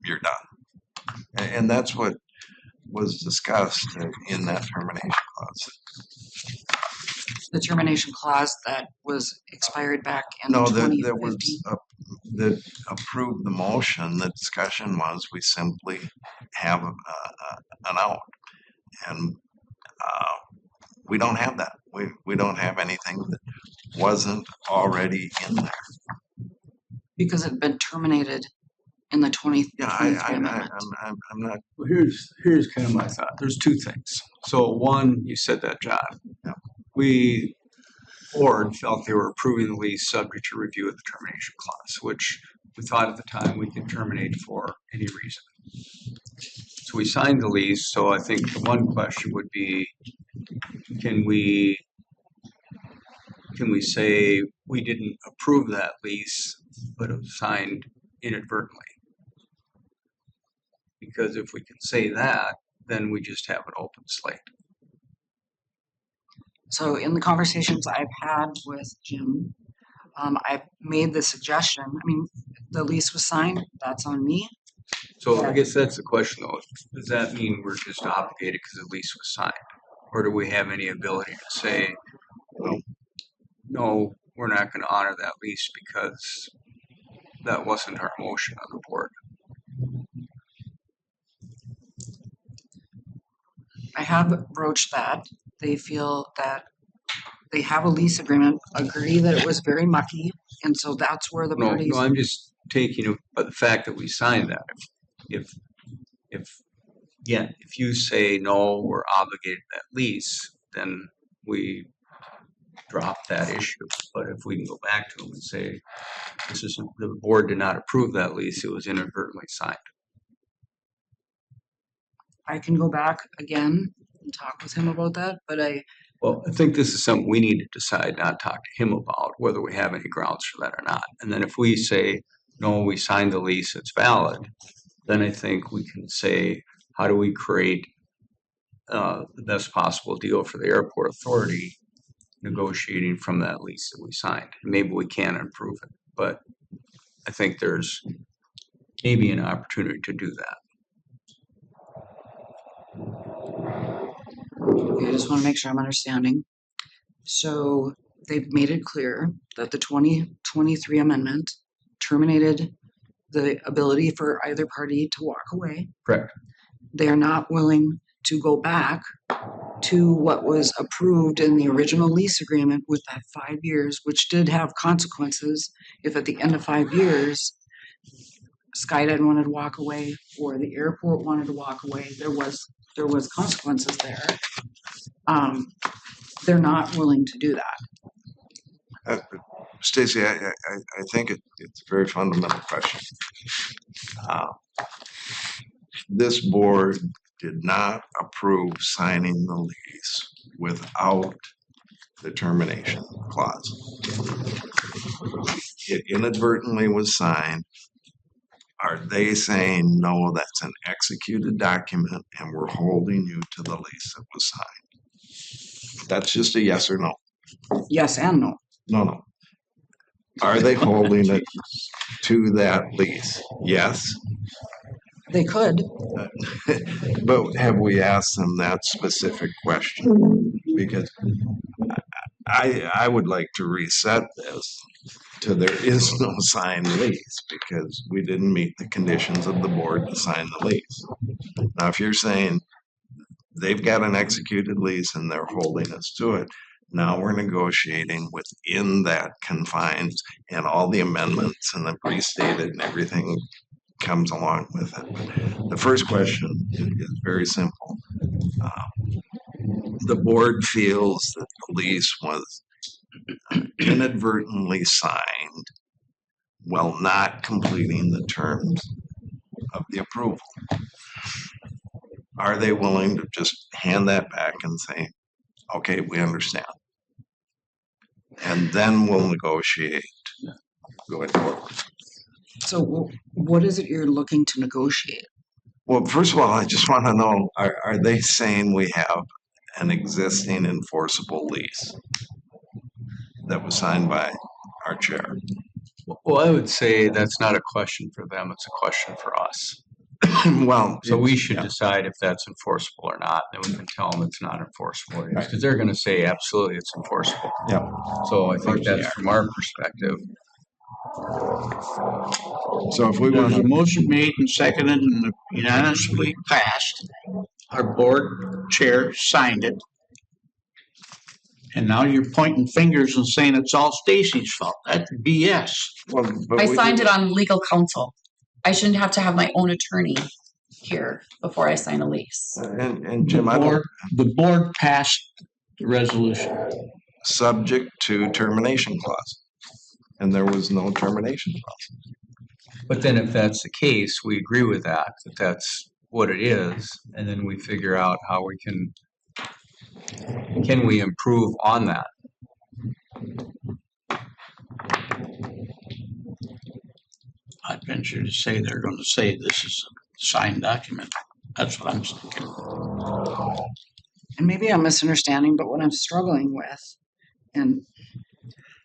you're done. And that's what was discussed in that termination clause. The termination clause that was expired back in No, 2015. that was that approved the motion. The discussion was we simply have an out, and we don't have that. We don't have anything that wasn't already in there. Because it had been terminated in the 2023 Yeah, amendment. I'm not. Well, here's kind of my thought. There's two things. So one, you said that, John. Yeah. We board felt they were approving the lease subject to review of the termination clause, which we thought at the time we could terminate for any reason. So we signed the lease, so I think the one question would be, can we say we didn't approve that lease, but it was signed inadvertently? Because if we can say that, then we just have an open slate. So in the conversations I've had with Jim, I've made the suggestion, I mean, the lease was signed, that's on me. So I guess that's the question though. Does that mean we're just obligated because the lease was signed? Or do we have any ability to say, no, we're not going to honor that lease because that wasn't our motion on the board? I have broached that. They feel that they have a lease agreement, agree that it was very mucky, and so that's where the parties. No, I'm just taking the fact that we signed that. If you say no, we're obligated to that lease, then we drop that issue. But if we can go back to them and say, the board did not approve that lease, it was inadvertently signed. I can go back again and talk with him about that, but Well, I think this is something we need to decide, not talk to him about, whether we have any grounds for that or not. And then if we say, no, we signed the lease, it's valid, then I think we can say, how do we create the best possible deal for the airport authority negotiating from that lease that we signed? And maybe we can improve it, but I think there's maybe an opportunity to do that. I just want to make sure I'm understanding. So they've made it clear that the 2023 amendment terminated the ability for either party to walk away. Correct. They're not willing to go back to what was approved in the original lease agreement with that 5 years, which did have consequences. If at the end of 5 years, Skyline wanted to walk away or the airport wanted to walk away, there was consequences there. They're not willing to do that. Stacy, I think it's a very fundamental question. This board did not approve signing the lease without the termination clause. It inadvertently was signed. Are they saying, no, that's an executed document and we're holding you to the lease that was signed? That's just a yes or no. Yes and no. No. Are they holding it to that lease? Yes. They could. But have we asked them that specific question? Because I would like to reset this to there is no signed lease because we didn't meet the conditions of the board to sign the lease. Now, if you're saying they've got an executed lease and they're holding us to it, now we're negotiating within that confines and all the amendments and the restated and everything comes along with it. The first question is very simple. The board feels that the lease was inadvertently signed while not completing the terms of the approval. Are they willing to just hand that back and say, okay, we understand? And then we'll negotiate going forward. So what is it you're looking to negotiate? Well, first of all, I just want to know, are they saying we have an existing enforceable lease that was signed by our chair? Well, I would say that's not a question for them, it's a question for us. Well, so we should decide if that's enforceable or not. Then we can tell them it's not enforceable because they're going to say absolutely it's enforceable. Yeah. So I think that's from our perspective. So if we want There's a motion made and seconded and unanimously passed, our board chair signed it. And now you're pointing fingers and saying it's all Stacy's fault. That's BS. Well, I signed it on legal counsel. I shouldn't have to have my own attorney here before I sign a lease. And Jim, the board passed the resolution. subject to termination clause. And there was no termination clause. But then if that's the case, we agree with that that's what it is, and then we figure out how we can we improve on that? I'd venture to say they're going to say this is a signed document. That's what I'm thinking. And maybe I'm misunderstanding, but what I'm struggling with, and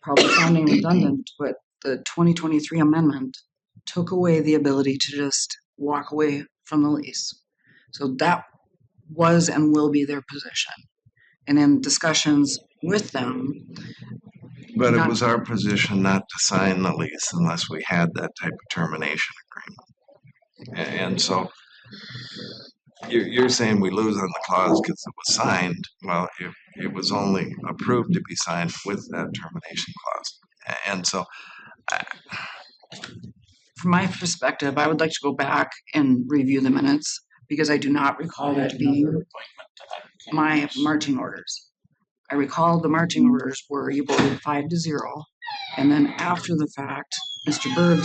probably sounding redundant, but the 2023 amendment took away the ability to just walk away from the lease. So that was and will be their position. And in discussions with them, But it was our position not to sign the lease unless we had that type of termination agreement. And so you're saying we lose on the clause because it was signed. Well, it was only approved to be signed with that termination clause. And so from my perspective, I would like to go back and review the minutes because I do not recall that being my marching orders. I recall the marching orders were you voted 5-0, and then after the fact, Mr. Berg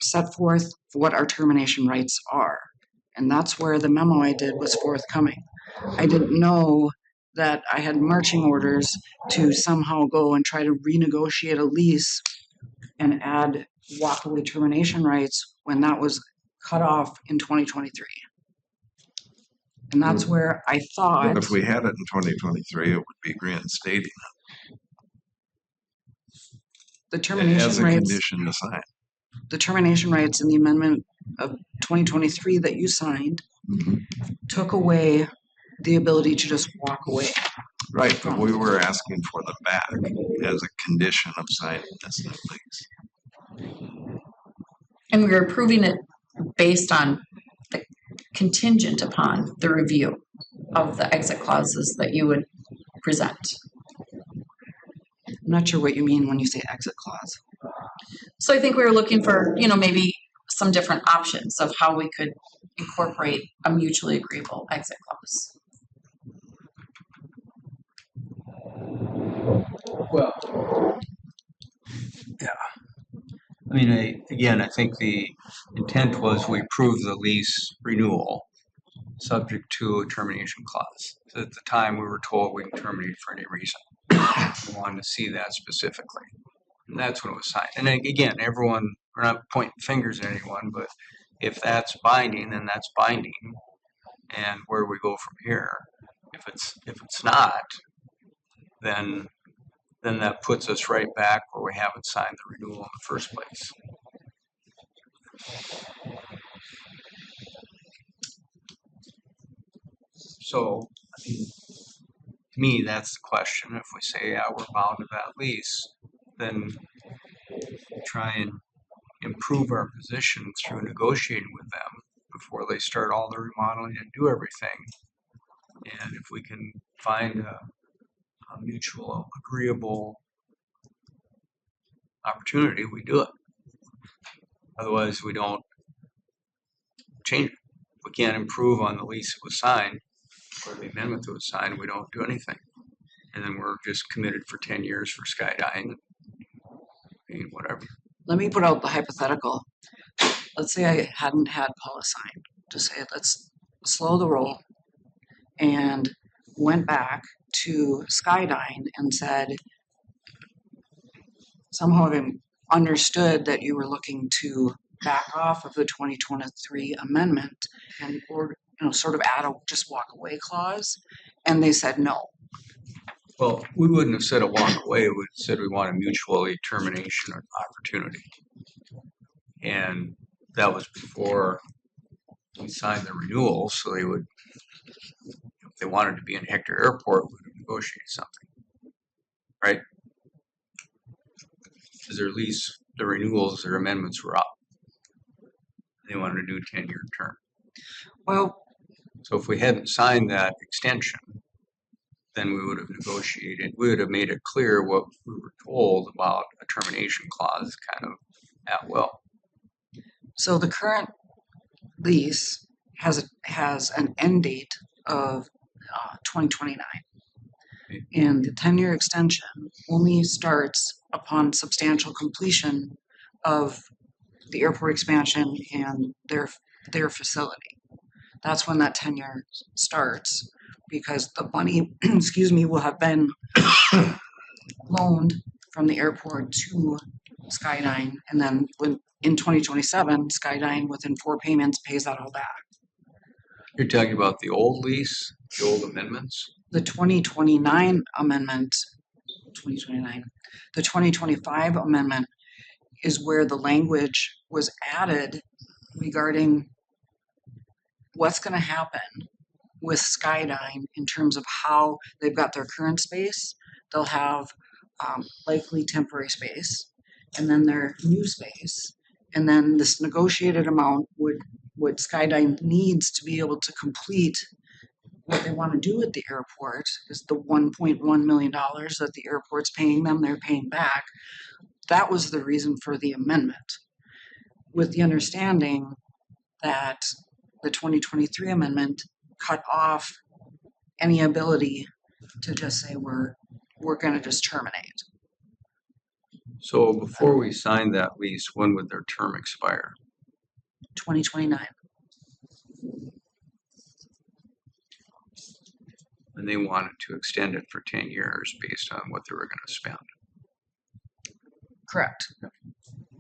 set forth what our termination rights are, and that's where the memo I did was forthcoming. I didn't know that I had marching orders to somehow go and try to renegotiate a lease and add walkaway termination rights when that was cut off in 2023. And that's where I thought. But if we had it in 2023, it would be reinstating the termination as a rights, condition to sign. The termination rights in the amendment of 2023 that you signed took away the ability to just walk away. Right, but we were asking for them back as a condition of signing this new lease. And we were approving it based on the contingent upon the review of the exit clauses that you would present. I'm not sure what you mean when you say exit clause. So I think we were looking for, maybe some different options of how we could incorporate a mutually agreeable exit clause. Well, yeah. I mean, I think the intent was we approve the lease renewal subject to a termination clause. So at the time, we were told we can terminate for any reason. We wanted to see that specifically. And that's when it was signed. And again, we're not pointing fingers at anyone, but if that's binding, then that's binding. And where do we go from here? If it's not, then that puts us right back where we haven't signed the renewal in the first place. So, I mean, to me, that's the question. If we say, yeah, we're bound to that lease, then try and improve our position through negotiating with them before they start all the remodeling and do everything. And if we can find a mutual agreeable opportunity, we do it. Otherwise, we don't change it. If we can't improve on the lease that was signed or the amendment that was signed, we don't do anything. And then we're just committed for 10 years for Skydyne and whatever. Let me put out the hypothetical. Let's say I hadn't had Paula sign. Just say, let's slow the roll, and went back to Skydyne and said, somehow I've understood that you were looking to back off of the 2023 amendment and or sort of add a just walk away clause, and they said no. Well, we wouldn't have said a walk away. We would have said we want a mutually termination or opportunity. And that was before we signed the renewal, so they would, if they wanted to be in Hector Airport, we would have negotiated something, right? Because their lease, the renewals, their amendments were up. They wanted to do a 10-year term. Well, so if we hadn't signed that extension, then we would have negotiated, we would have made it clear what we were told about a termination clause kind of at will. So the current lease has an end date of 2029. And the 10-year extension only starts upon substantial completion of the airport expansion and their facility. That's when that 10-year starts, because the money, excuse me, will have been loaned from the airport to Skydyne, and then when in 2027, Skydyne within 4 payments pays that all back. You're talking about the old lease, the old amendments? The 2029 amendment, 2029, the 2025 amendment is where the language was added regarding what's going to happen with Skydyne in terms of how they've got their current space. They'll have likely temporary space, and then their new space, and then this negotiated amount would what Skydyne needs to be able to complete what they want to do at the airport is the $1.1 million that the airport's paying them, they're paying back. That was the reason for the amendment, with the understanding that the 2023 amendment cut off any ability to just say we're going to just terminate. So before we sign that lease, when would their term expire? 2029. And they wanted to extend it for 10 years based on what they were going to spend. Correct.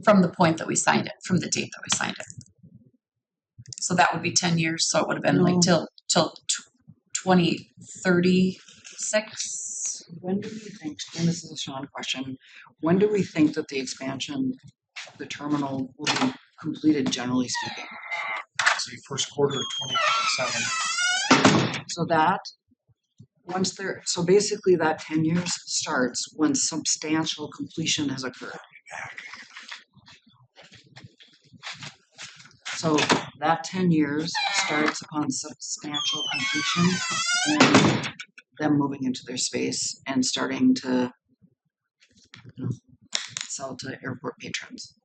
From the point that we signed it, from the date that we signed it. So that would be 10 years, so it would have been like till 2036. When do we think, and this is a Sean question, when do we think that the expansion, the terminal will be completed, generally speaking? Say first quarter of 2027. So that, once they're, so basically that 10 years starts when substantial completion has occurred. So that 10 years starts upon substantial completion and them moving into their space and starting to sell to airport patrons.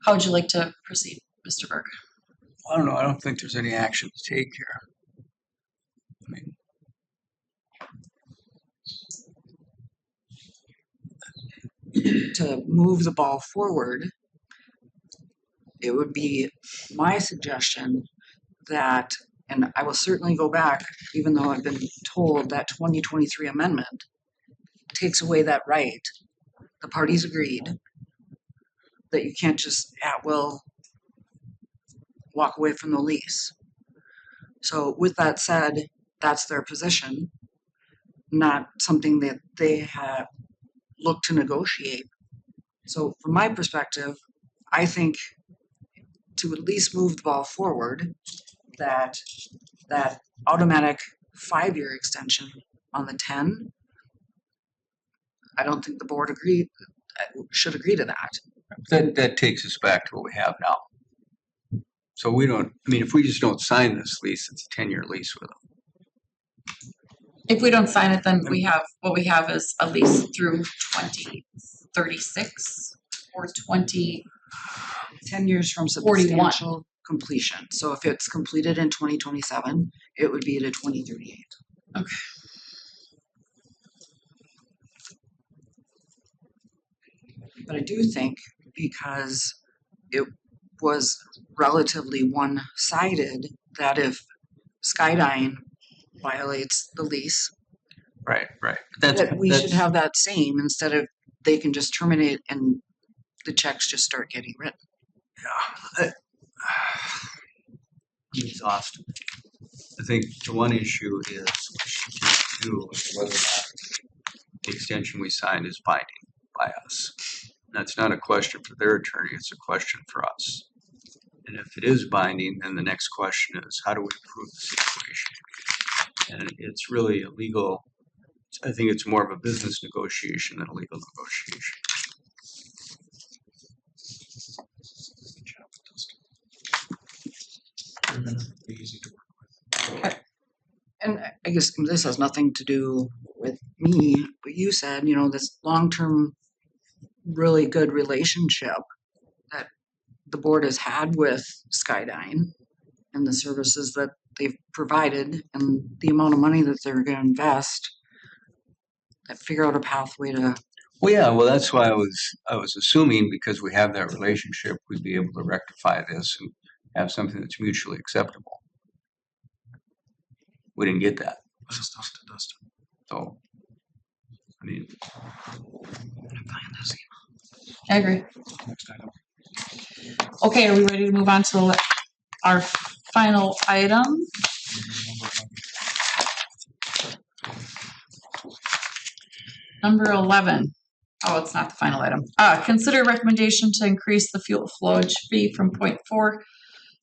How would you like to proceed, Mr. Berg? I don't know. I don't think there's any action to take here. I mean, to move the ball forward, it would be my suggestion that, and I will certainly go back, even though I've been told that 2023 amendment takes away that right. The parties agreed that you can't just at will walk away from the lease. So with that said, that's their position, not something that they have looked to negotiate. So from my perspective, I think to at least move the ball forward, that automatic 5-year extension on the 10, I don't think the board should agree to that. that takes us back to what we have now. So we don't, I mean, if we just don't sign this lease, it's a 10-year lease with them. If we don't sign it, then we have, what we have is a lease through 2036 or 10 years from 41. substantial completion. So if it's completed in 2027, it would be to 2038. Okay. But I do think because it was relatively one-sided, that if Skydyne violates the lease, Right. that we should have that same, instead of they can just terminate and the checks just start getting written. I'm exhausted. I think the one issue is whether or not the extension we signed is binding by us. That's not a question for their attorney, it's a question for us. And if it is binding, then the next question is, how do we improve the situation? And it's really a legal, I think it's more of a business negotiation than a legal negotiation. And I guess this has nothing to do with me, but you said, this long-term, really good relationship that the board has had with Skydyne and the services that they've provided and the amount of money that they're gonna invest, that figure out a pathway to, Well, yeah, well, that's why I was assuming because we have that relationship, we'd be able to rectify this and have something that's mutually acceptable. We didn't get that. This is dust to dust. So, I mean, I agree. Next item. Okay, are we ready to move on to our final item? Number 11. Oh, it's not the final item. Consider recommendation to increase the fuel flowage fee from 0.4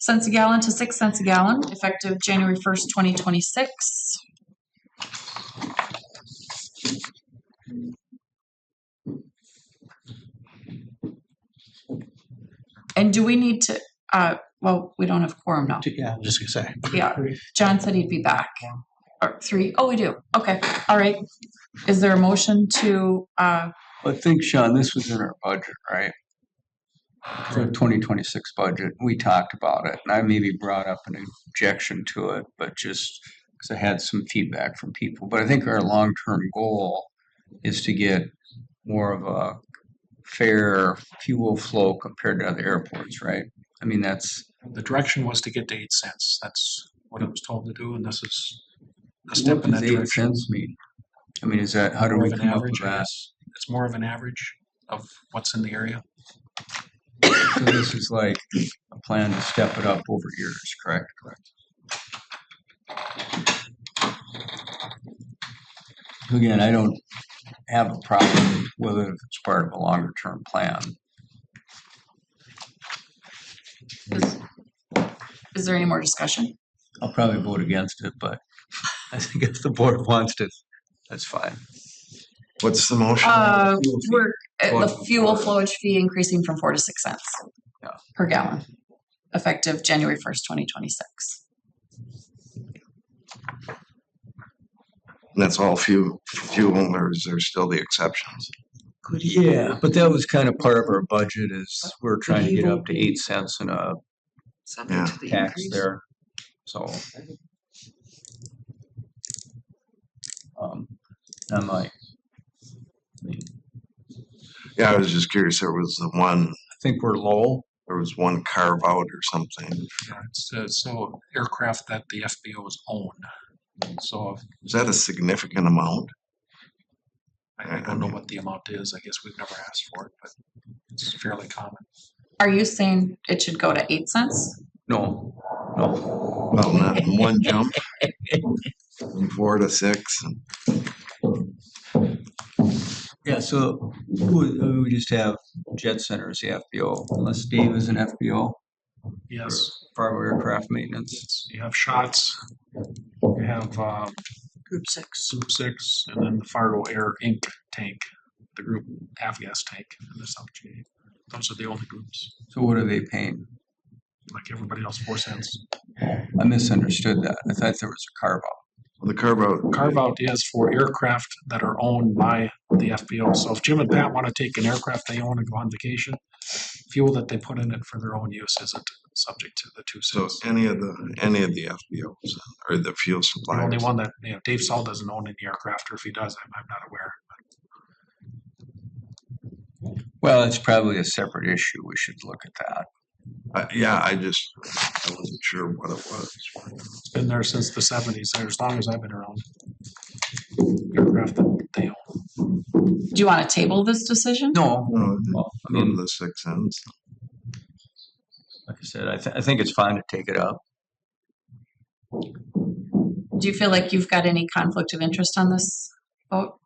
cents a gallon to 6 cents a gallon, effective January 1st, 2026. And do we need to, well, we don't have quorum now. Yeah, I'm just gonna say. Yeah, John said he'd be back. Or 3. Oh, we do. Okay, all right. Is there a motion to, I think, Sean, this was in our budget, right? For the 2026 budget, we talked about it, and I maybe brought up an objection to it, but just because I had some feedback from people. But I think our long-term goal is to get more of a fair fuel flow compared to other airports, right? I mean, that's The direction was to get to 8 cents. That's what it was told to do, and this is a what step in does that 8 direction. cents mean? I mean, is that, how do More we of an come up with average, I that? guess. It's more of an average of what's in the area. So this is like a plan to step it up over years, correct? Correct. Again, I don't have a problem with it if it's part of a longer term plan. is there any more discussion? I'll probably vote against it, but I think if the board wants to, that's fine. What's the motion? We're the fuel flowage fee increasing from 4 to 6 cents per gallon, effective January 1st, 2026. And that's all fuel, or is there still the exceptions? Yeah, but that was kind of part of our budget is we're trying to get up to 8 cents in a subject to the tax increase. there. So I'm like, Yeah, I was just curious. There was the one, I think we're low. there was one carve out or something. Yeah, it's so aircraft that the FBOs own. So Is that a significant amount? I don't know what the amount is. I guess we've never asked for it, but it's fairly common. Are you saying it should go to 8 cents? No. Well, not in one jump. From 4 to 6. Yeah, so we just have Jet Center as the FBO, unless Dave is an FBO. Yes. Fargo Aircraft Maintenance. You have shots. You have Group 6. Group 6, and then the Fargo Air Inc. tank, the group avgas tank, and the subject. Those are the only groups. So what are they paying? Like everybody else, 4 cents. I misunderstood that. I thought there was a carve out. Well, the carve out. Carve out is for aircraft that are owned by the FBO. So if Jim and Pat want to take an aircraft they own and go on vacation, fuel that they put in it for their own use isn't subject to the 2 So cents. any of the FBOs or the fuel The suppliers. only one that, Dave Saul doesn't own any aircraft, or if he does, I'm not aware. Well, it's probably a separate issue. We should look at that. Yeah, I wasn't sure what it was. It's been there since the 70s, or as long as I've been around. Aircraft that they own. Do you want to table this decision? No. Well, I mean, the 6 cents. Like I said, I think it's fine to take it up. Do you feel like you've got any conflict of interest on this vote?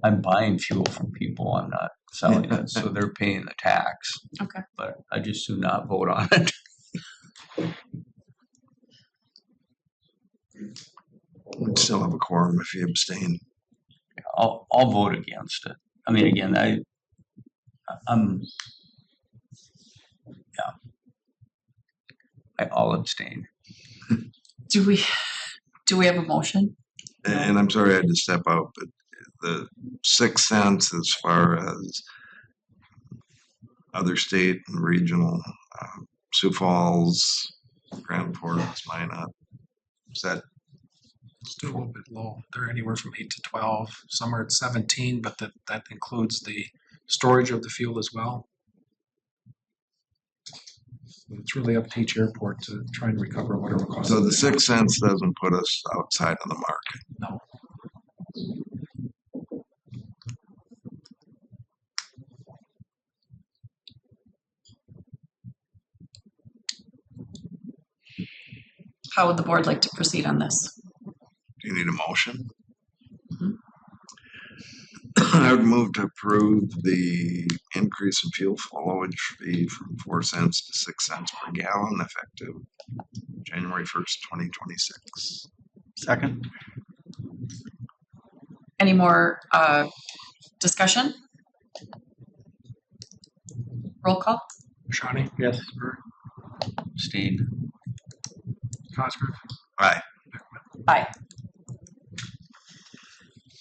I'm buying fuel from people. I'm not selling it, so they're paying the tax. Okay. But I just do not vote on it. We'd still have a quorum if you abstain. I'll vote against it. I mean, again, I'll abstain. Do we have a motion? And I'm sorry I had to step out, but the 6 cents as far as other state and regional, Sioux Falls, Grand Forks, Minot. Is that Still a little bit low. They're anywhere from 8 to 12. Some are at 17, but that includes the storage of the fuel as well. It's really up to each airport to try and recover whatever costs. so? The 6 cents doesn't put us outside of the market. No. How would the board like to proceed on this? Do you need a motion? Mhm. I would move to approve the increase in fuel flowage fee from 4 cents to 6 cents per gallon effective January 1st, 2026. Second. Any more discussion? Roll call? Shawnee? Yes. Steve. Cosgrove? Aye. Aye.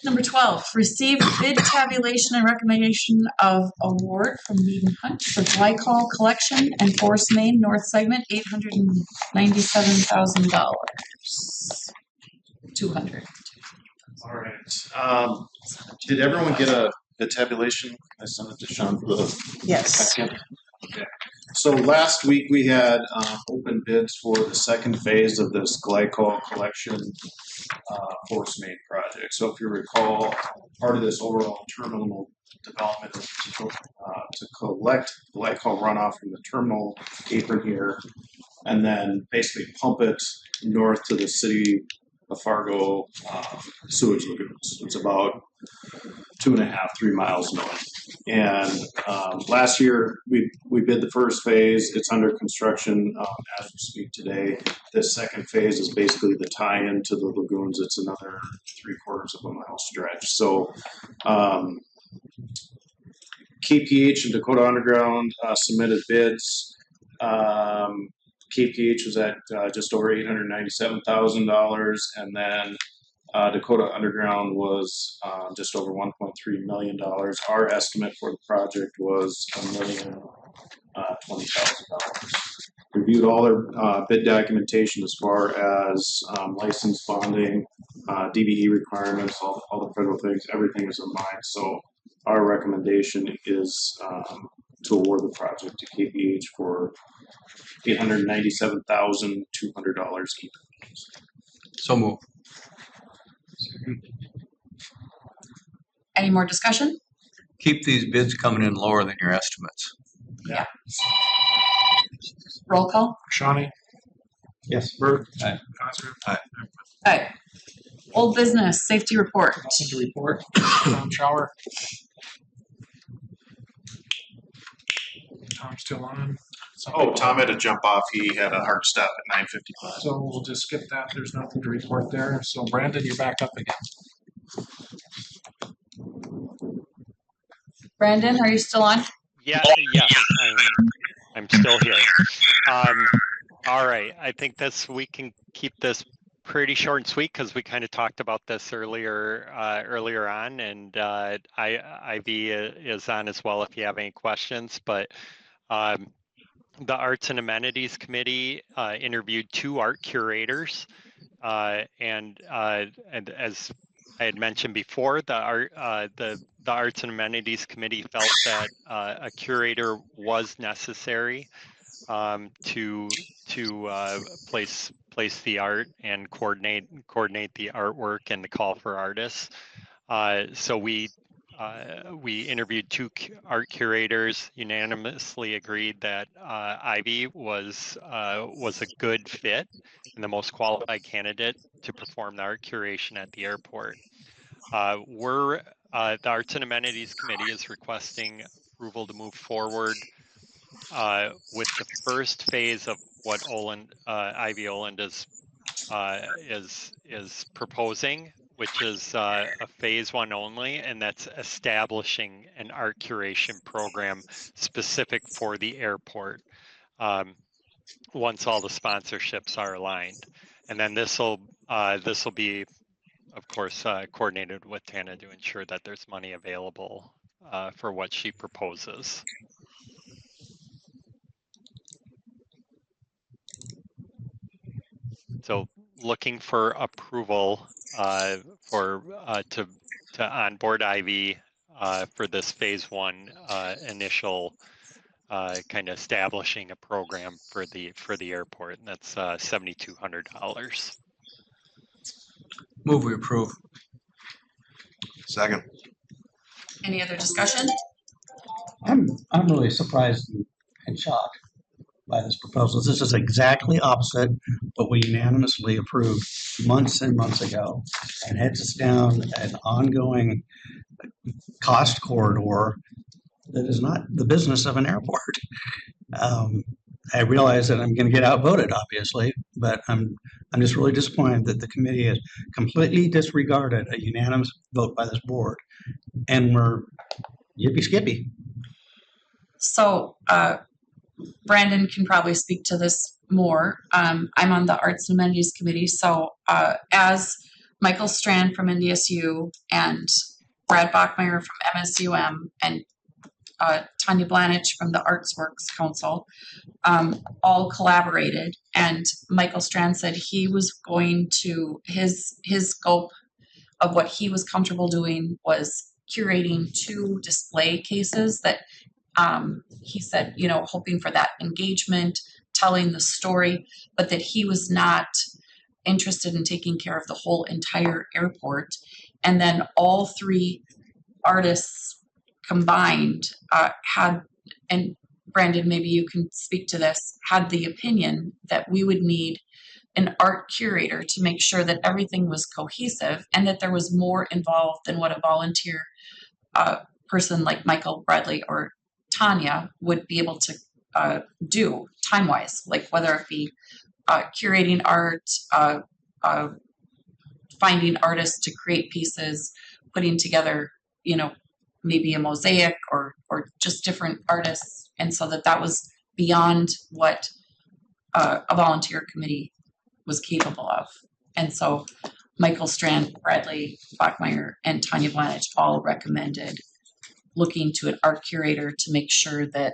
Number 12, receive bid tabulation and recommendation of award from Mead and Hunt for glycol collection and force main north segment, $897,000. 200. All right. Did everyone get the tabulation? I sent it to Sean for the Yes. second. Okay. So last week we had open bids for the second phase of this glycol collection force main project. So if you recall, part of this overall terminal development is to collect glycol runoff from the terminal apron here, and then basically pump it north to the city of Fargo sewage lagoons. It's about 2.5, 3 miles north. And last year we bid the first phase. It's under construction as we speak today. This second phase is basically the tie-in to the lagoons. It's another 3/4 of a mile stretch. So KPH and Dakota Underground submitted bids. KPH was at just over $897,000, and then Dakota Underground was just over $1.3 million. Our estimate for the project was $1,020,000. Reviewed all their bid documentation as far as license bonding, DBE requirements, all the federal things. Everything is in line. So our recommendation is to award the project to KPH for $897,200 even. So move. Any more discussion? Keep these bids coming in lower than your estimates. Yeah. Roll call? Shawnee? Yes. Bert? Aye. Cosgrove? Aye. Aye. Old business, safety report. Nothing to report. Tom Shower? Tom's still on. Oh, Tom had to jump off. He had a hard stop at 9:55. So we'll just skip that. There's nothing to report there. So Brandon, you're back up again. Brandon, are you still on? Yeah, I'm still here. All right, I think we can keep this pretty short and sweet because we kind of talked about this earlier on, and Ivy is on as well if you have any questions. But the Arts and Amenities Committee interviewed 2 art curators, and as I had mentioned before, the Arts and Amenities Committee felt that a curator was necessary to place the art and coordinate the artwork and the call for artists. So we interviewed 2 art curators, unanimously agreed that Ivy was a good fit and the most qualified candidate to perform the art curation at the airport. The Arts and Amenities Committee is requesting approval to move forward with the first phase of what Ivy Oland is proposing, which is a phase 1 only, and that's establishing an art curation program specific for the airport once all the sponsorships are aligned. And then this will be of course, coordinated with Tana to ensure that there's money available for what she proposes. So looking for approval to onboard Ivy for this phase one initial kind of establishing a program for the airport, and that's $7,200. Move we approve. Second. Any other discussion? I'm really surprised and shocked by this proposal. This is exactly opposite what we unanimously approved months and months ago, and heads us down an ongoing cost corridor that is not the business of an airport. I realize that I'm going to get outvoted, obviously, but I'm just really disappointed that the committee has completely disregarded a unanimous vote by this board, and we're yippee skippy. So Brandon can probably speak to this more. I'm on the Arts and Amenities Committee, so as Michael Strand from NDSU and Brad Bachmeyer from MSUM and Tanya Blanich from the Arts Works Council all collaborated, and Michael Strand said he was going to, his scope of what he was comfortable doing was curating 2 display cases that he said, you know, hoping for that engagement, telling the story, but that he was not interested in taking care of the whole entire airport. And then all 3 artists combined had, and Brandon, maybe you can speak to this, had the opinion that we would need an art curator to make sure that everything was cohesive and that there was more involved than what a volunteer person like Michael, Bradley, or Tanya would be able to do time-wise, like whether it be curating art, finding artists to create pieces, putting together, you know, maybe a mosaic or just different artists. And so that was beyond what a volunteer committee was capable of. And so Michael Strand, Bradley Bachmeyer, and Tanya Blanich all recommended looking to an art curator to make sure that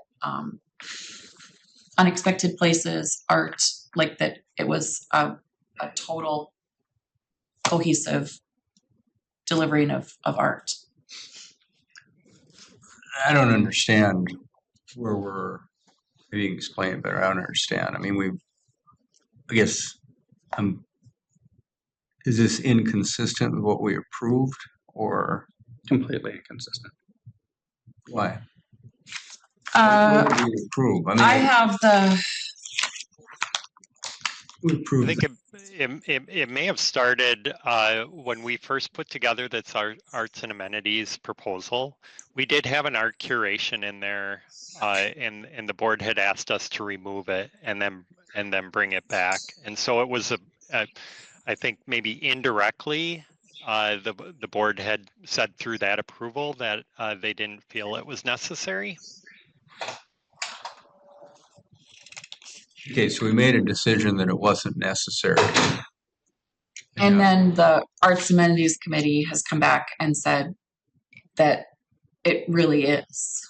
unexpected places, art, like that it was a total cohesive delivering of art. I don't understand where we're, maybe you can explain it better. I don't understand. I mean, I guess, is this inconsistent with what we approved or? Completely inconsistent. Why? What did we approve? I mean, I have the. We approved. I think it may have started when we first put together this arts and amenities proposal. We did have an art curation in there, and the board had asked us to remove it and then bring it back. And so it was I think maybe indirectly, the board had said through that approval that they didn't feel it was necessary. Okay, so we made a decision that it wasn't necessary. And then the Arts Amenities Committee has come back and said that it really is,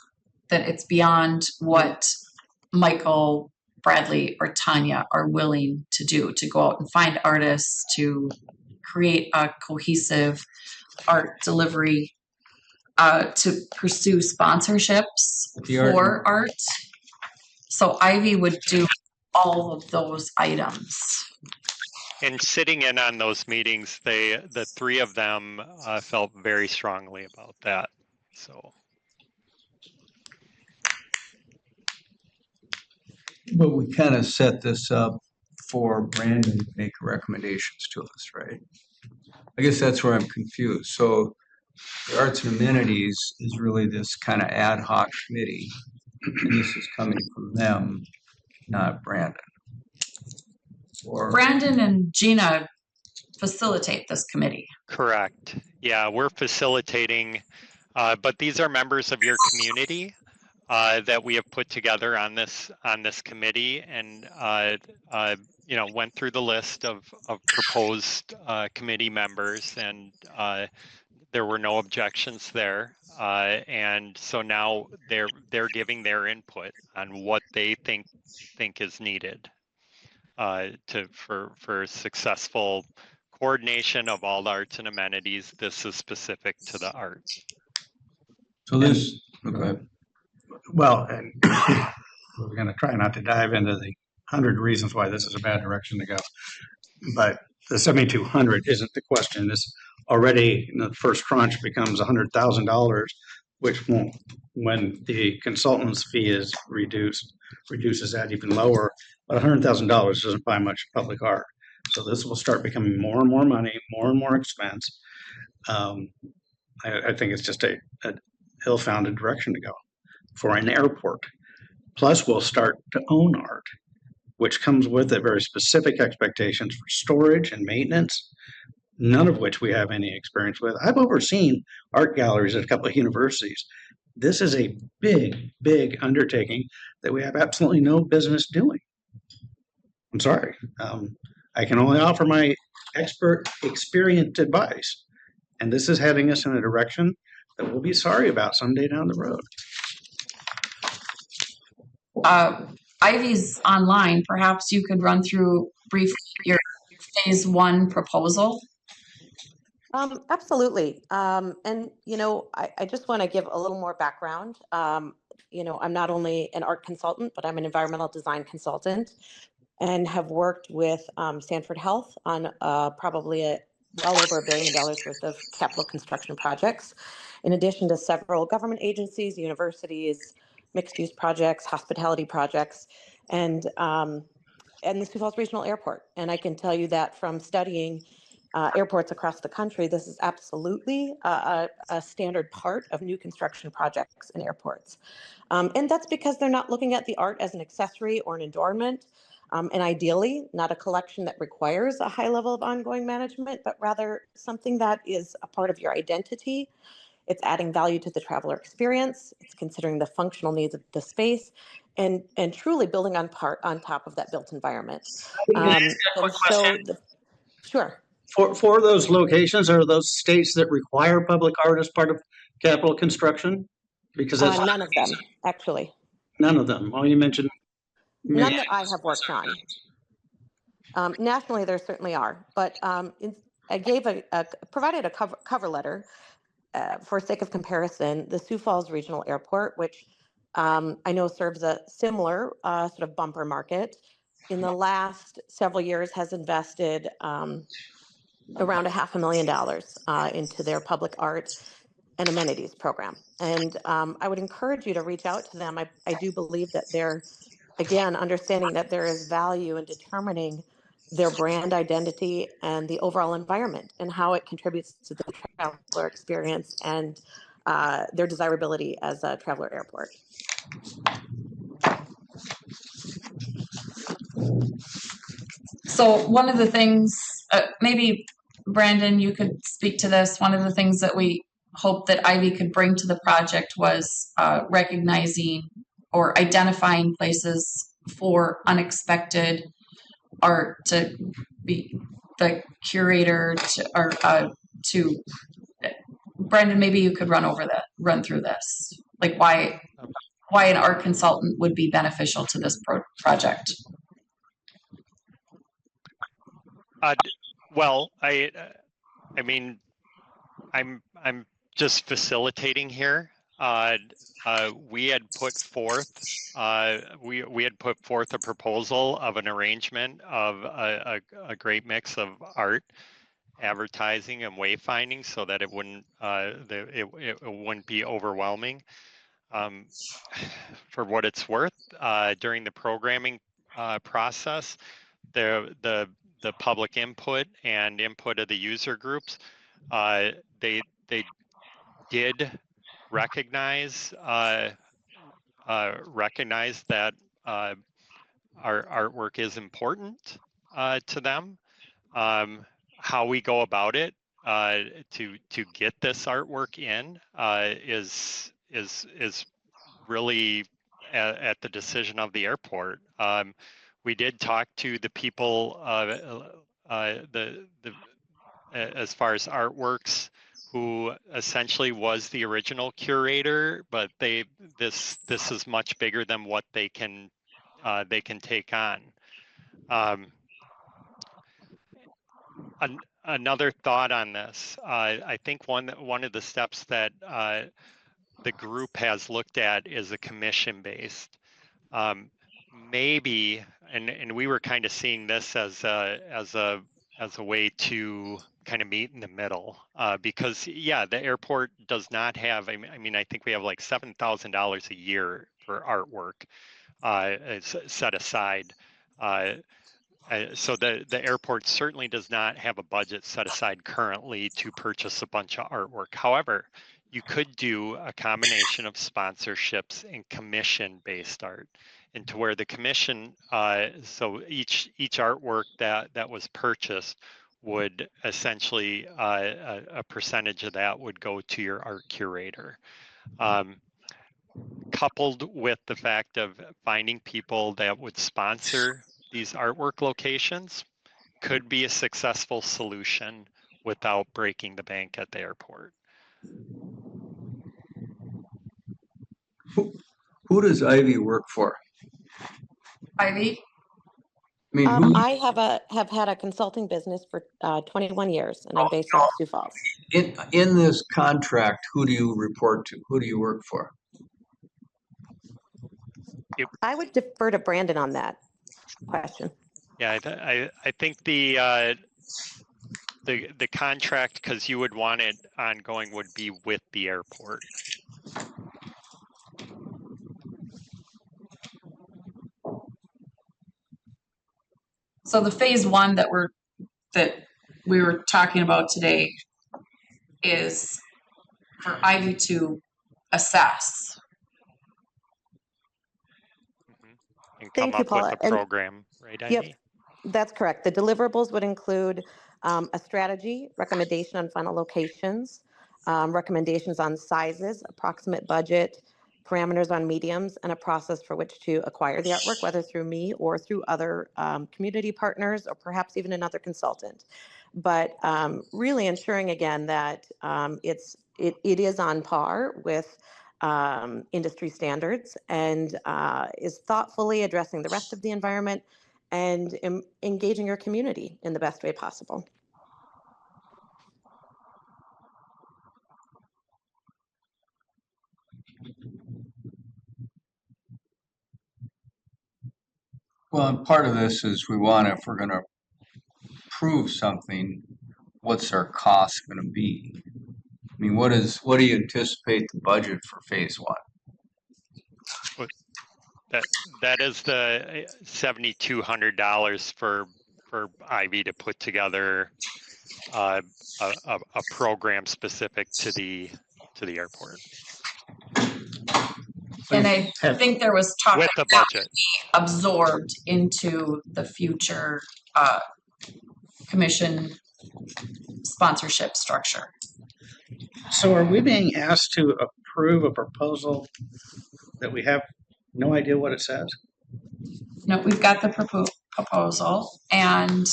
that it's beyond what Michael, Bradley, or Tanya are willing to do, to go out and find artists, to create a cohesive art delivery, to pursue sponsorships for art. So Ivy would do all of those items. And sitting in on those meetings, the 3 of them felt very strongly about that. So. But we kind of set this up for Brandon to make recommendations to us, right? I guess that's where I'm confused. So the arts and amenities is really this kind of ad hoc committee, and this is coming from them, not Brandon. Or Brandon and Gina facilitate this committee. Correct. Yeah, we're facilitating, but these are members of your community. that we have put together on this committee, and went through the list of proposed committee members, and there were no objections there. And so now they're giving their input on what they think is needed for successful coordination of all arts and amenities. This is specific to the arts. So this, okay. Well, and we're going to try not to dive into the 100 reasons why this is a bad direction to go. But the 7,200 isn't the question. This already, the first tranche becomes $100,000, which won't, when the consultant's fee is reduces that even lower. But $100,000 doesn't buy much public art. So this will start becoming more and more money, more and more expense. I think it's just a ill-founded direction to go for an airport. Plus, we'll start to own art, which comes with it very specific expectations for storage and maintenance, none of which we have any experience with. I've overseen art galleries at a couple of universities. This is a big, big undertaking that we have absolutely no business doing. I'm sorry. I can only offer my experienced advice. And this is heading us in a direction that we'll be sorry about someday down the road. Ivy's online. Perhaps you could run through briefly your phase 1 proposal. Absolutely. And, I just want to give a little more background. I'm not only an art consultant, but I'm an environmental design consultant and have worked with Stanford Health on probably well over $1 billion worth of capital construction projects, in addition to several government agencies, universities, mixed-use projects, hospitality projects, and the Sioux Falls Regional Airport. And I can tell you that from studying airports across the country, this is absolutely a standard part of new construction projects in airports. And that's because they're not looking at the art as an accessory or an adornment, and ideally not a collection that requires a high level of ongoing management, but rather something that is a part of your identity. It's adding value to the traveler experience. It's considering the functional needs of the space, and truly building on top of that built environment. Sure. For those locations, are those states that require public art as part of capital construction? Because that's none of them, actually. None of them. Well, you mentioned none that I have worked on. Nationally, there certainly are, but I provided a cover letter for sake of comparison. The Sioux Falls Regional Airport, which I know serves a similar sort of bumper market, in the last several years has invested around $500,000 into their public art and amenities program. And I would encourage you to reach out to them. I do believe that they're, again, understanding that there is value in determining their brand identity and the overall environment and how it contributes to the traveler experience and their desirability as a traveler airport. So one of the things, maybe Brandon, you could speak to this. One of the things that we hope that Ivy could bring to the project was recognizing or identifying places for unexpected art to be the curator to Brandon, maybe you could run through this, like why an art consultant would be beneficial to this project. Well, I mean, I'm just facilitating here. We had put forth a proposal of an arrangement of a great mix of art, advertising, and wayfinding, so that it wouldn't be overwhelming. For what it's worth, during the programming process, the public input and input of the user groups, they did recognize that our artwork is important to them. How we go about it to get this artwork in is really at the decision of the airport. We did talk to the people, as far as Artworks, who essentially was the original curator, but this is much bigger than what they can take on. Another thought on this, I think one of the steps that the group has looked at is a commission based. Maybe, and we were kind of seeing this as a way to kind of meet in the middle, because yeah, the airport does not have. I mean, I think we have like $7,000 a year for artwork set aside. So the airport certainly does not have a budget set aside currently to purchase a bunch of artwork. However, you could do a combination of sponsorships and commission-based art, and to where the commission, so each artwork that was purchased would essentially a percentage of that would go to your art curator. Coupled with the fact of finding people that would sponsor these artwork locations could be a successful solution without breaking the bank at the airport. Who does Ivy work for? Ivy? I mean, who, I have had a consulting business for 21 years, and I'm based out of Sioux Falls. in this contract, who do you report to? Who do you work for? I would defer to Brandon on that question. Yeah, I think the contract, because you would want it ongoing, would be with the airport. So the phase one that we were talking about today is for Ivy to assess. And come Thank you, up with Paula. a program, right, Ivy? Yep, that's correct. The deliverables would include a strategy, recommendation on final locations, recommendations on sizes, approximate budget, parameters on mediums, and a process for which to acquire the artwork, whether through me or through other community partners or perhaps even another consultant. But really ensuring again that it is on par with industry standards and is thoughtfully addressing the rest of the environment and engaging your community in the best way possible. Well, and part of this is we want, if we're going to prove something, what's our cost going to be? I mean, what do you anticipate the budget for phase one? That is the $7,200 for Ivy to put together a program specific to the airport. And I think there was talk with the that budget would be absorbed into the future commission sponsorship structure. So are we being asked to approve a proposal that we have no idea what it says? No, we've got the proposal, and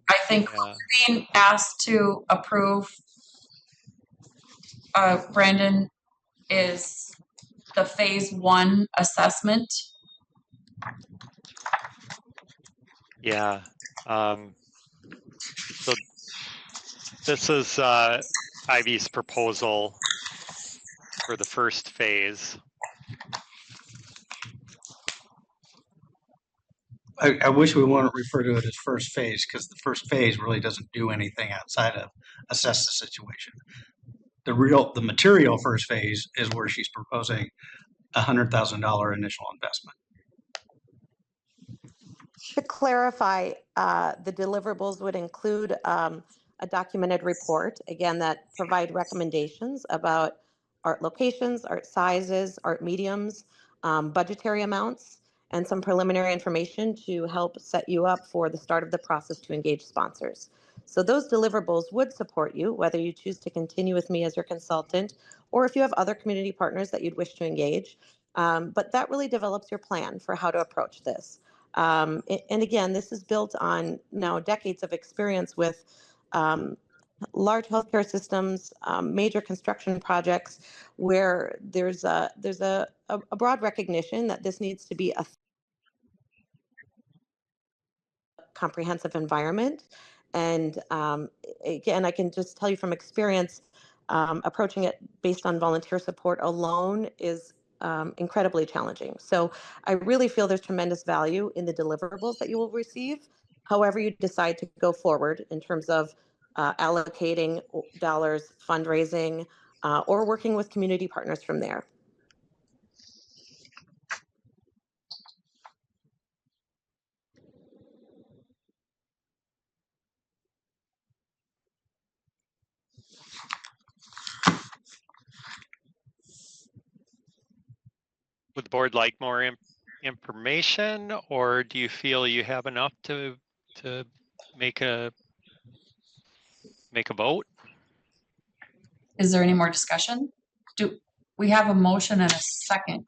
I think what we're being asked to approve, Brandon, is the phase one assessment. Yeah. So this is Ivy's proposal for the first phase. I wish we wouldn't refer to it as first phase, because the first phase really doesn't do anything outside of assess the situation. The material first phase is where she's proposing $100,000 initial investment. To clarify, the deliverables would include a documented report, again, that provide recommendations about art locations, art sizes, art mediums, budgetary amounts, and some preliminary information to help set you up for the start of the process to engage sponsors. So those deliverables would support you, whether you choose to continue with me as your consultant, or if you have other community partners that you'd wish to engage. But that really develops your plan for how to approach this. And again, this is built on now decades of experience with large healthcare systems, major construction projects, where there's a broad recognition that this needs to be a comprehensive environment. And again, I can just tell you from experience, approaching it based on volunteer support alone is incredibly challenging. So I really feel there's tremendous value in the deliverables that you will receive, however you decide to go forward in terms of allocating dollars, fundraising, or working with community partners from there. Would the board like more information, or do you feel you have enough to make a vote? Is there any more discussion? Do we have a motion and a second?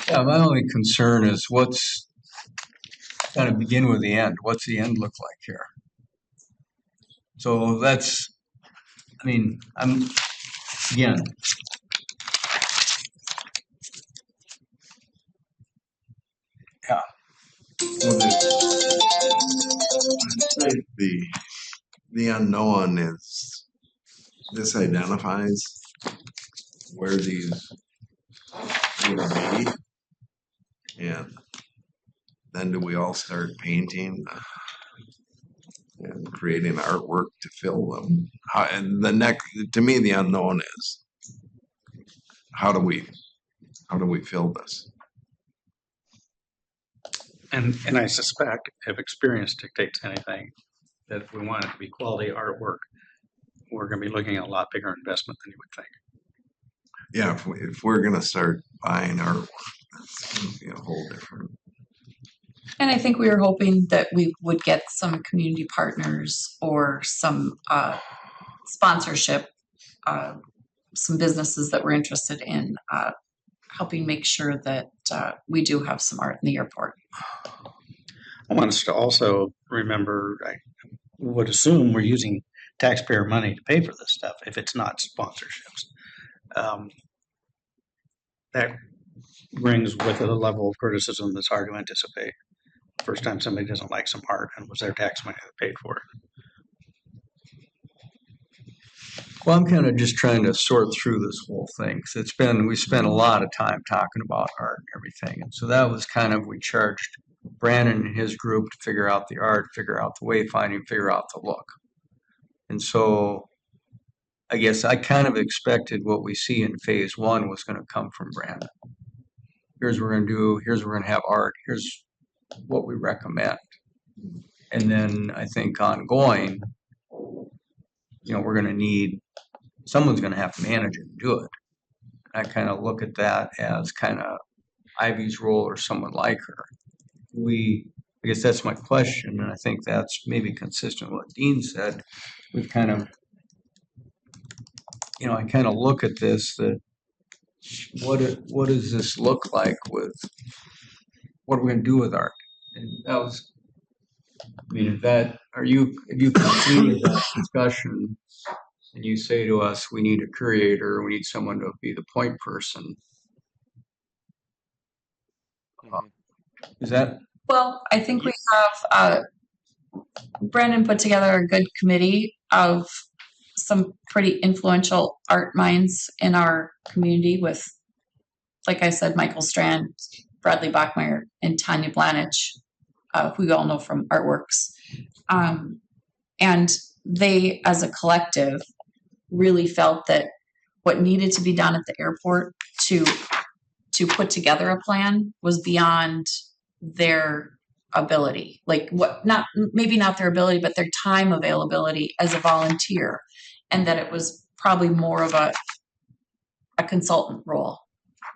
Yeah, my only concern is what's kind of begin with the end. What's the end look like here? So that's, I mean, again, yeah. The unknown is, this identifies where these will be. And then do we all start painting and creating artwork to fill them? And to me, the unknown is, how do we fill this? And I suspect, if experience dictates anything, that if we want it to be quality artwork, we're going to be looking at a lot bigger investment than you would think. Yeah, if we're going to start buying artwork, that's going to be a whole different. And I think we were hoping that we would get some community partners or some sponsorship, some businesses that were interested in helping make sure that we do have some art in the airport. I want us to also remember, I would assume we're using taxpayer money to pay for this stuff if it's not sponsorships. That brings with it a level of criticism that's hard to anticipate. First time somebody doesn't like some art and it was their tax money that paid for it. Well, I'm kind of just trying to sort through this whole thing. Cause we spent a lot of time talking about art and everything. And so that was kind of, we charged Brandon and his group to figure out the art, figure out the wayfinding, figure out the look. And so I guess I kind of expected what we see in phase one was going to come from Brandon. Here's what we're going to do. Here's what we're going to have art. Here's what we recommend. And then I think ongoing, we're going to need, someone's going to have to manage it and do it. I kind of look at that as kind of Ivy's role or someone like her. I guess that's my question, and I think that's maybe consistent with what Dean said. We've kind of, I kind of look at this, that what does this look like with, what are we going to do with art? And that was, if you completed that discussion and you say to us, we need a curator, we need someone to be the point person. Is that? Well, I think we have Brandon put together a good committee of some pretty influential art minds in our community with, like I said, Michael Strand, Bradley Bachmeyer, and Tanya Blanich, who you all know from Artworks. And they, as a collective, really felt that what needed to be done at the airport to put together a plan was beyond their ability. Like maybe not their ability, but their time availability as a volunteer. And that it was probably more of a consultant role.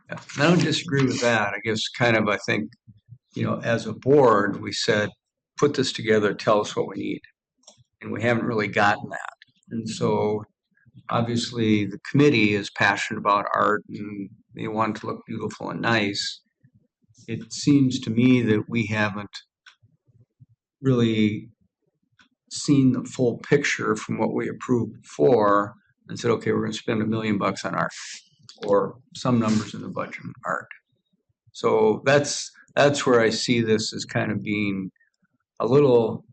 Yeah, I don't disagree with that. I guess I think, as a board, we said, put this together, tell us what we need. And we haven't really gotten that. And so obviously the committee is passionate about art and they want it to look beautiful and nice. It seems to me that we haven't really seen the full picture from what we approved before and said, okay, we're going to spend $1 million on art or some numbers in the budget on art. So that's where I see this as kind of being a little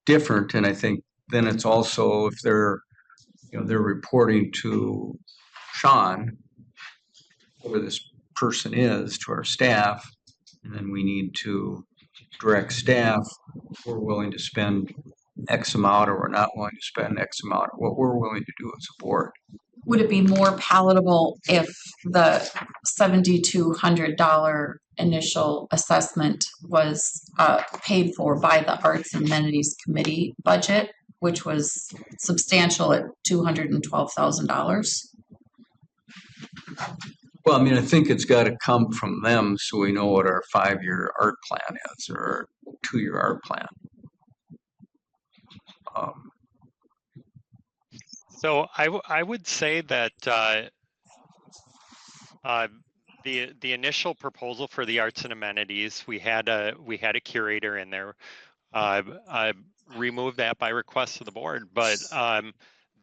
different. And I think then it's also if they're reporting to Sean, where this person is, to our staff, and then we need to direct staff, we're willing to spend X amount or we're not willing to spend X amount, what we're willing to do as a board. Would it be more palatable if the $7,200 initial assessment was paid for by the Arts and Amenities Committee budget, which was substantial at $212,000? Well, I mean, I think it's got to come from them so we know what our 5-year art plan is or our 2-year art plan. So I would say that the initial proposal for the arts and amenities, we had a curator in there. I removed that by request of the board, but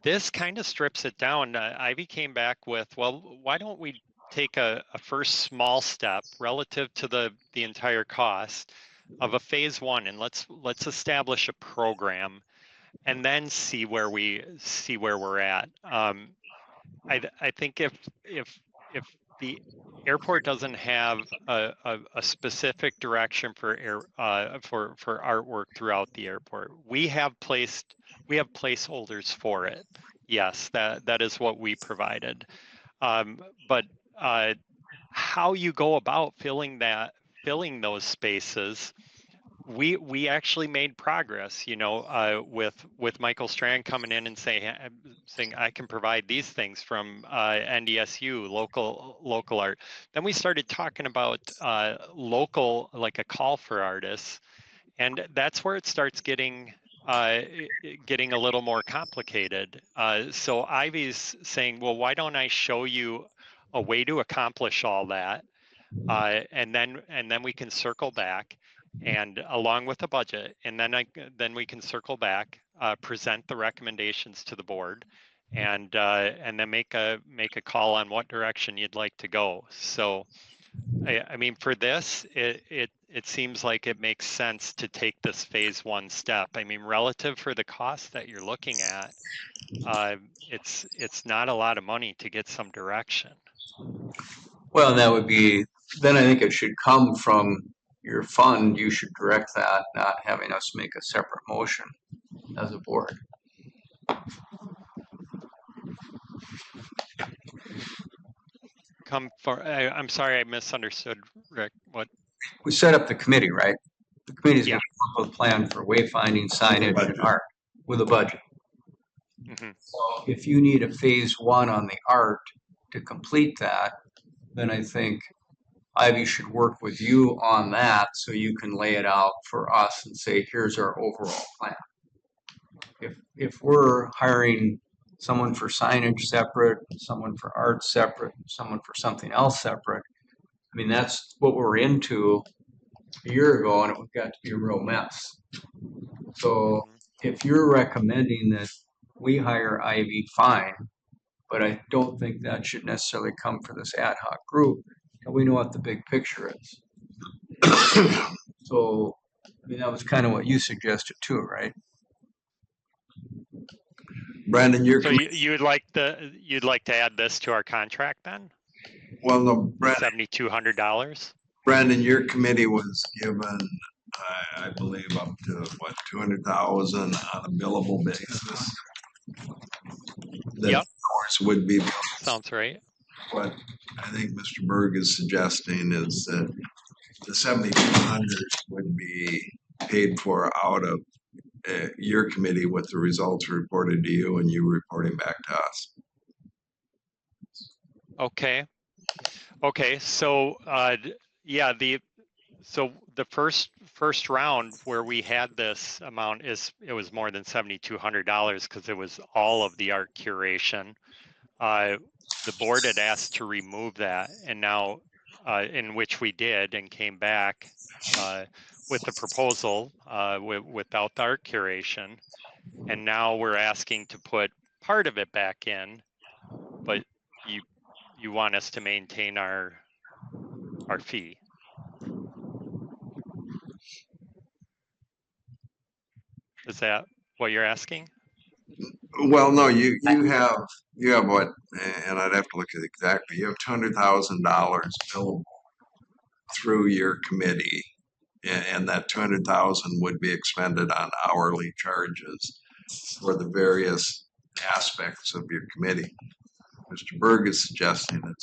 this kind of strips it down. Ivy came back with, well, why don't we take a first small step relative to the entire cost of a phase 1, and let's establish a program and then see where we're at. I think if the airport doesn't have a specific direction for artwork throughout the airport, we have placeholders for it. Yes, that is what we provided. But how you go about filling those spaces, we actually made progress, with Michael Strand coming in and saying I can provide these things from NDSU, local art. Then we started talking about local, like a call for artists, and that's where it starts getting a little more complicated. So Ivy's saying, well, why don't I show you a way to accomplish all that, and then we can circle back. And along with the budget, and then we can circle back, present the recommendations to the board, and then make a call on what direction you'd like to go. So, I mean, for this, it seems like it makes sense to take this phase 1 step. I mean, relative for the cost that you're looking at, it's not a lot of money to get some direction. Well, that would be, then I think it should come from your fund. You should direct that, not having us make a separate motion as a board. I'm sorry, I misunderstood, Rick. What? We set up the committee, right? The committee's going to come up with a plan for wayfinding, signage, and art with a budget. Mm-hmm. So if you need a phase 1 on the art to complete that, then I think Ivy should work with you on that so you can lay it out for us and say, here's our overall plan. If we're hiring someone for signage separate, someone for art separate, someone for something else separate, I mean, that's what we're into a year ago, and it got to be a real mess. So if you're recommending that we hire Ivy, fine, but I don't think that should necessarily come for this ad hoc group. We know what the big picture is. So, I mean, that was kind of what you suggested too, right? Brandon, so you'd like to add this to our contract then? Well, no, Brandon, $7,200. Brandon, your committee was given, I believe, up to what, 200,000 on a billable basis. That Yep. Ours would be. Sounds right. What I think Mr. Berg is suggesting is that the 7,200 would be paid for out of your committee with the results reported to you and you reporting back to us. Okay. So yeah, So the first round where we had this amount it was more than $7,200 because it was all of the art curation. The board had asked to remove that, and now in which we did and came back with the proposal without the art curation, and now we're asking to put part of it back in, but you want us to maintain our fee. Is that what you're asking? Well, no, you have what, and I'd have to look at it exactly. You have $200,000 billable through your committee, and that 200,000 would be expended on hourly charges for the various aspects of your committee. Mr. Berg is suggesting that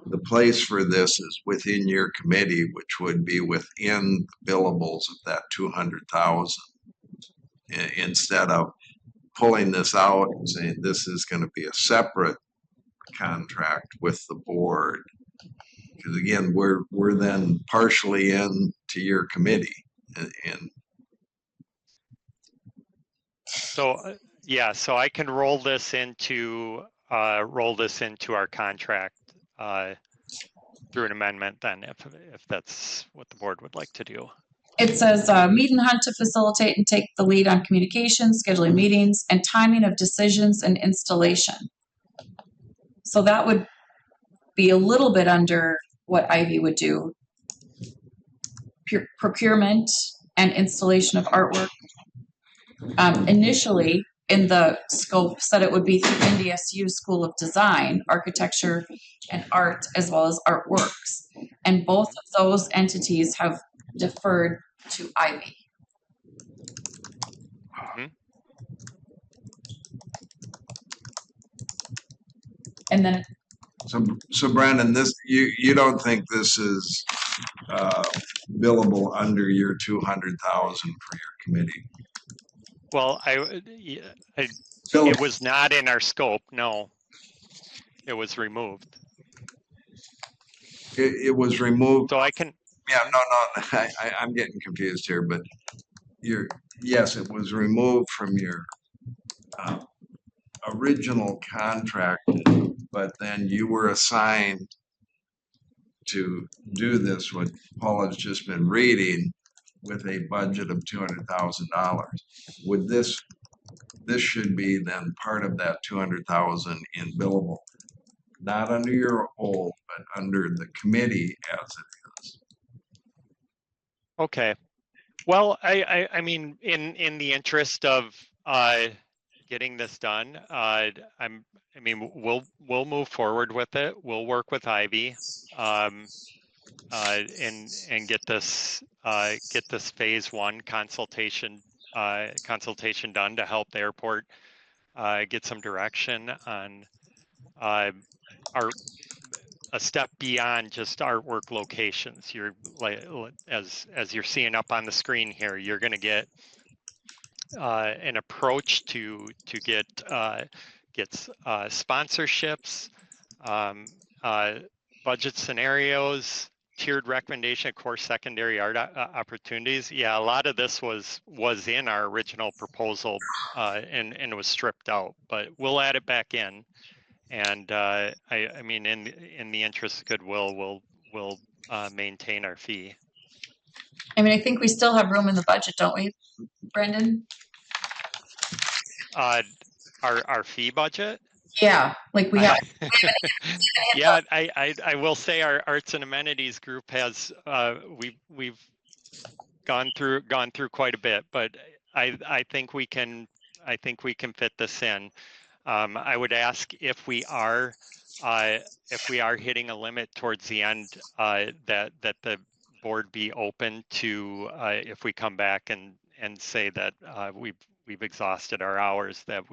the place for this is within your committee, which would be within the billables of that 200,000, instead of pulling this out and saying this is going to be a separate contract with the board. Because again, we're then partially in to your committee, and so yeah, so I can roll this into our contract through an amendment then, if that's what the board would like to do. It says, meet and hunt to facilitate and take the lead on communication, scheduling meetings, and timing of decisions and installation. So that would be a little bit under what Ivy would do. Procurement and installation of artwork. Initially, in the scope, said it would be through NDSU School of Design, Architecture and Art, as well as Artworks. And both of those entities have deferred to Ivy. Mm-hmm. And then so Brandon, this you don't think this is billable under your 200,000 for your committee? Well, it was not in our scope. No, it was removed. It was removed. So I can. Yeah, no, I'm getting confused here, but yes, it was removed from your original contract, but then you were assigned to do this, what Paul has just been reading, with a budget of $200,000. Would this should be then part of that 200,000 in billable, not under your old, but under the committee as it is. Okay. Well, I mean, in the interest of getting this done, we'll move forward with it. We'll work with Ivy, and get this phase one consultation done to help the airport get some direction on a step beyond just artwork locations. You're like, as you're seeing up on the screen here, you're going to get an approach to get sponsorships, budget scenarios, tiered recommendation of core secondary art opportunities. Yeah, a lot of this was in our original proposal, and it was stripped out, but we'll add it back in. And I mean, in the interest of goodwill, we'll maintain our fee. I mean, I think we still have room in the budget, don't we, Brendan? Our fee budget? Yeah, like we have. Yeah, I will say our arts and amenities group has we've gone through quite a bit, but I think we can fit this in. I would ask if we are hitting a limit towards the end, that the board be open to, if we come back and say that we've exhausted our hours, that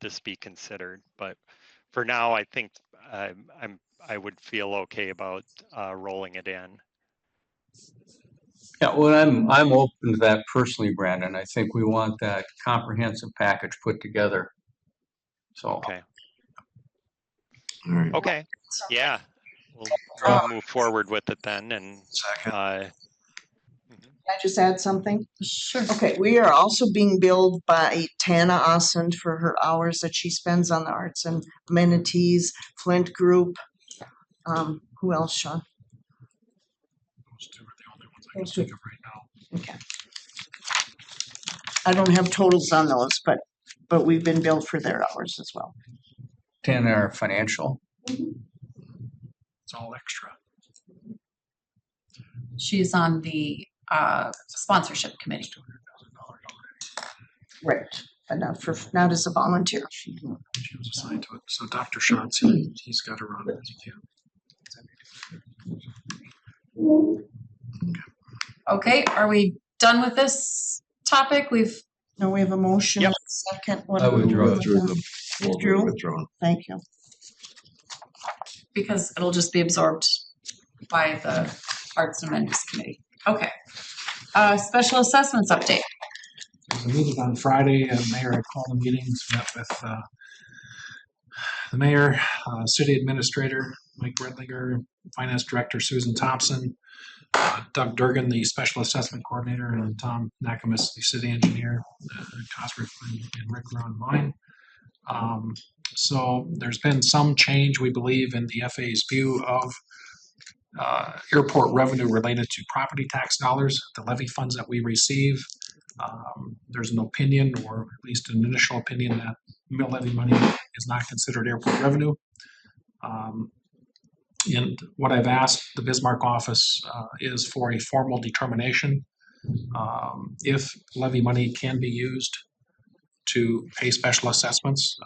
this be considered. But for now, I think I would feel okay about rolling it in. Yeah, well, I'm open to that personally, Brandon. I think we want that comprehensive package put together. So okay. All right. Okay. Yeah. I'll move forward with it then and, Can I just add something? Sure. Okay, we are also being billed by Tana Osund for her hours that she spends on the arts and amenities, Flint Group. Who else, Sean? Those two are the only ones I can think of right now. Okay. I don't have totals on those, but we've been billed for their hours as well. 10 are financial. It's all extra. She's on the sponsorship committee. Right, but not as a volunteer. She was assigned to it. So Dr. Schatz, he's got to run it. Okay, are we done with this topic? No, we have a motion. Yep. Second. What I do we do withdraw with through them? the Withdrew? withdrawn. Thank you. Because it'll just be absorbed by the Arts and Amenities Committee. Okay. Special assessments update. There was a meeting on Friday, and the mayor had called the meetings, met with the mayor, city administrator, Mike Redlinger, finance director, Susan Thompson, Doug Durgan, the special assessment coordinator, and Tom Nakamis, the city engineer, Cosgrove and Rick were online. So there's been some change, we believe, in the FAA's view of airport revenue related to property tax dollars, the levy funds that we receive. There's an opinion, or at least an initial opinion, that mill levy money is not considered airport revenue. And what I've asked the Bismarck office is for a formal determination if levy money can be used to pay special assessments.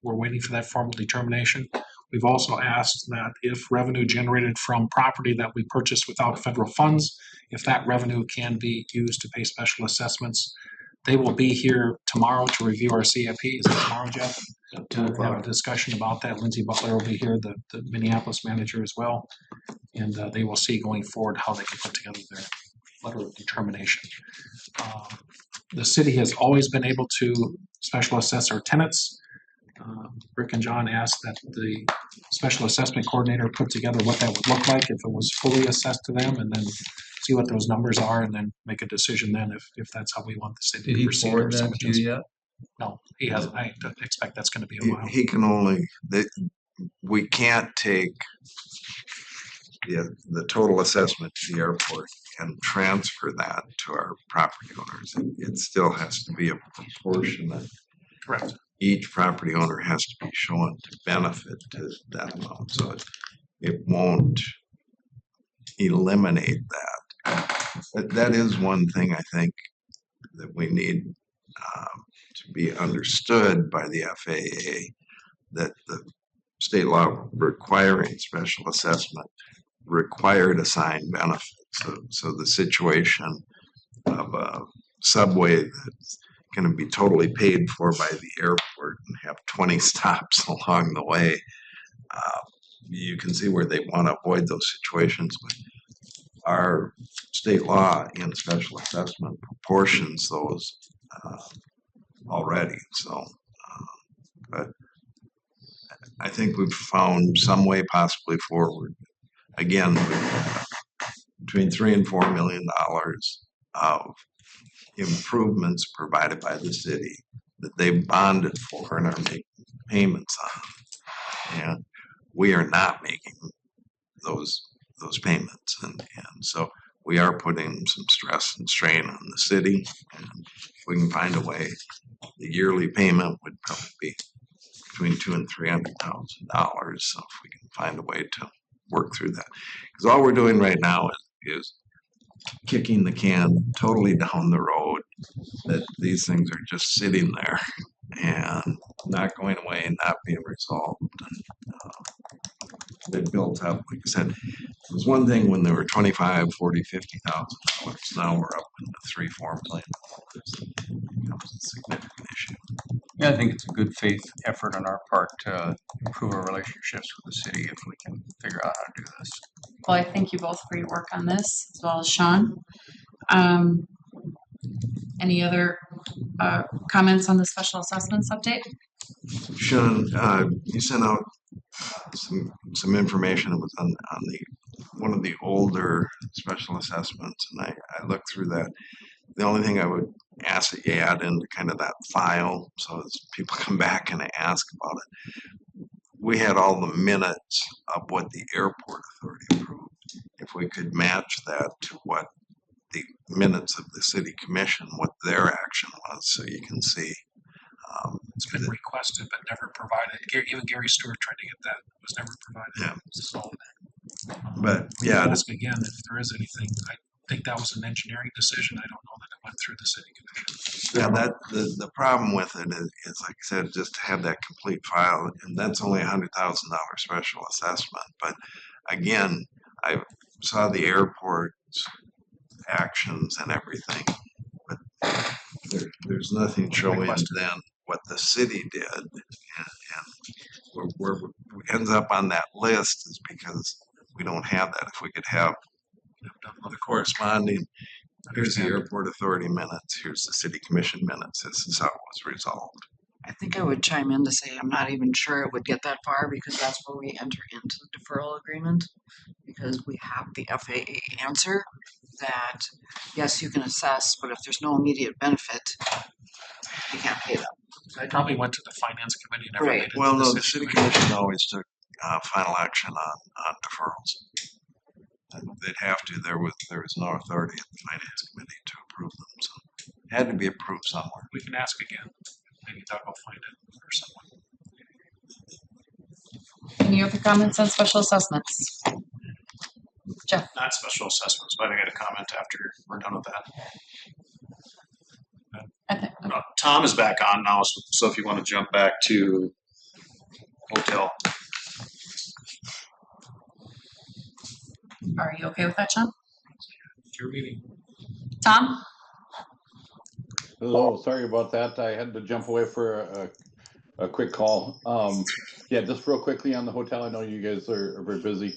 We're waiting for that formal determination. We've also asked that if revenue generated from property that we purchased without federal funds, if that revenue can be used to pay special assessments. They will be here tomorrow to review our CIP. Is it tomorrow, Jeff? To have a discussion about that. Lindsay Butler will be here, the Minneapolis manager as well. And they will see going forward how they can put together their letter of determination. The city has always been able to special assess our tenants. Rick and John asked that the special assessment coordinator put together what that would look like if it was fully assessed to them, and then see what those numbers are, and then make a decision then if that's how we want the city to proceed. Did he forward that to you yet? No, he hasn't. I expect that's going to be a while. He can only, we can't take the total assessment to the airport and transfer that to our property owners. It still has to be a proportionate. Correct. Each property owner has to be shown to benefit to that amount, so it won't eliminate that. That is one thing I think that we need to be understood by the FAA, that the state law requiring special assessment required assigned benefits. So the situation of a subway that's going to be totally paid for by the airport and have 20 stops along the way, you can see where they want to avoid those situations. But our state law in special assessment proportions those already. So, but I think we've found some way possibly forward. Again, between $3 and $4 million of improvements provided by the city that they bonded for and are making payments on, and we are not making those payments, and so we are putting some stress and strain on the city. And if we can find a way, the yearly payment would probably be between $200,000 and $300,000. So if we can find a way to work through that, because all we're doing right now is kicking the can totally down the road, that these things are just sitting there and not going away and not being resolved. They built up, like I said, it was one thing when they were $25,000, $40,000, $50,000. Now we're up into $3-4 million. It becomes a significant issue. Yeah, I think it's a good faith effort on our part to improve our relationships with the city if we can figure out how to do this. Well, I thank you both for your work on this, as well as Sean. Any other comments on the special assessments update? Sean, you sent out some information that was on the one of the older special assessments, and I looked through that. The only thing I would ask that you add into kind of that file, so as people come back and ask about it, we had all the minutes of what the airport authority approved. If we could match that to what the minutes of the city commission, what their action was, so you can see. It's been requested but never provided. Even Gary Stewart tried to get that, it was never provided. Yeah. So, But yeah, ask again if there is anything. I think that was an engineering decision. I don't know that it went through the city commission. yeah, that the problem with it is like I said, just to have that complete file, and that's only $100,000 special assessment. But again, I saw the airport's actions and everything, but there's nothing showing then what the city did, and where it ends up on that list is because we don't have that. If we could have the corresponding, here's the airport authority minutes, here's the city commission minutes, this is how it was resolved. I think I would chime in to say I'm not even sure it would get that far because that's where we enter into the deferral agreement. Because we have the FAA answer that yes, you can assess, but if there's no immediate benefit, you can't pay them. I probably went to the finance committee and never made a Well, no, the decision. city commission always took final action on deferrals. And they'd have to. There was no authority at the finance committee to approve them, so it had to be approved somewhere. We can ask again. Maybe Doug will find it or someone. Any other comments on special assessments? Jeff? Not special assessments, but I got a comment after we're done with that. Tom is back on now, so if you want to jump back to hotel. Are you okay with that, Sean? Your meeting. Tom? Hello, sorry about that. I had to jump away for a quick call. Yeah, just real quickly on the hotel. I know you guys are very busy.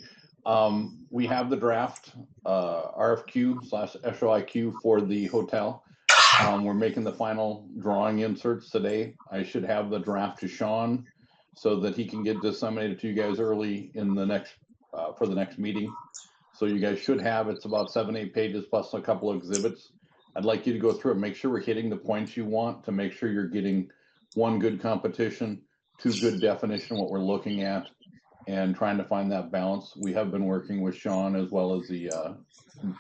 We have the draft RFQ/SOIQ for the hotel. We're making the final drawing inserts today. I should have the draft to Sean so that he can get disseminated to you guys early in the next for the next meeting. So you guys should have, it's about 7-8 pages plus a couple of exhibits. I'd like you to go through it, make sure we're hitting the points you want to make sure you're getting one, good competition, two, good definition, what we're looking at, and trying to find that balance. We have been working with Sean as well as the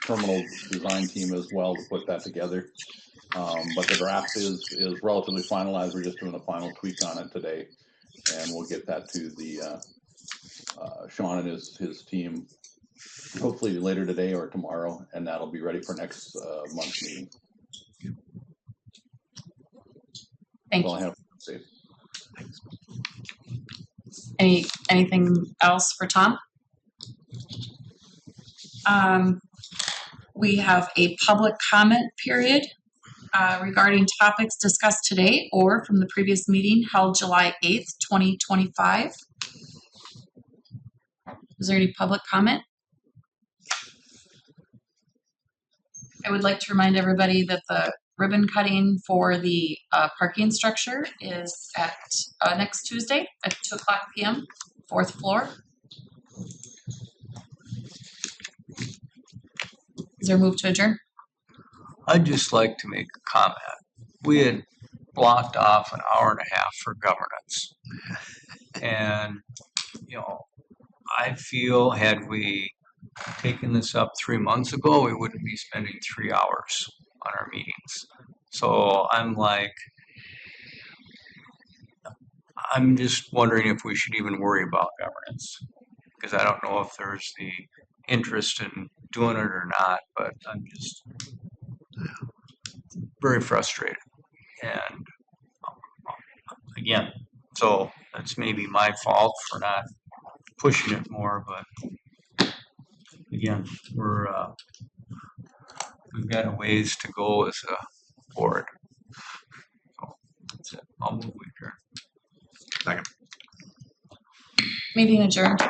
terminal design team as well to put that together. But the draft is relatively finalized. We're just doing a final tweak on it today, and we'll get that to the Sean and his team hopefully later today or tomorrow, and that'll be ready for next month's meeting. Thank That's all you. I have to say. Anything else for Tom? We have a public comment period regarding topics discussed today or from the previous meeting held July 8th, 2025. Is there any public comment? I would like to remind everybody that the ribbon cutting for the parking structure is at next Tuesday at 2:00 p.m., 4th floor. Is there a move to adjourn? I'd just like to make a comment. We had blocked off an hour and a half for governance. And, I feel had we taken this up 3 months ago, we wouldn't be spending 3 hours on our meetings. So I'm just wondering if we should even worry about governance. Because I don't know if there's the interest in doing it or not, but I'm just very frustrated. And again, so that's maybe my fault for not pushing it more, but again, we've got a ways to go as a board. So that's it. I'll move adjourn. Second. Meeting adjourned.